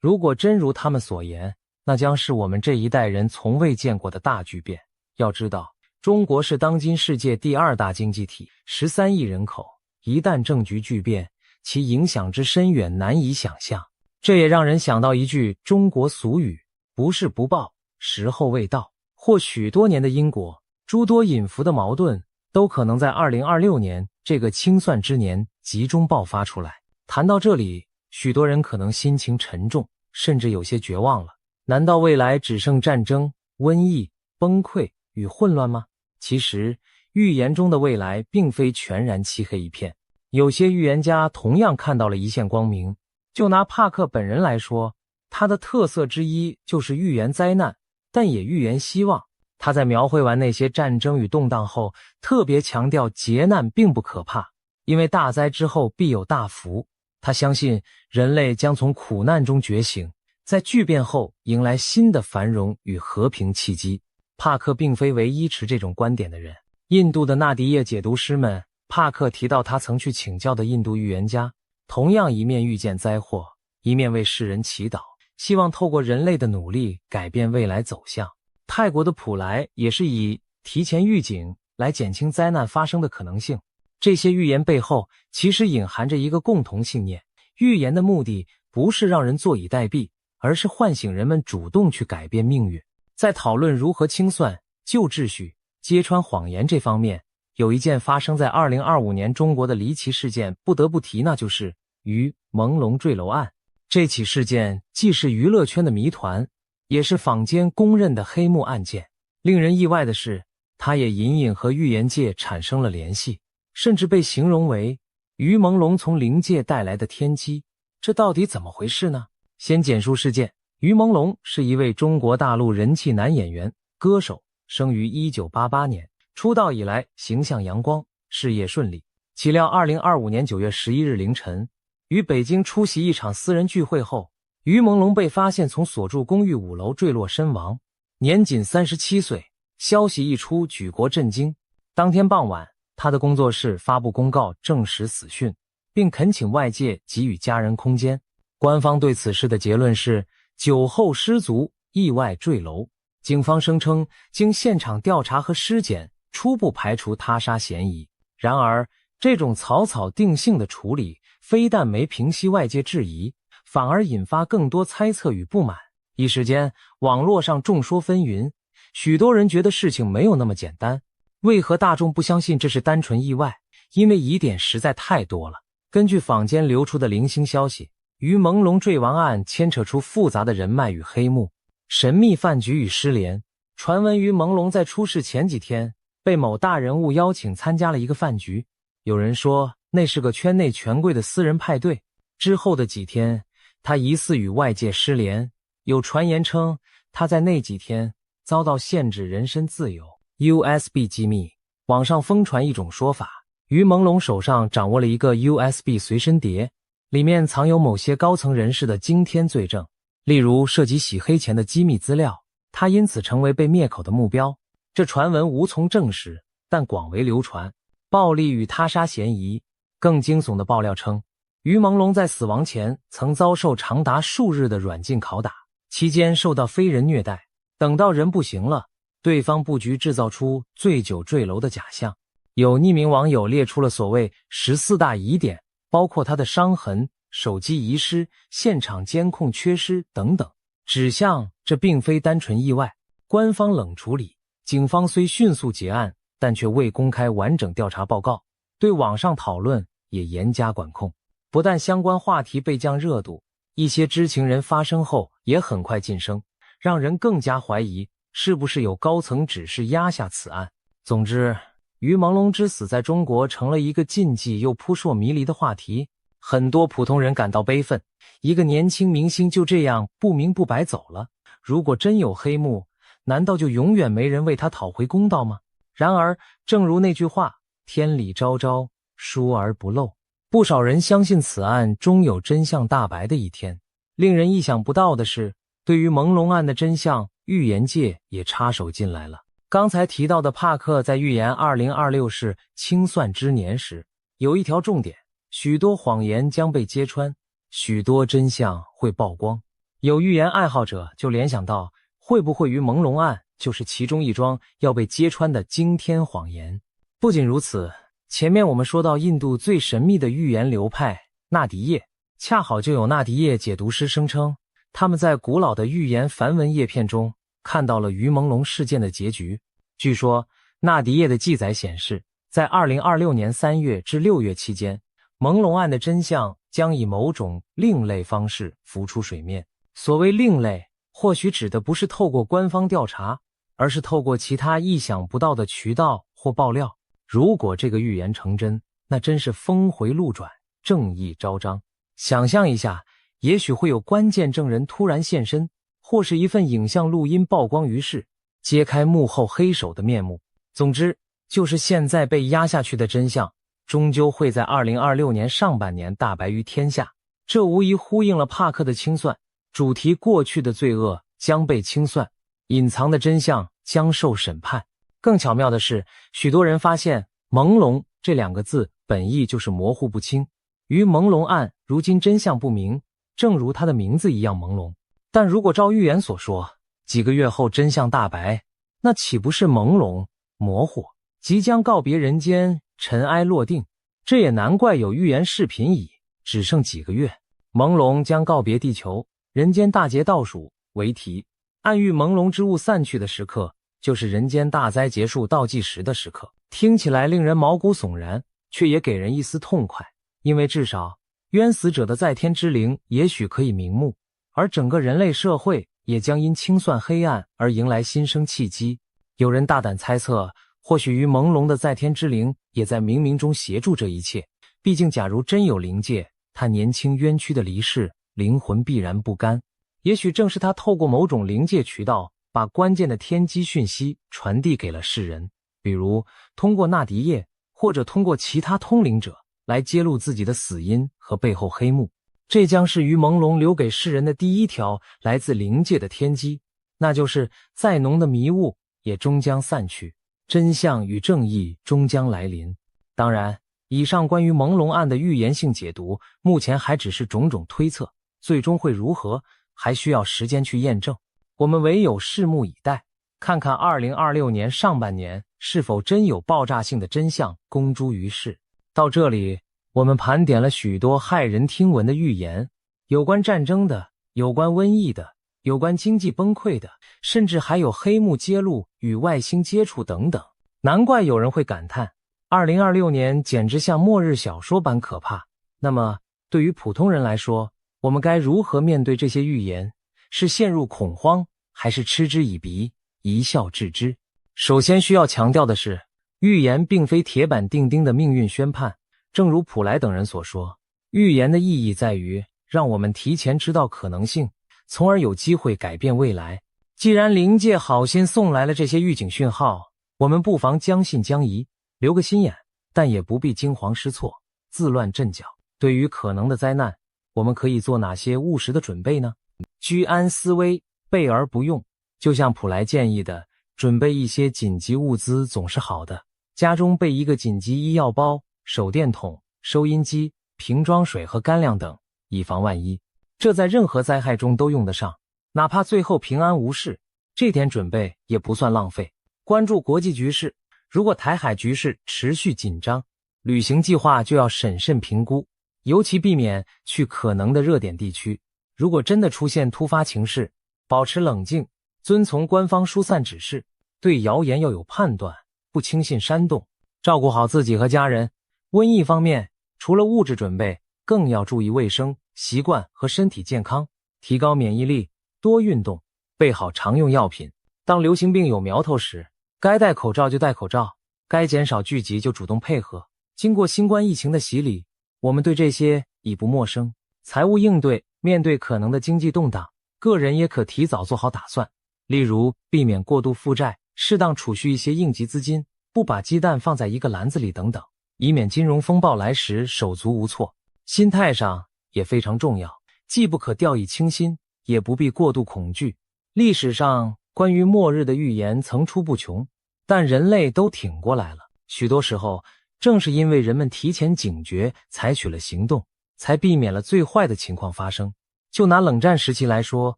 如果真如他们所言，那将是我们这一代人从未见过的大巨变。要知道，中国是当今世界第2大经济体，13亿人口，一旦政局巨变，其影响之深远难以想象。这也让人想到一句中国俗语，不是不报，时候未到。或许多年的因果，诸多隐伏的矛盾，都可能在2026年这个清算之年集中爆发出来。谈到这里，许多人可能心情沉重，甚至有些绝望了。难道未来只剩战争、瘟疫、崩溃与混乱吗？其实，预言中的未来并非全然漆黑一片。有些预言家同样看到了一线光明。就拿帕克本人来说，他的特色之一就是预言灾难，但也预言希望。他在描绘完那些战争与动荡后，特别强调劫难并不可怕，因为大灾之后必有大福。他相信人类将从苦难中觉醒，在巨变后迎来新的繁荣与和平契机。帕克并非唯一持这种观点的人。印度的纳迪叶解读师们，帕克提到他曾去请教的印度预言家，同样一面预见灾祸，一面为世人祈祷，希望透过人类的努力改变未来走向。泰国的普莱也是以提前预警来减轻灾难发生的可能性。这些预言背后其实隐含着一个共同信念，预言的目的不是让人坐以待毙，而是唤醒人们主动去改变命运。在讨论如何清算、救秩序、揭穿谎言这方面，有一件发生在2025年中国的离奇事件不得不提，那就是于朦胧坠楼案。这起事件既是娱乐圈的谜团，也是坊间公认的黑幕案件。令人意外的是，它也隐隐和预言界产生了联系，甚至被形容为于朦胧从灵界带来的天机。这到底怎么回事呢？先简述事件。于朦胧是一位中国大陆人气男演员、歌手，生于1988年，出道以来形象阳光，事业顺利。岂料2025年9月11日凌晨，于北京出席一场私人聚会后，于朦胧被发现从所住公寓5楼坠落身亡，年仅37岁。消息一出，举国震惊。当天傍晚，他的工作室发布公告证实死讯，并恳请外界给予家人空间。官方对此事的结论是酒后失足意外坠楼。警方声称，经现场调查和尸检，初步排除他杀嫌疑。然而，这种草草定性的处理非但没平息外界质疑，反而引发更多猜测与不满。一时间，网络上众说纷纭，许多人觉得事情没有那么简单。为何大众不相信这是单纯意外？因为疑点实在太多了。根据坊间流出的零星消息，于朦胧坠亡案牵扯出复杂的人脉与黑幕，神秘饭局与失联。传闻于朦胧在出事前几天被某大人物邀请参加了一个饭局，有人说那是个圈内权贵的私人派对。之后的几天，他疑似与外界失联，有传言称他在那几天遭到限制人身自由。USB 机密。网上疯传一种说法，于朦胧手上掌握了一个 USB 随身碟，里面藏有某些高层人士的惊天罪证，例如涉及洗黑钱的机密资料，他因此成为被灭口的目标。这传闻无从证实，但广为流传。暴力与他杀嫌疑。更惊悚的爆料称，于朦胧在死亡前曾遭受长达数日的软禁拷打，期间受到非人虐待。等到人不行了，对方布局制造出醉酒坠楼的假象。有匿名网友列出了所谓14大疑点，包括他的伤痕、手机遗失、现场监控缺失等等，指向这并非单纯意外。官方冷处理，警方虽迅速结案，但却未公开完整调查报告，对网上讨论也严加管控。不但相关话题被降热度，一些知情人发声后也很快晋升，让人更加怀疑是不是有高层指示压下此案。总之，于朦胧之死在中国成了一个禁忌又扑朔迷离的话题，很多普通人感到悲愤。一个年轻明星就这样不明不白走了，如果真有黑幕，难道就永远没人为他讨回公道吗？然而，正如那句话，天理昭昭，疏而不漏。不少人相信此案终有真相大白的一天。令人意想不到的是，对于朦胧案的真相，预言界也插手进来了。刚才提到的帕克在预言2026是清算之年时，有一条重点，许多谎言将被揭穿，许多真相会曝光。有预言爱好者就联想到，会不会于朦胧案就是其中一桩要被揭穿的惊天谎言。不仅如此，前面我们说到印度最神秘的预言流派纳迪叶，恰好就有纳迪叶解读师声称，他们在古老的预言梵文叶片中看到了于朦胧事件的结局。据说纳迪叶的记载显示，在2026年3月至6月期间，朦胧案的真相将以某种另类方式浮出水面。所谓另类，或许指的不是透过官方调查，而是透过其他意想不到的渠道或爆料。如果这个预言成真，那真是峰回路转，正义昭彰。想象一下，也许会有关键证人突然现身，或是一份影像录音曝光于世，揭开幕后黑手的面目。总之，就是现在被压下去的真相，终究会在2026年上半年大白于天下。这无疑呼应了帕克的清算主题，过去的罪恶将被清算，隐藏的真相将受审判。更巧妙的是，许多人发现朦胧这两个字本意就是模糊不清，于朦胧案如今真相不明，正如它的名字一样朦胧。但如果照预言所说，几个月后真相大白，那岂不是朦胧模糊，即将告别人间，尘埃落定？这也难怪有预言视频以只剩几个月，朦胧将告别地球，人间大劫倒数为题，暗喻朦胧之物散去的时刻，就是人间大灾结束倒计时的时刻。听起来令人毛骨悚然，却也给人一丝痛快，因为至少冤死者的在天之灵也许可以瞑目，而整个人类社会也将因清算黑暗而迎来新生契机。有人大胆猜测，或许于朦胧的在天之灵也在冥冥中协助这一切。毕竟假如真有灵界，他年轻冤屈的离世，灵魂必然不甘。也许正是他透过某种灵界渠道，把关键的天机讯息传递给了世人，比如通过纳迪叶，或者通过其他通灵者来揭露自己的死因和背后黑幕。这将是于朦胧留给世人的第一条来自灵界的天机，那就是再浓的迷雾也终将散去，真相与正义终将来临。当然，以上关于朦胧案的预言性解读，目前还只是种种推测，最终会如何，还需要时间去验证。我们唯有拭目以待，看看2026年上半年是否真有爆炸性的真相公诸于世。到这里，我们盘点了许多骇人听闻的预言，有关战争的，有关瘟疫的，有关经济崩溃的，甚至还有黑幕揭露与外星接触等等。难怪有人会感叹2026年简直像末日小说般可怕。那么对于普通人来说，我们该如何面对这些预言？是陷入恐慌，还是嗤之以鼻，一笑置之？首先需要强调的是，预言并非铁板钉钉的命运宣判。正如普莱等人所说，预言的意义在于让我们提前知道可能性，从而有机会改变未来。既然灵界好心送来了这些预警讯号，我们不妨将信将疑，留个心眼，但也不必惊惶失措，自乱阵脚。对于可能的灾难，我们可以做哪些务实的准备呢？居安思危，备而不用。就像普莱建议的，准备一些紧急物资总是好的，家中备一个紧急医药包、手电筒、收音机、瓶装水和干粮等，以防万一。这在任何灾害中都用得上，哪怕最后平安无事，这点准备也不算浪费。关注国际局势，如果台海局势持续紧张，旅行计划就要审慎评估，尤其避免去可能的热点地区。如果真的出现突发情势，保持冷静，遵从官方疏散指示，对谣言要有判断，不轻信煽动，照顾好自己和家人。瘟疫方面，除了物质准备，更要注意卫生习惯和身体健康，提高免疫力，多运动，备好常用药品。当流行病有苗头时，该戴口罩就戴口罩，该减少聚集就主动配合。经过新冠疫情的洗礼，我们对这些已不陌生。财务应对，面对可能的经济动荡，个人也可提早做好打算，例如避免过度负债，适当储蓄一些应急资金，不把鸡蛋放在一个篮子里等等，以免金融风暴来时手足无措。心态上也非常重要，既不可掉以轻心，也不必过度恐惧。历史上关于末日的预言层出不穷，但人类都挺过来了。许多时候，正是因为人们提前警觉，采取了行动，才避免了最坏的情况发生。就拿冷战时期来说，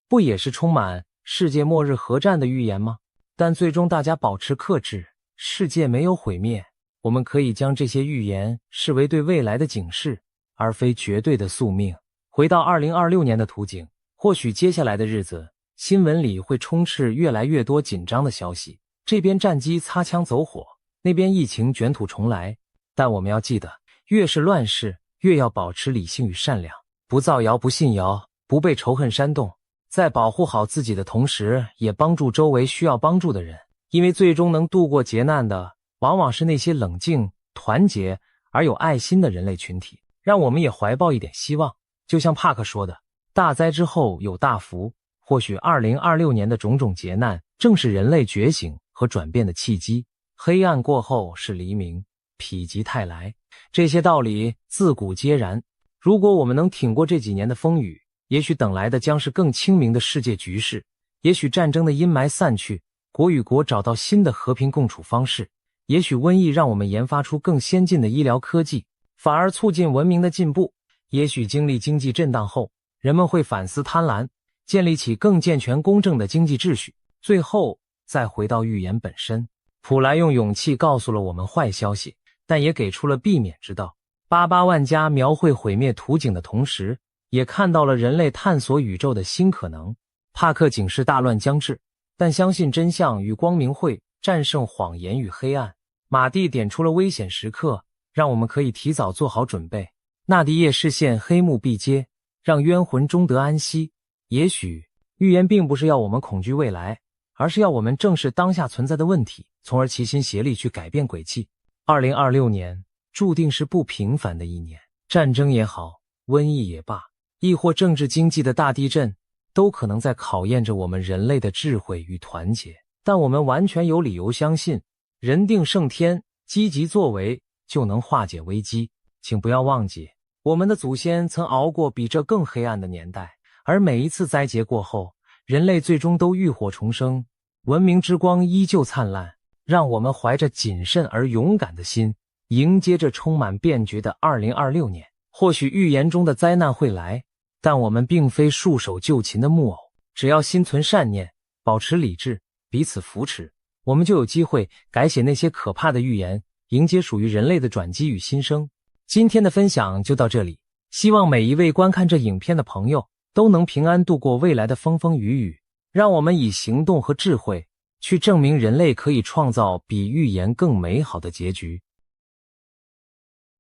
不也是充满世界末日核战的预言吗？但最终大家保持克制，世界没有毁灭。我们可以将这些预言视为对未来的警示，而非绝对的宿命。回到2026年的图景，或许接下来的日子，新闻里会充斥越来越多紧张的消息，这边战机擦枪走火，那边疫情卷土重来。但我们要记得，越是乱世，越要保持理性与善良，不造谣，不信谣，不被仇恨煽动，在保护好自己的同时，也帮助周围需要帮助的人。因为最终能度过劫难的，往往是那些冷静、团结而有爱心的人类群体，让我们也怀抱一点希望。就像帕克说的，大灾之后有大福，或许2026年的种种劫难正是人类觉醒和转变的契机。黑暗过后是黎明，否极泰来，这些道理自古皆然。如果我们能挺过这几年的风雨，也许等来的将是更清明的世界局势，也许战争的阴霾散去，国与国找到新的和平共处方式，也许瘟疫让我们研发出更先进的医疗科技，反而促进文明的进步。也许经历经济震荡后，人们会反思贪婪，建立起更健全公正的经济秩序。最后再回到预言本身，普莱用勇气告诉了我们坏消息，但也给出了避免之道。88万家描绘毁灭图景的同时，也看到了人类探索宇宙的新可能。帕克警示大乱将至，但相信真相与光明会战胜谎言与黑暗。马蒂点出了危险时刻，让我们可以提早做好准备。纳迪叶视线黑幕毕揭，让冤魂终得安息。也许预言并不是要我们恐惧未来，而是要我们正视当下存在的问题，从而齐心协力去改变轨迹。2026年注定是不平凡的一年，战争也好，瘟疫也罢，亦或政治经济的大地震，都可能在考验着我们人类的智慧与团结。但我们完全有理由相信，人定胜天，积极作为就能化解危机。请不要忘记，我们的祖先曾熬过比这更黑暗的年代，而每一次灾劫过后，人类最终都浴火重生，文明之光依旧灿烂。让我们怀着谨慎而勇敢的心，迎接这充满变局的2026年。或许预言中的灾难会来，但我们并非束手就擒的木偶。只要心存善念，保持理智，彼此扶持，我们就有机会改写那些可怕的预言，迎接属于人类的转机与新生。今天的分享就到这里，希望每一位观看这影片的朋友都能平安度过未来的风风雨雨。让我们以行动和智慧去证明人类可以创造比预言更美好的结局。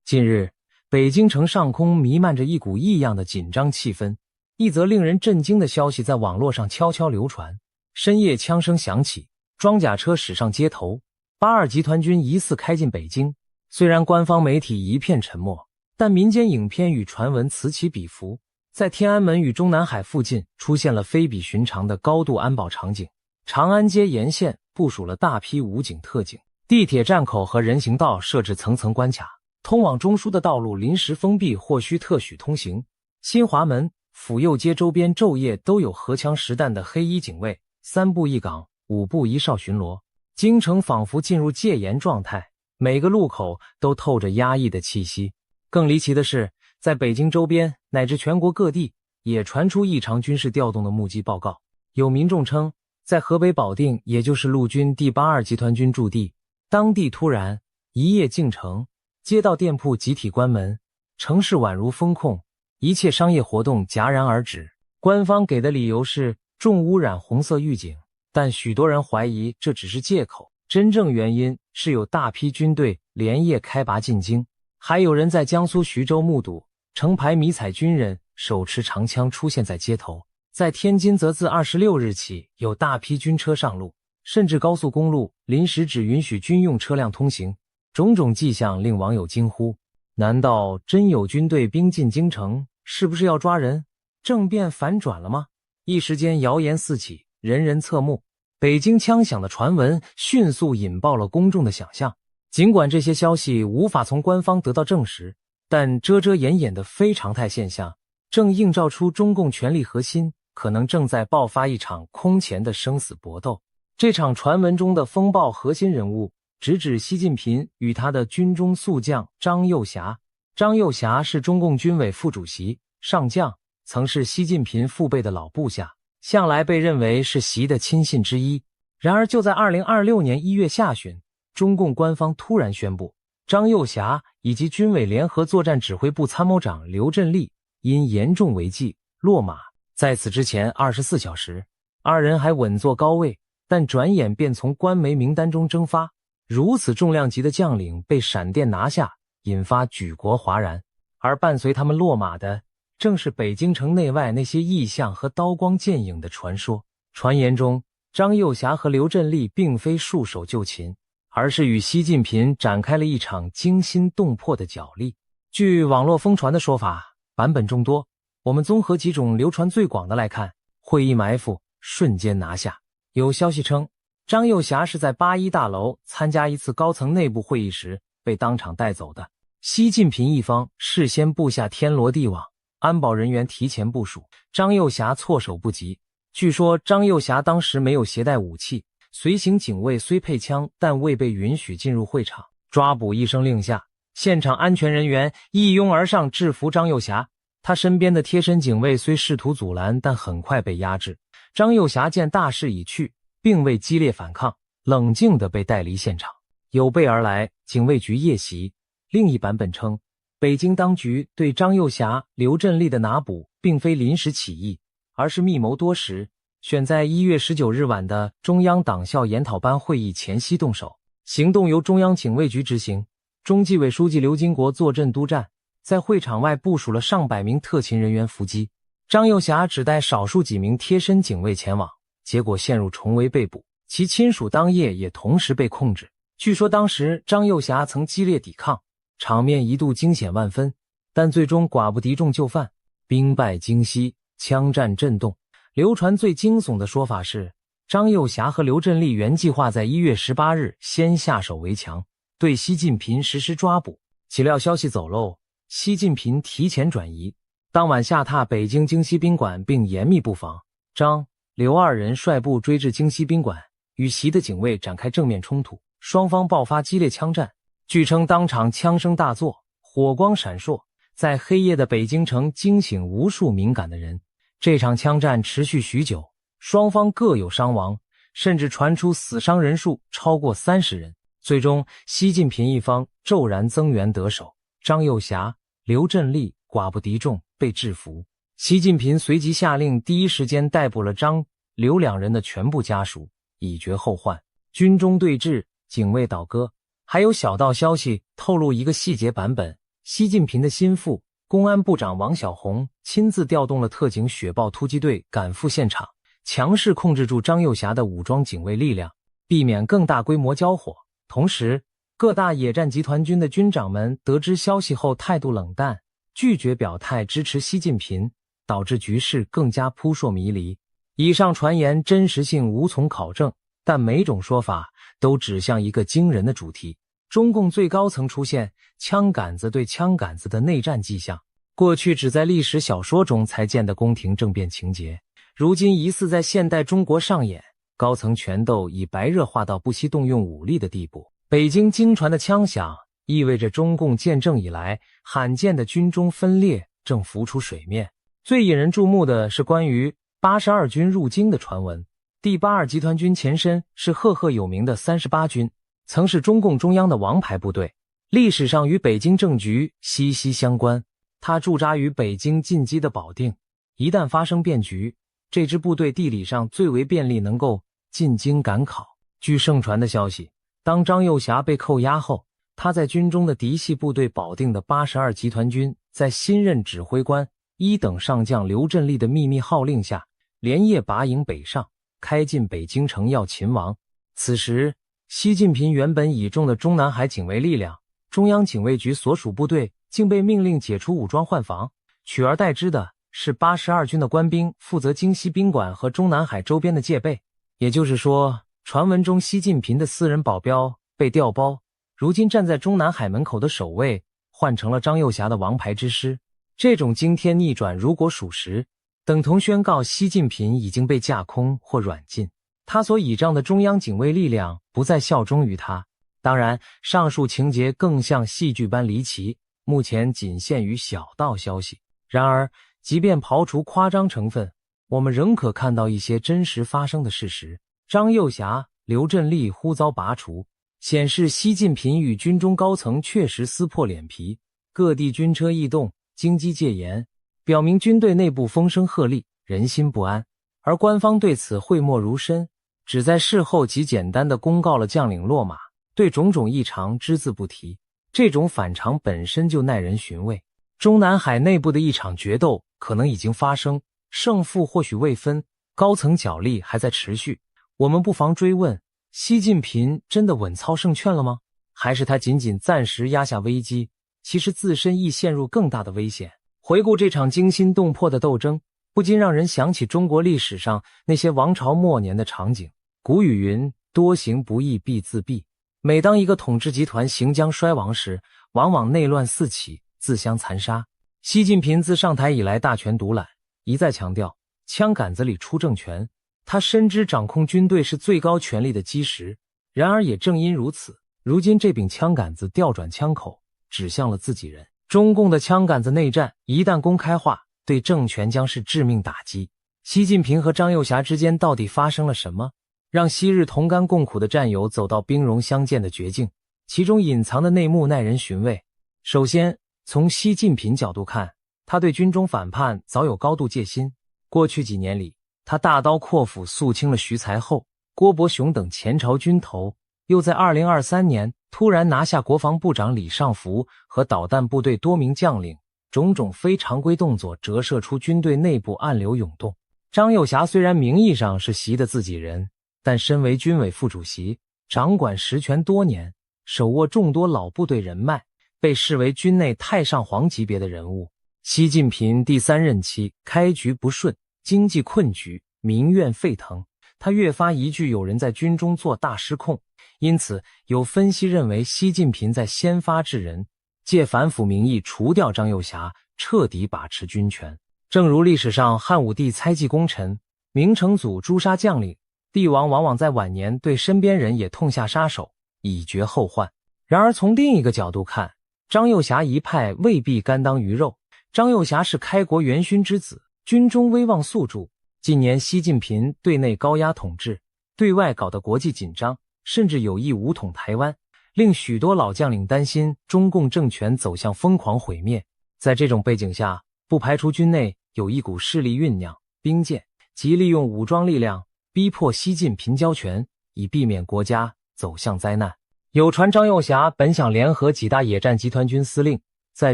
近日，北京城上空弥漫着一股异样的紧张气氛，一则令人震惊的消息在网络上悄悄流传。深夜枪声响起，装甲车驶上街头，82集团军疑似开进北京。虽然官方媒体一片沉默，但民间影片与传闻此起彼伏。在天安门与中南海附近出现了非比寻常的高度安保场景，长安街沿线部署了大批武警特警，地铁站口和人行道设置层层关卡，通往中枢的道路临时封闭或需特许通行。新华门、府右街周边昼夜都有荷枪实弹的黑衣警卫，3步一岗，5步一哨巡逻。京城仿佛进入戒严状态，每个路口都透着压抑的气息。更离奇的是，在北京周边乃至全国各地也传出异常军事调动的目击报告。有民众称，在河北保定，也就是陆军第82集团军驻地，当地突然一夜静城，街道店铺集体关门，城市宛如封控，一切商业活动戛然而止。官方给的理由是重污染红色预警，但许多人怀疑这只是借口，真正原因是有大批军队连夜开拔进京。还有人在江苏徐州目睹成排迷彩军人手持长枪出现在街头。在天津则自26日起有大批军车上路，甚至高速公路临时只允许军用车辆通行。种种迹象令网友惊呼，难道真有军队兵进京城？是不是要抓人？政变反转了吗？一时间谣言四起，人人侧目。北京枪响的传闻迅速引爆了公众的想象。尽管这些消息无法从官方得到证实，但遮遮掩掩的非常态现象正映照出中共权力核心可能正在爆发一场空前的生死搏斗。这场传闻中的风暴核心人物直指习近平与他的军中宿将张又侠。张又侠是中共军委副主席、上将，曾是习近平父辈的老部下，向来被认为是习的亲信之一。然而就在2026年1月下旬，中共官方突然宣布，张又侠以及军委联合作战指挥部参谋长刘振立因严重违纪落马。在此之前24小时，二人还稳坐高位，但转眼便从官媒名单中蒸发。如此重量级的将领被闪电拿下，引发举国哗然。而伴随他们落马的，正是北京城内外那些异象和刀光剑影的传说。传言中，张又侠和刘振立并非束手就擒，而是与习近平展开了一场惊心动魄的角力。据网络疯传的说法，版本众多，我们综合几种流传最广的来看。会议埋伏，瞬间拿下。有消息称，张又侠是在八一大楼参加一次高层内部会议时被当场带走的。习近平一方事先布下天罗地网，安保人员提前部署，张又侠措手不及。据说张又侠当时没有携带武器，随行警卫虽配枪，但未被允许进入会场。抓捕一声令下，现场安全人员一拥而上制服张又侠。他身边的贴身警卫虽试图阻拦，但很快被压制。张又侠见大势已去，并未激烈反抗，冷静地被带离现场。有备而来，警卫局夜袭。另一版本称，北京当局对张又侠、刘振立的拿捕并非临时起意，而是密谋多时，选在1月19日晚的中央党校研讨班会议前夕动手。行动由中央警卫局执行，中纪委书记刘金国坐镇督战，在会场外部署了上百名特勤人员伏击。张又侠只带少数几名贴身警卫前往，结果陷入重围被捕，其亲属当夜也同时被控制。据说当时张又侠曾激烈抵抗，场面一度惊险万分，但最终寡不敌众就范，兵败京西，枪战震动。流传最惊悚的说法是，张又侠和刘振立原计划在1月18日先下手为强，对习近平实施抓捕，岂料消息走漏，习近平提前转移，当晚下榻北京京西宾馆并严密布防。张、刘二人率部追至京西宾馆，与习的警卫展开正面冲突，双方爆发激烈枪战。据称当场枪声大作，火光闪烁，在黑夜的北京城惊醒无数敏感的人。这场枪战持续许久，双方各有伤亡，甚至传出死伤人数超过30人。最终习近平一方骤然增援得手，张又侠、刘振立寡不敌众被制服。习近平随即下令第一时间逮捕了张、刘两人的全部家属，以绝后患。军中对峙，警卫倒戈。还有小道消息透露一个细节版本，习近平的心腹公安部长王小洪亲自调动了特警雪豹突击队赶赴现场，强势控制住张又侠的武装警卫力量，避免更大规模交火。同时，各大野战集团军的军长们得知消息后态度冷淡，拒绝表态支持习近平，导致局势更加扑朔迷离。以上传言真实性无从考证，但每种说法都指向一个惊人的主题：中共最高层出现枪杆子对枪杆子的内战迹象。过去只在历史小说中才见的宫廷政变情节，如今疑似在现代中国上演，高层权斗已白热化到不惜动用武力的地步。北京经传的枪响，意味着中共建政以来罕见的军中分裂正浮出水面。最引人注目的是关于82军入京的传闻。第82集团军前身是赫赫有名的38军，曾是中共中央的王牌部队，历史上与北京政局息息相关。它驻扎于北京近畿的保定，一旦发生变局，这支部队地理上最为便利，能够进京赶考。据盛传的消息，当张又侠被扣押后，他在军中的嫡系部队保定的82集团军，在新任指挥官1等上将刘振立的秘密号令下，连夜拔营北上，开进北京城要擒王。此时，习近平原本倚重的中南海警卫力量，中央警卫局所属部队竟被命令解除武装换防，取而代之的是82军的官兵负责京西宾馆和中南海周边的戒备。也就是说，传闻中习近平的私人保镖被调包，如今站在中南海门口的守卫换成了张又侠的王牌之师。这种惊天逆转如果属实，等同宣告习近平已经被架空或软禁，他所倚仗的中央警卫力量不再效忠于他。当然，上述情节更像戏剧般离奇，目前仅限于小道消息。然而，即便刨除夸张成分，我们仍可看到一些真实发生的事实。张又侠、刘振立忽遭拔除，显示习近平与军中高层确实撕破脸皮。各地军车异动，京畿戒严，表明军队内部风声鹤唳，人心不安。而官方对此讳莫如深，只在事后极简单地公告了将领落马，对种种异常只字不提。这种反常本身就耐人寻味。中南海内部的一场决斗可能已经发生，胜负或许未分，高层角力还在持续。我们不妨追问，习近平真的稳操胜券了吗？还是他仅仅暂时压下危机，其实自身亦陷入更大的危险？回顾这场惊心动魄的斗争，不禁让人想起中国历史上那些王朝末年的场景。古语云：多行不义必自毙。每当一个统治集团行将衰亡时，往往内乱四起，自相残杀。习近平自上台以来大权独揽，一再强调枪杆子里出政权，他深知掌控军队是最高权力的基石。然而也正因如此，如今这柄枪杆子调转枪口，指向了自己人。中共的枪杆子内战一旦公开化，对政权将是致命打击。习近平和张又侠之间到底发生了什么，让昔日同甘共苦的战友走到兵戎相见的绝境？其中隐藏的内幕耐人寻味。首先，从习近平角度看，他对军中反叛早有高度戒心。过去几年里，他大刀阔斧肃清了徐才厚、郭伯雄等前朝军头，又在2023年突然拿下国防部长李尚福和导弹部队多名将领，种种非常规动作折射出军队内部暗流涌动。张又侠虽然名义上是习的自己人，但身为军委副主席，掌管实权多年，手握众多老部队人脉，被视为军内太上皇级别的人物。习近平第3任期开局不顺，经济困局，民怨沸腾，他越发疑惧有人在军中做大失控。因此有分析认为，习近平在先发制人，借反腐名义除掉张又侠，彻底把持军权。正如历史上汉武帝猜忌功臣，明成祖诛杀将领，帝王往往在晚年对身边人也痛下杀手，以绝后患。然而从另一个角度看，张又侠一派未必甘当鱼肉。张又侠是开国元勋之子，军中威望素著。近年习近平对内高压统治，对外搞得国际紧张，甚至有意武统台湾，令许多老将领担心中共政权走向疯狂毁灭。在这种背景下，不排除军内有一股势力酝酿兵谏，即利用武装力量逼迫习近平交权，以避免国家走向灾难。有传张又侠本想联合几大野战集团军司令，在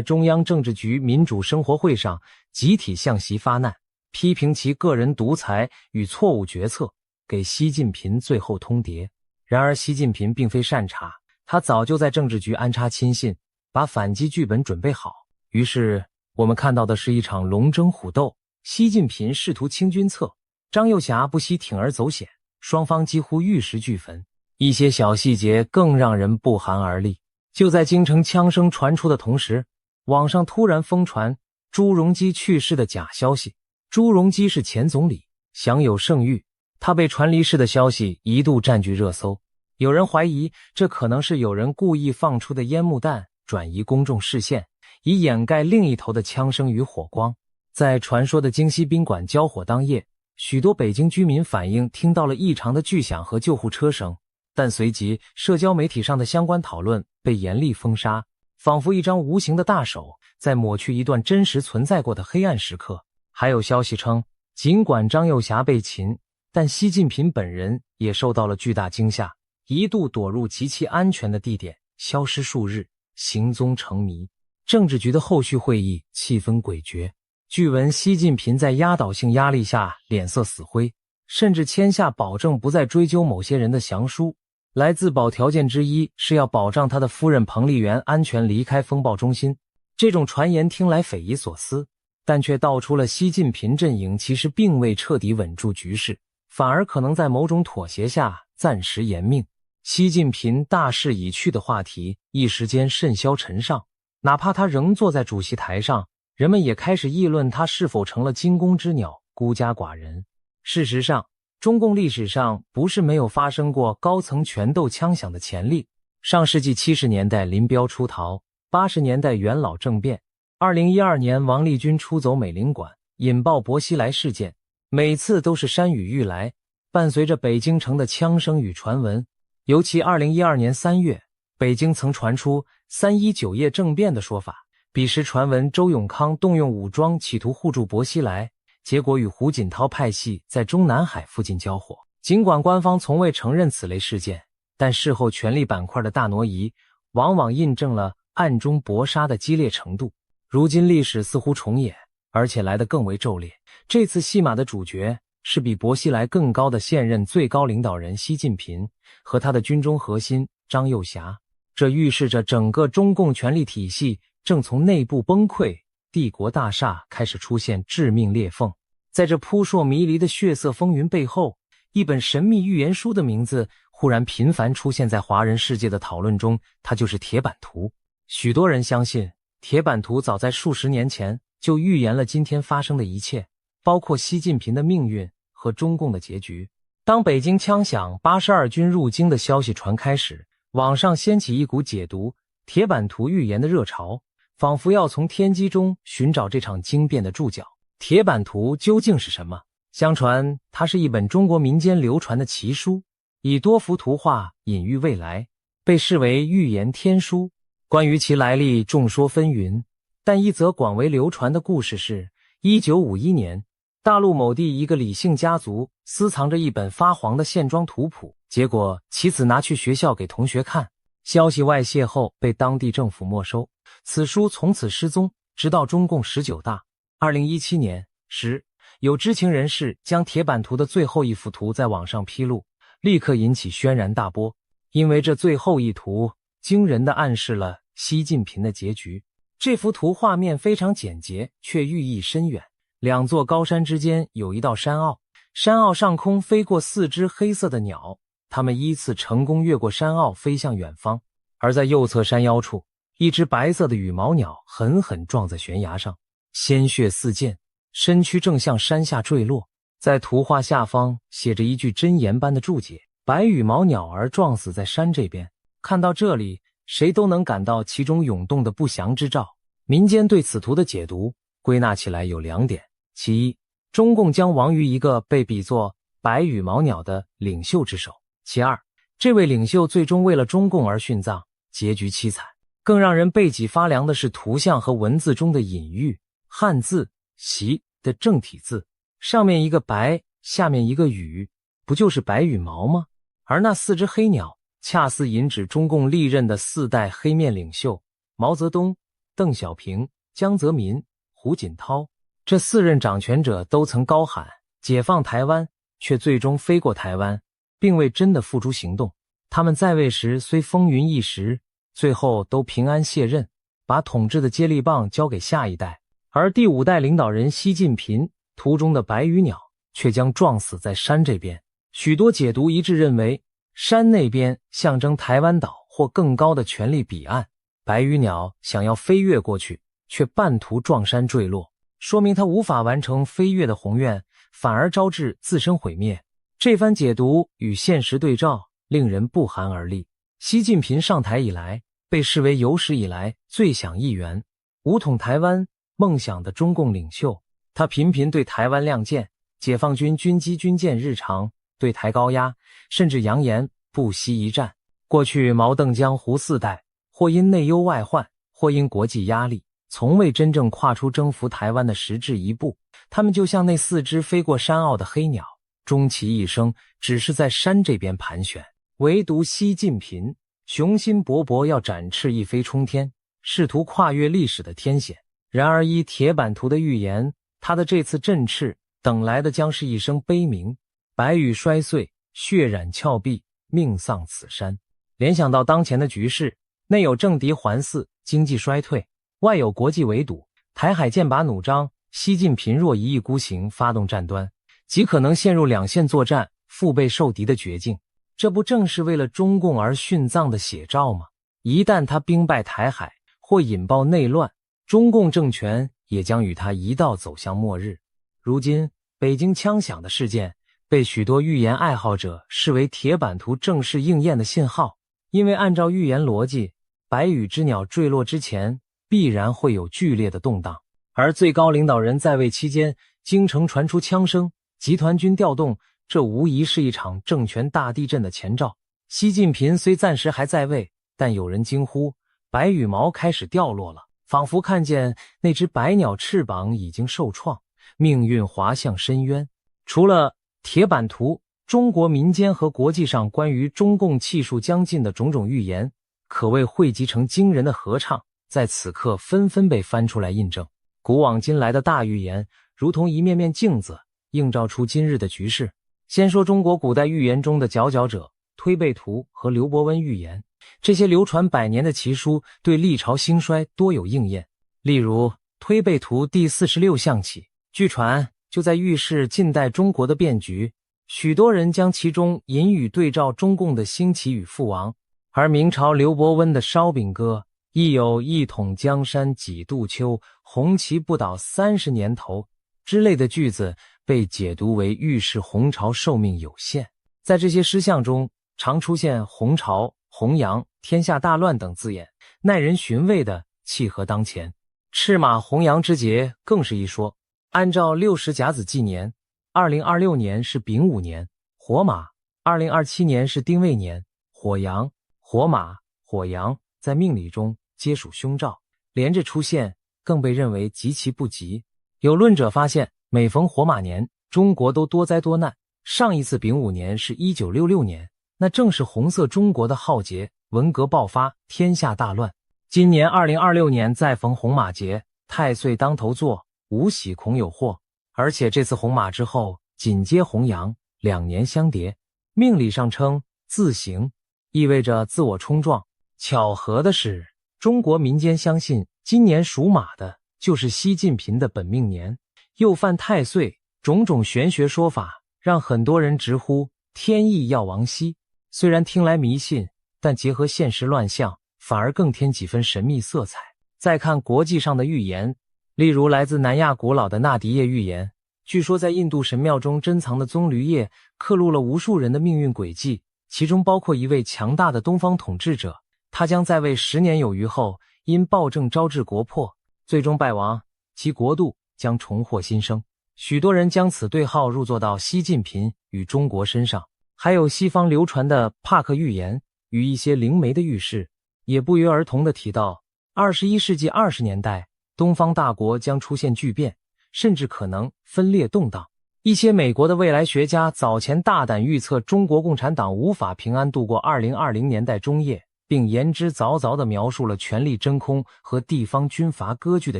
中央政治局民主生活会上集体向习发难，批评其个人独裁与错误决策，给习近平最后通牒。然而习近平并非善茬，他早就在政治局安插亲信，把反击剧本准备好。于是我们看到的是一场龙争虎斗，习近平试图清君侧，张又侠不惜铤而走险，双方几乎玉石俱焚。一些小细节更让人不寒而栗。就在京城枪声传出的同时，网上突然疯传朱镕基去世的假消息。朱镕基是前总理，享有盛誉，他被传离世的消息一度占据热搜。有人怀疑这可能是有人故意放出的烟幕弹，转移公众视线，以掩盖另一头的枪声与火光。在传说的京西宾馆交火当夜，许多北京居民反映听到了异常的巨响和救护车声，但随即社交媒体上的相关讨论被严厉封杀，仿佛一张无形的大手在抹去一段真实存在过的黑暗时刻。还有消息称，尽管张又侠被擒，但习近平本人也受到了巨大惊吓，一度躲入极其安全的地点，消失数日，行踪成谜。政治局的后续会议气氛诡谲，据闻习近平在压倒性压力下脸色死灰，甚至签下保证不再追究某些人的降书。来自保条件之一是要保障他的夫人彭丽媛安全离开风暴中心。这种传言听来匪夷所思，但却道出了习近平阵营其实并未彻底稳住局势，反而可能在某种妥协下暂时延命。习近平大势已去的话题一时间甚嚣尘上，哪怕他仍坐在主席台上，人们也开始议论他是否成了惊弓之鸟，孤家寡人。事实上，中共历史上不是没有发生过高层权斗枪响的前例。上世纪70年代林彪出逃，80年代元老政变，2012年王立军出走美领馆，引爆薄熙来事件，每次都是山雨欲来，伴随着北京城的枪声与传闻。尤其2012年3月，北京曾传出319夜政变的说法，彼时传闻周永康动用武装企图护住薄熙来，结果与胡锦涛派系在中南海附近交火。尽管官方从未承认此类事件，但事后权力板块的大挪移往往印证了暗中搏杀的激烈程度。如今历史似乎重演，而且来得更为骤烈。这次戏码的主角是比薄熙来更高的现任最高领导人习近平和他的军中核心张又侠。这预示着整个中共权力体系正从内部崩溃，帝国大厦开始出现致命裂缝。在这扑朔迷离的血色风云背后，一本神秘预言书的名字忽然频繁出现在华人世界的讨论中，它就是铁版图。许多人相信，铁版图早在数十年前就预言了今天发生的一切，包括习近平的命运和中共的结局。当北京枪响82军入京的消息传开时，网上掀起一股解读铁版图预言的热潮，仿佛要从天机中寻找这场惊变的注脚。铁版图究竟是什么？相传它是一本中国民间流传的奇书，以多幅图画隐喻未来，被视为预言天书。关于其来历众说纷纭，但一则广为流传的故事是1951年大陆某地一个李姓家族私藏着一本发黄的线装图谱，结果其子拿去学校给同学看，消息外泄后被当地政府没收，此书从此失踪，直到中共19大。2017年时，有知情人士将铁版图的最后一幅图在网上披露，立刻引起轩然大波，因为这最后一图惊人地暗示了习近平的结局。这幅图画面非常简洁，却寓意深远。两座高山之间有一道山坳，山坳上空飞过4只黑色的鸟，它们依次成功越过山坳飞向远方。而在右侧山腰处，一只白色的羽毛鸟狠狠撞在悬崖上，鲜血四溅，身躯正向山下坠落。在图画下方写着一句箴言般的注解：白羽毛鸟儿撞死在山这边。看到这里，谁都能感到其中涌动的不祥之兆。民间对此图的解读归纳起来有2点：其一，中共将亡于一个被比作白羽毛鸟的领袖之手；其二，这位领袖最终为了中共而殉葬，结局凄惨。更让人背脊发凉的是图像和文字中的隐喻。汉字习的正体字，上面一个白，下面一个羽，不就是白羽毛吗？而那4只黑鸟恰似引指中共历任的4代黑面领袖毛泽东、邓小平、江泽民、胡锦涛。这4任掌权者都曾高喊解放台湾，却最终飞过台湾，并未真的付诸行动。他们在位时虽风云一时，最后都平安卸任，把统治的接力棒交给下一代。而第5代领导人习近平图中的白羽鸟却将撞死在山这边。许多解读一致认为，山那边象征台湾岛或更高的权力彼岸，白羽鸟想要飞越过去，却半途撞山坠落，说明它无法完成飞越的宏愿，反而招致自身毁灭。这番解读与现实对照，令人不寒而栗。习近平上台以来，被视为有史以来最享议员、武统台湾梦想的中共领袖。他频频对台湾亮剑，解放军军机军舰日常对台高压，甚至扬言不惜一战。过去毛邓江胡4代，或因内忧外患，或因国际压力，从未真正跨出征服台湾的实质一步。他们就像那4只飞过山坳的黑鸟，终其一生只是在山这边盘旋。唯独习近平雄心勃勃要展翅一飞冲天，试图跨越历史的天险。然而依铁版图的预言，他的这次振翅等来的将是一声悲鸣，白羽摔碎，血染峭壁，命丧此山。联想到当前的局势，内有政敌环伺，经济衰退，外有国际围堵，台海剑拔弩张，习近平若一意孤行发动战端，极可能陷入2线作战，腹背受敌的绝境。这不正是为了中共而殉葬的写照吗？一旦他兵败台海或引爆内乱，中共政权也将与他一道走向末日。如今北京枪响的事件被许多预言爱好者视为铁版图正式应验的信号，因为按照预言逻辑，白羽之鸟坠落之前必然会有剧烈的动荡，而最高领导人在位期间京城传出枪声，集团军调动，这无疑是一场政权大地震的前兆。习近平虽暂时还在位，但有人惊呼白羽毛开始掉落了，仿佛看见那只白鸟翅膀已经受创，命运滑向深渊。除了铁版图，中国民间和国际上关于中共气数将尽的种种预言，可谓汇集成惊人的合唱，在此刻纷纷被翻出来印证。古往今来的大预言，如同一面面镜子，映照出今日的局势。先说中国古代预言中的佼佼者推背图和刘伯温预言，这些流传百年的奇书对历朝兴衰多有应验。例如推背图第46象起，据传就在预示近代中国的变局，许多人将其中隐语对照中共的兴起与覆亡。而明朝刘伯温的烧饼歌亦有一统江山几度秋，红旗不倒30年头之类的句子被解读为预示洪朝寿命有限。在这些诗象中常出现洪朝、洪阳、天下大乱等字眼，耐人寻味的契合当前。赤马洪阳之节更是一说，按照60甲子纪年，2026年是丙午年，火马；2027年是丁未年，火阳。火马、火阳在命理中皆属凶兆，连着出现更被认为极其不吉。有论者发现，每逢火马年，中国都多灾多难。上一次丙午年是1966年，那正是红色中国的浩劫，文革爆发，天下大乱。今年2026年再逢红马节，太岁当头坐，无喜恐有祸。而且这次红马之后紧接红阳，2年相叠，命理上称自刑，意味着自我冲撞。巧合的是，中国民间相信今年属马的就是习近平的本命年，又犯太岁，种种玄学说法让很多人直呼天意要亡息。虽然听来迷信，但结合现实乱象，反而更添几分神秘色彩。再看国际上的预言，例如来自南亚古老的纳迪叶预言，据说在印度神庙中珍藏的棕榈叶刻录了无数人的命运轨迹，其中包括一位强大的东方统治者，他将在位10年有余后，因暴政招致国破，最终败亡，其国度将重获新生。许多人将此对号入座到习近平与中国身上。还有西方流传的帕克预言与一些灵媒的预示，也不约而同地提到21世纪20年代东方大国将出现巨变，甚至可能分裂动荡。一些美国的未来学家早前大胆预测中国共产党无法平安度过2020年代中叶，并言之凿凿地描述了权力真空和地方军阀割据的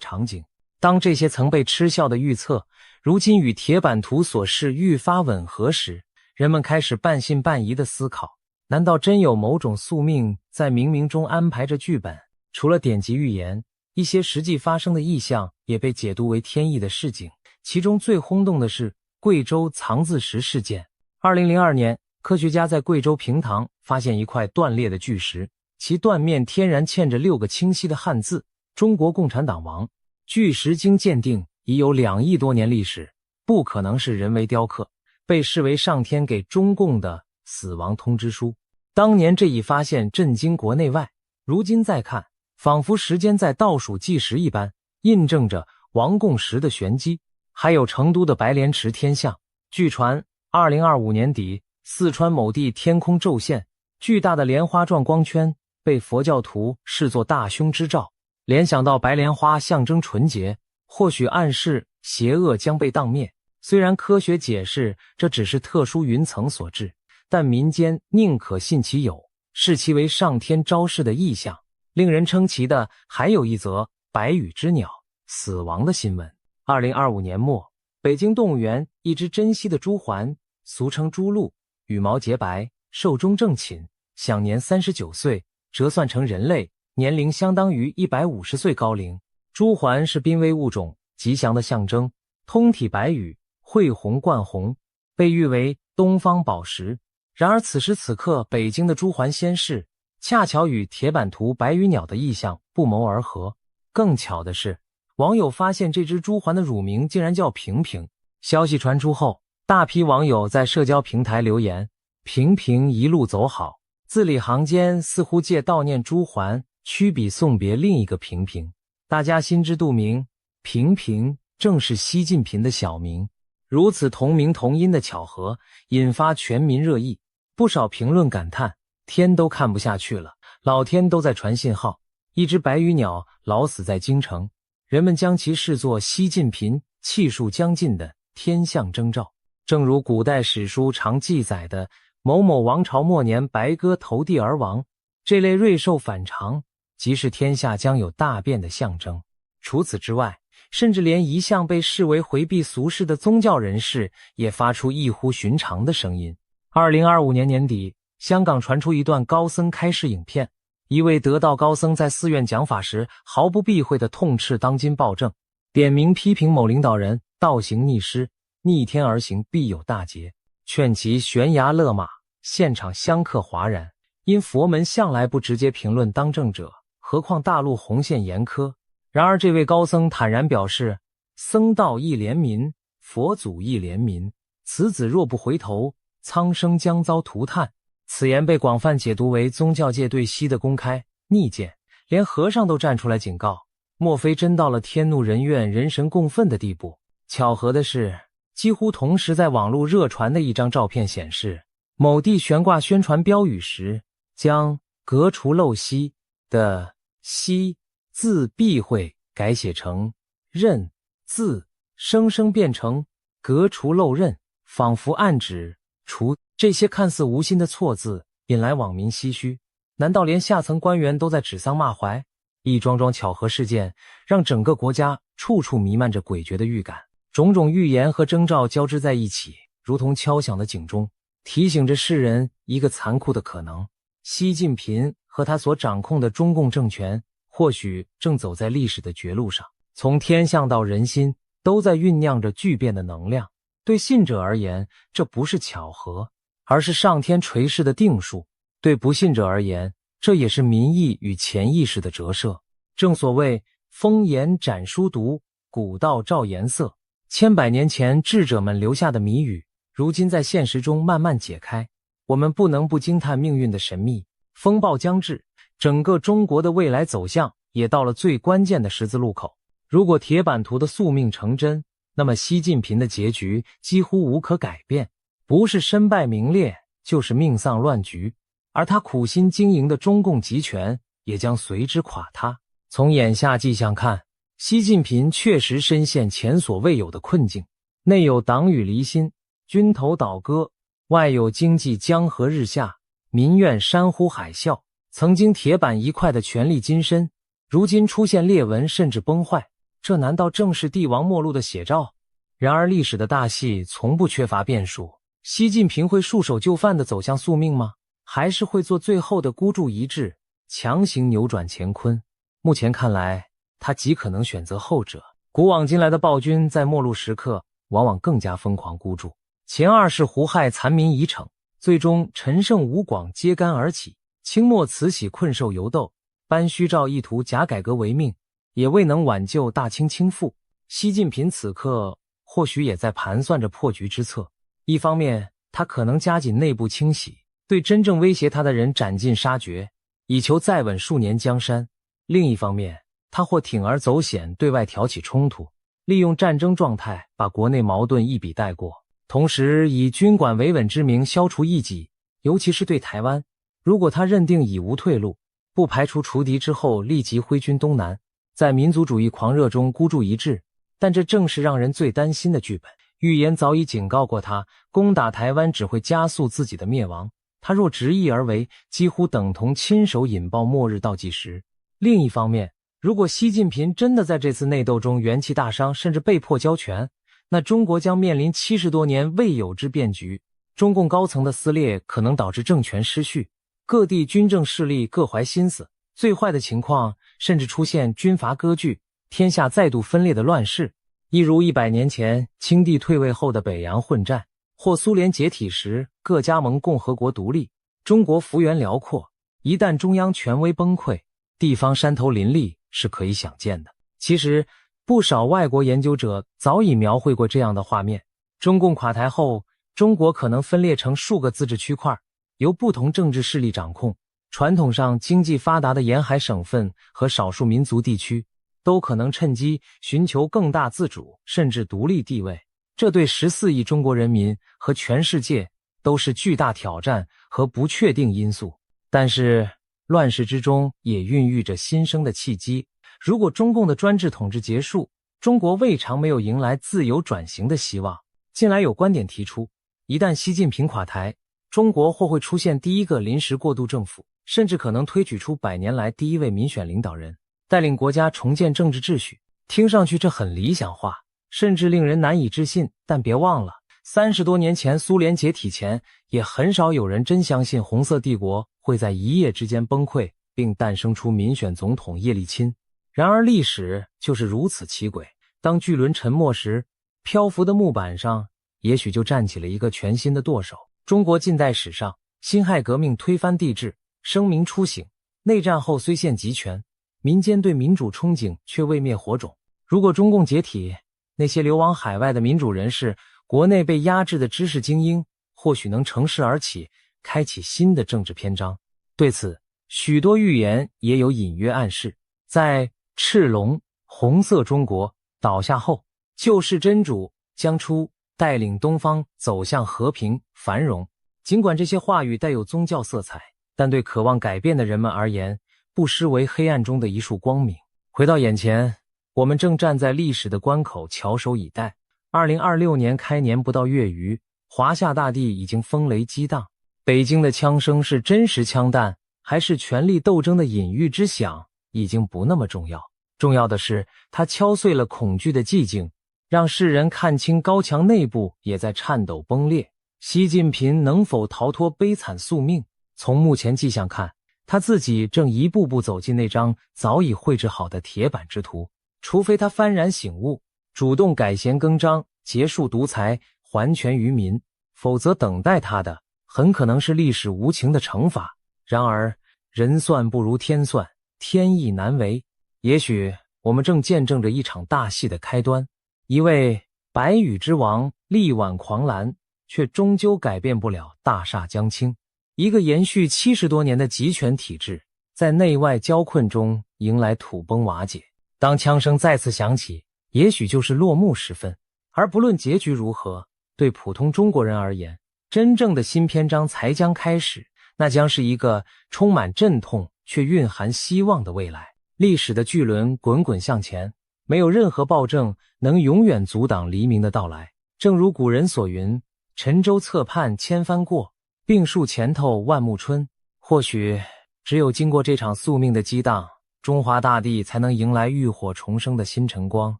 场景。当这些曾被嗤笑的预测如今与铁板图所示愈发吻合时，人们开始半信半疑地思考，难道真有某种宿命在冥冥中安排着剧本？除了典籍预言，一些实际发生的异象也被解读为天意的示警。其中最轰动的是贵州藏字石事件。2002年，科学家在贵州平塘发现一块断裂的巨石，其断面天然嵌着6个清晰的汉字：中国共产党亡。巨石经鉴定已有2亿多年历史，不可能是人为雕刻，被视为上天给中共的死亡通知书。当年这一发现震惊国内外，如今再看，仿佛时间在倒数计时一般，印证着亡共时的玄机。还有成都的白莲池天象，据传2025年底，四川某地天空骤现，巨大的莲花状光圈被佛教徒视作大凶之兆，联想到白莲花象征纯洁，或许暗示邪恶将被荡灭。虽然科学解释这只是特殊云层所致，但民间宁可信其有，视其为上天昭示的异象。令人称奇的还有一则白羽之鸟死亡的新闻。2025年末，北京动物园一只珍稀的朱鹮，俗称朱鹭，羽毛洁白，寿终正寝，享年39岁，折算成人类年龄相当于150岁高龄。朱鹮是濒危物种，吉祥的象征，通体白羽，绘红冠红，被誉为东方宝石。然而此时此刻，北京的朱鹮仙逝恰巧与铁板图白羽鸟的意象不谋而合。更巧的是，网友发现这只朱鹮的乳名竟然叫平平。消息传出后，大批网友在社交平台留言：平平一路走好。字里行间似乎借悼念朱鹮，曲笔送别另一个平平。大家心知肚明，平平正是习近平的小名。如此同名同音的巧合，引发全民热议。不少评论感叹：天都看不下去了，老天都在传信号。一只白羽鸟老死在京城，人们将其视作习近平气数将尽的天象征兆。正如古代史书常记载的某某王朝末年白鸽投地而亡，这类瑞兽反常即是天下将有大变的象征。除此之外，甚至连一向被视为回避俗世的宗教人士也发出异乎寻常的声音。2025年年底，香港传出一段高僧开示影片，一位得道高僧在寺院讲法时毫不避讳地痛斥当今暴政，点名批评某领导人倒行逆施，逆天而行必有大劫，劝其悬崖勒马，现场香客哗然。因佛门向来不直接评论当政者，何况大陆红线严苛。然而这位高僧坦然表示，僧道亦怜民，佛祖亦怜民，此子若不回头，苍生将遭涂炭。此言被广泛解读为宗教界对西的公开逆谏，连和尚都站出来警告，莫非真到了天怒人怨人神共愤的地步。巧合的是，几乎同时在网络热传的一张照片显示，某地悬挂宣传标语时，将革除陋习的习字避讳改写成任字，生生变成革除陋任，仿佛暗指除。这些看似无心的错字引来网民唏嘘，难道连下层官员都在指桑骂槐？一桩桩巧合事件让整个国家处处弥漫着诡谲的预感，种种预言和征兆交织在一起，如同敲响的警钟，提醒着世人一个残酷的可能：习近平和他所掌控的中共政权或许正走在历史的绝路上。从天象到人心，都在酝酿着巨变的能量。对信者而言，这不是巧合，而是上天垂示的定数；对不信者而言，这也是民意与潜意识的折射。正所谓风言展书读，古道照颜色。千百年前智者们留下的谜语，如今在现实中慢慢解开，我们不能不惊叹命运的神秘。风暴将至，整个中国的未来走向也到了最关键的十字路口。如果铁板图的宿命成真，那么习近平的结局几乎无可改变，不是身败名裂，就是命丧乱局，而他苦心经营的中共集权也将随之垮塌。从眼下迹象看，习近平确实深陷前所未有的困境，内有党羽离心，军头倒戈，外有经济江河日下，民怨山呼海啸。曾经铁板一块的权力金身，如今出现裂纹甚至崩坏，这难道正是帝王末路的写照？然而历史的大戏从不缺乏变数，习近平会束手就范地走向宿命吗？还是会做最后的孤注一掷，强行扭转乾坤？目前看来，他极可能选择后者。古往今来的暴君在末路时刻往往更加疯狂孤注。前二世胡亥残民已逞，最终陈胜吴广揭竿而起，清末慈禧困兽犹斗，班虚照意图假改革为命，也未能挽救大清倾覆。习近平此刻或许也在盘算着破局之策。一方面，他可能加紧内部清洗，对真正威胁他的人斩尽杀绝，以求再稳数年江山；另一方面，他或铤而走险，对外挑起冲突，利用战争状态把国内矛盾一笔带过，同时以军管维稳之名消除异己。尤其是对台湾，如果他认定已无退路，不排除除敌之后立即挥军东南，在民族主义狂热中孤注一掷。但这正是让人最担心的剧本。预言早已警告过他，攻打台湾只会加速自己的灭亡，他若执意而为，几乎等同亲手引爆末日倒计时。另一方面，如果习近平真的在这次内斗中元气大伤，甚至被迫交权，那中国将面临70多年未有之变局。中共高层的撕裂可能导致政权失序，各地军政势力各怀心思，最坏的情况甚至出现军阀割据，天下再度分裂的乱世。一如100年前清帝退位后的北洋混战，或苏联解体时各加盟共和国独立。中国幅员辽阔，一旦中央权威崩溃，地方山头林立是可以想见的。其实不少外国研究者早已描绘过这样的画面。中共垮台后，中国可能分裂成数个自治区块，由不同政治势力掌控。传统上经济发达的沿海省份和少数民族地区都可能趁机寻求更大自主甚至独立地位，这对14亿中国人民和全世界都是巨大挑战和不确定因素。但是乱世之中也孕育着新生的契机。如果中共的专制统治结束，中国未尝没有迎来自由转型的希望。近来有观点提出，一旦习近平垮台，中国或会出现第一个临时过渡政府，甚至可能推举出100年来第一位民选领导人，带领国家重建政治秩序。听上去这很理想化，甚至令人难以置信，但别忘了30多年前苏联解体前，也很少有人真相信红色帝国会在一夜之间崩溃，并诞生出民选总统叶利钦。然而历史就是如此奇诡，当巨轮沉没时，漂浮的木板上也许就站起了一个全新的舵手。中国近代史上，辛亥革命推翻帝制，声名初醒，内战后虽现集权，民间对民主憧憬却未灭火种。如果中共解体，那些流亡海外的民主人士，国内被压制的知识精英，或许能乘势而起，开启新的政治篇章。对此，许多预言也有隐约暗示。在赤龙红色中国倒下后，救世真主将出，带领东方走向和平繁荣。尽管这些话语带有宗教色彩，但对渴望改变的人们而言，不失为黑暗中的一束光明。回到眼前，我们正站在历史的关口，翘首以待。2026年开年不到月余，华夏大地已经风雷激荡。北京的枪声是真实枪弹，还是权力斗争的隐喻之响，已经不那么重要。重要的是，它敲碎了恐惧的寂静，让世人看清高墙内部也在颤抖崩裂。习近平能否逃脱悲惨宿命？从目前迹象看，他自己正一步步走进那张早已绘制好的铁板之图。除非他幡然醒悟，主动改弦更张，结束独裁，还权于民，否则等待他的很可能是历史无情的惩罚。然而，人算不如天算，天意难违。也许我们正见证着一场大戏的开端。一位白羽之王力挽狂澜，却终究改变不了大厦将倾。一个延续70多年的集权体制，在内外交困中迎来土崩瓦解。当枪声再次响起，也许就是落幕时分。而不论结局如何，对普通中国人而言，真正的新篇章才将开始，那将是一个充满阵痛却蕴含希望的未来。历史的巨轮滚滚向前，没有任何暴政能永远阻挡黎明的到来。正如古人所云，沉舟侧畔千帆过，病树前头万木春。或许只有经过这场宿命的激荡，中华大地才能迎来浴火重生的新晨光。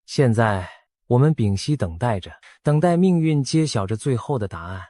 现在我们屏息等待着，等待命运揭晓着最后的答案。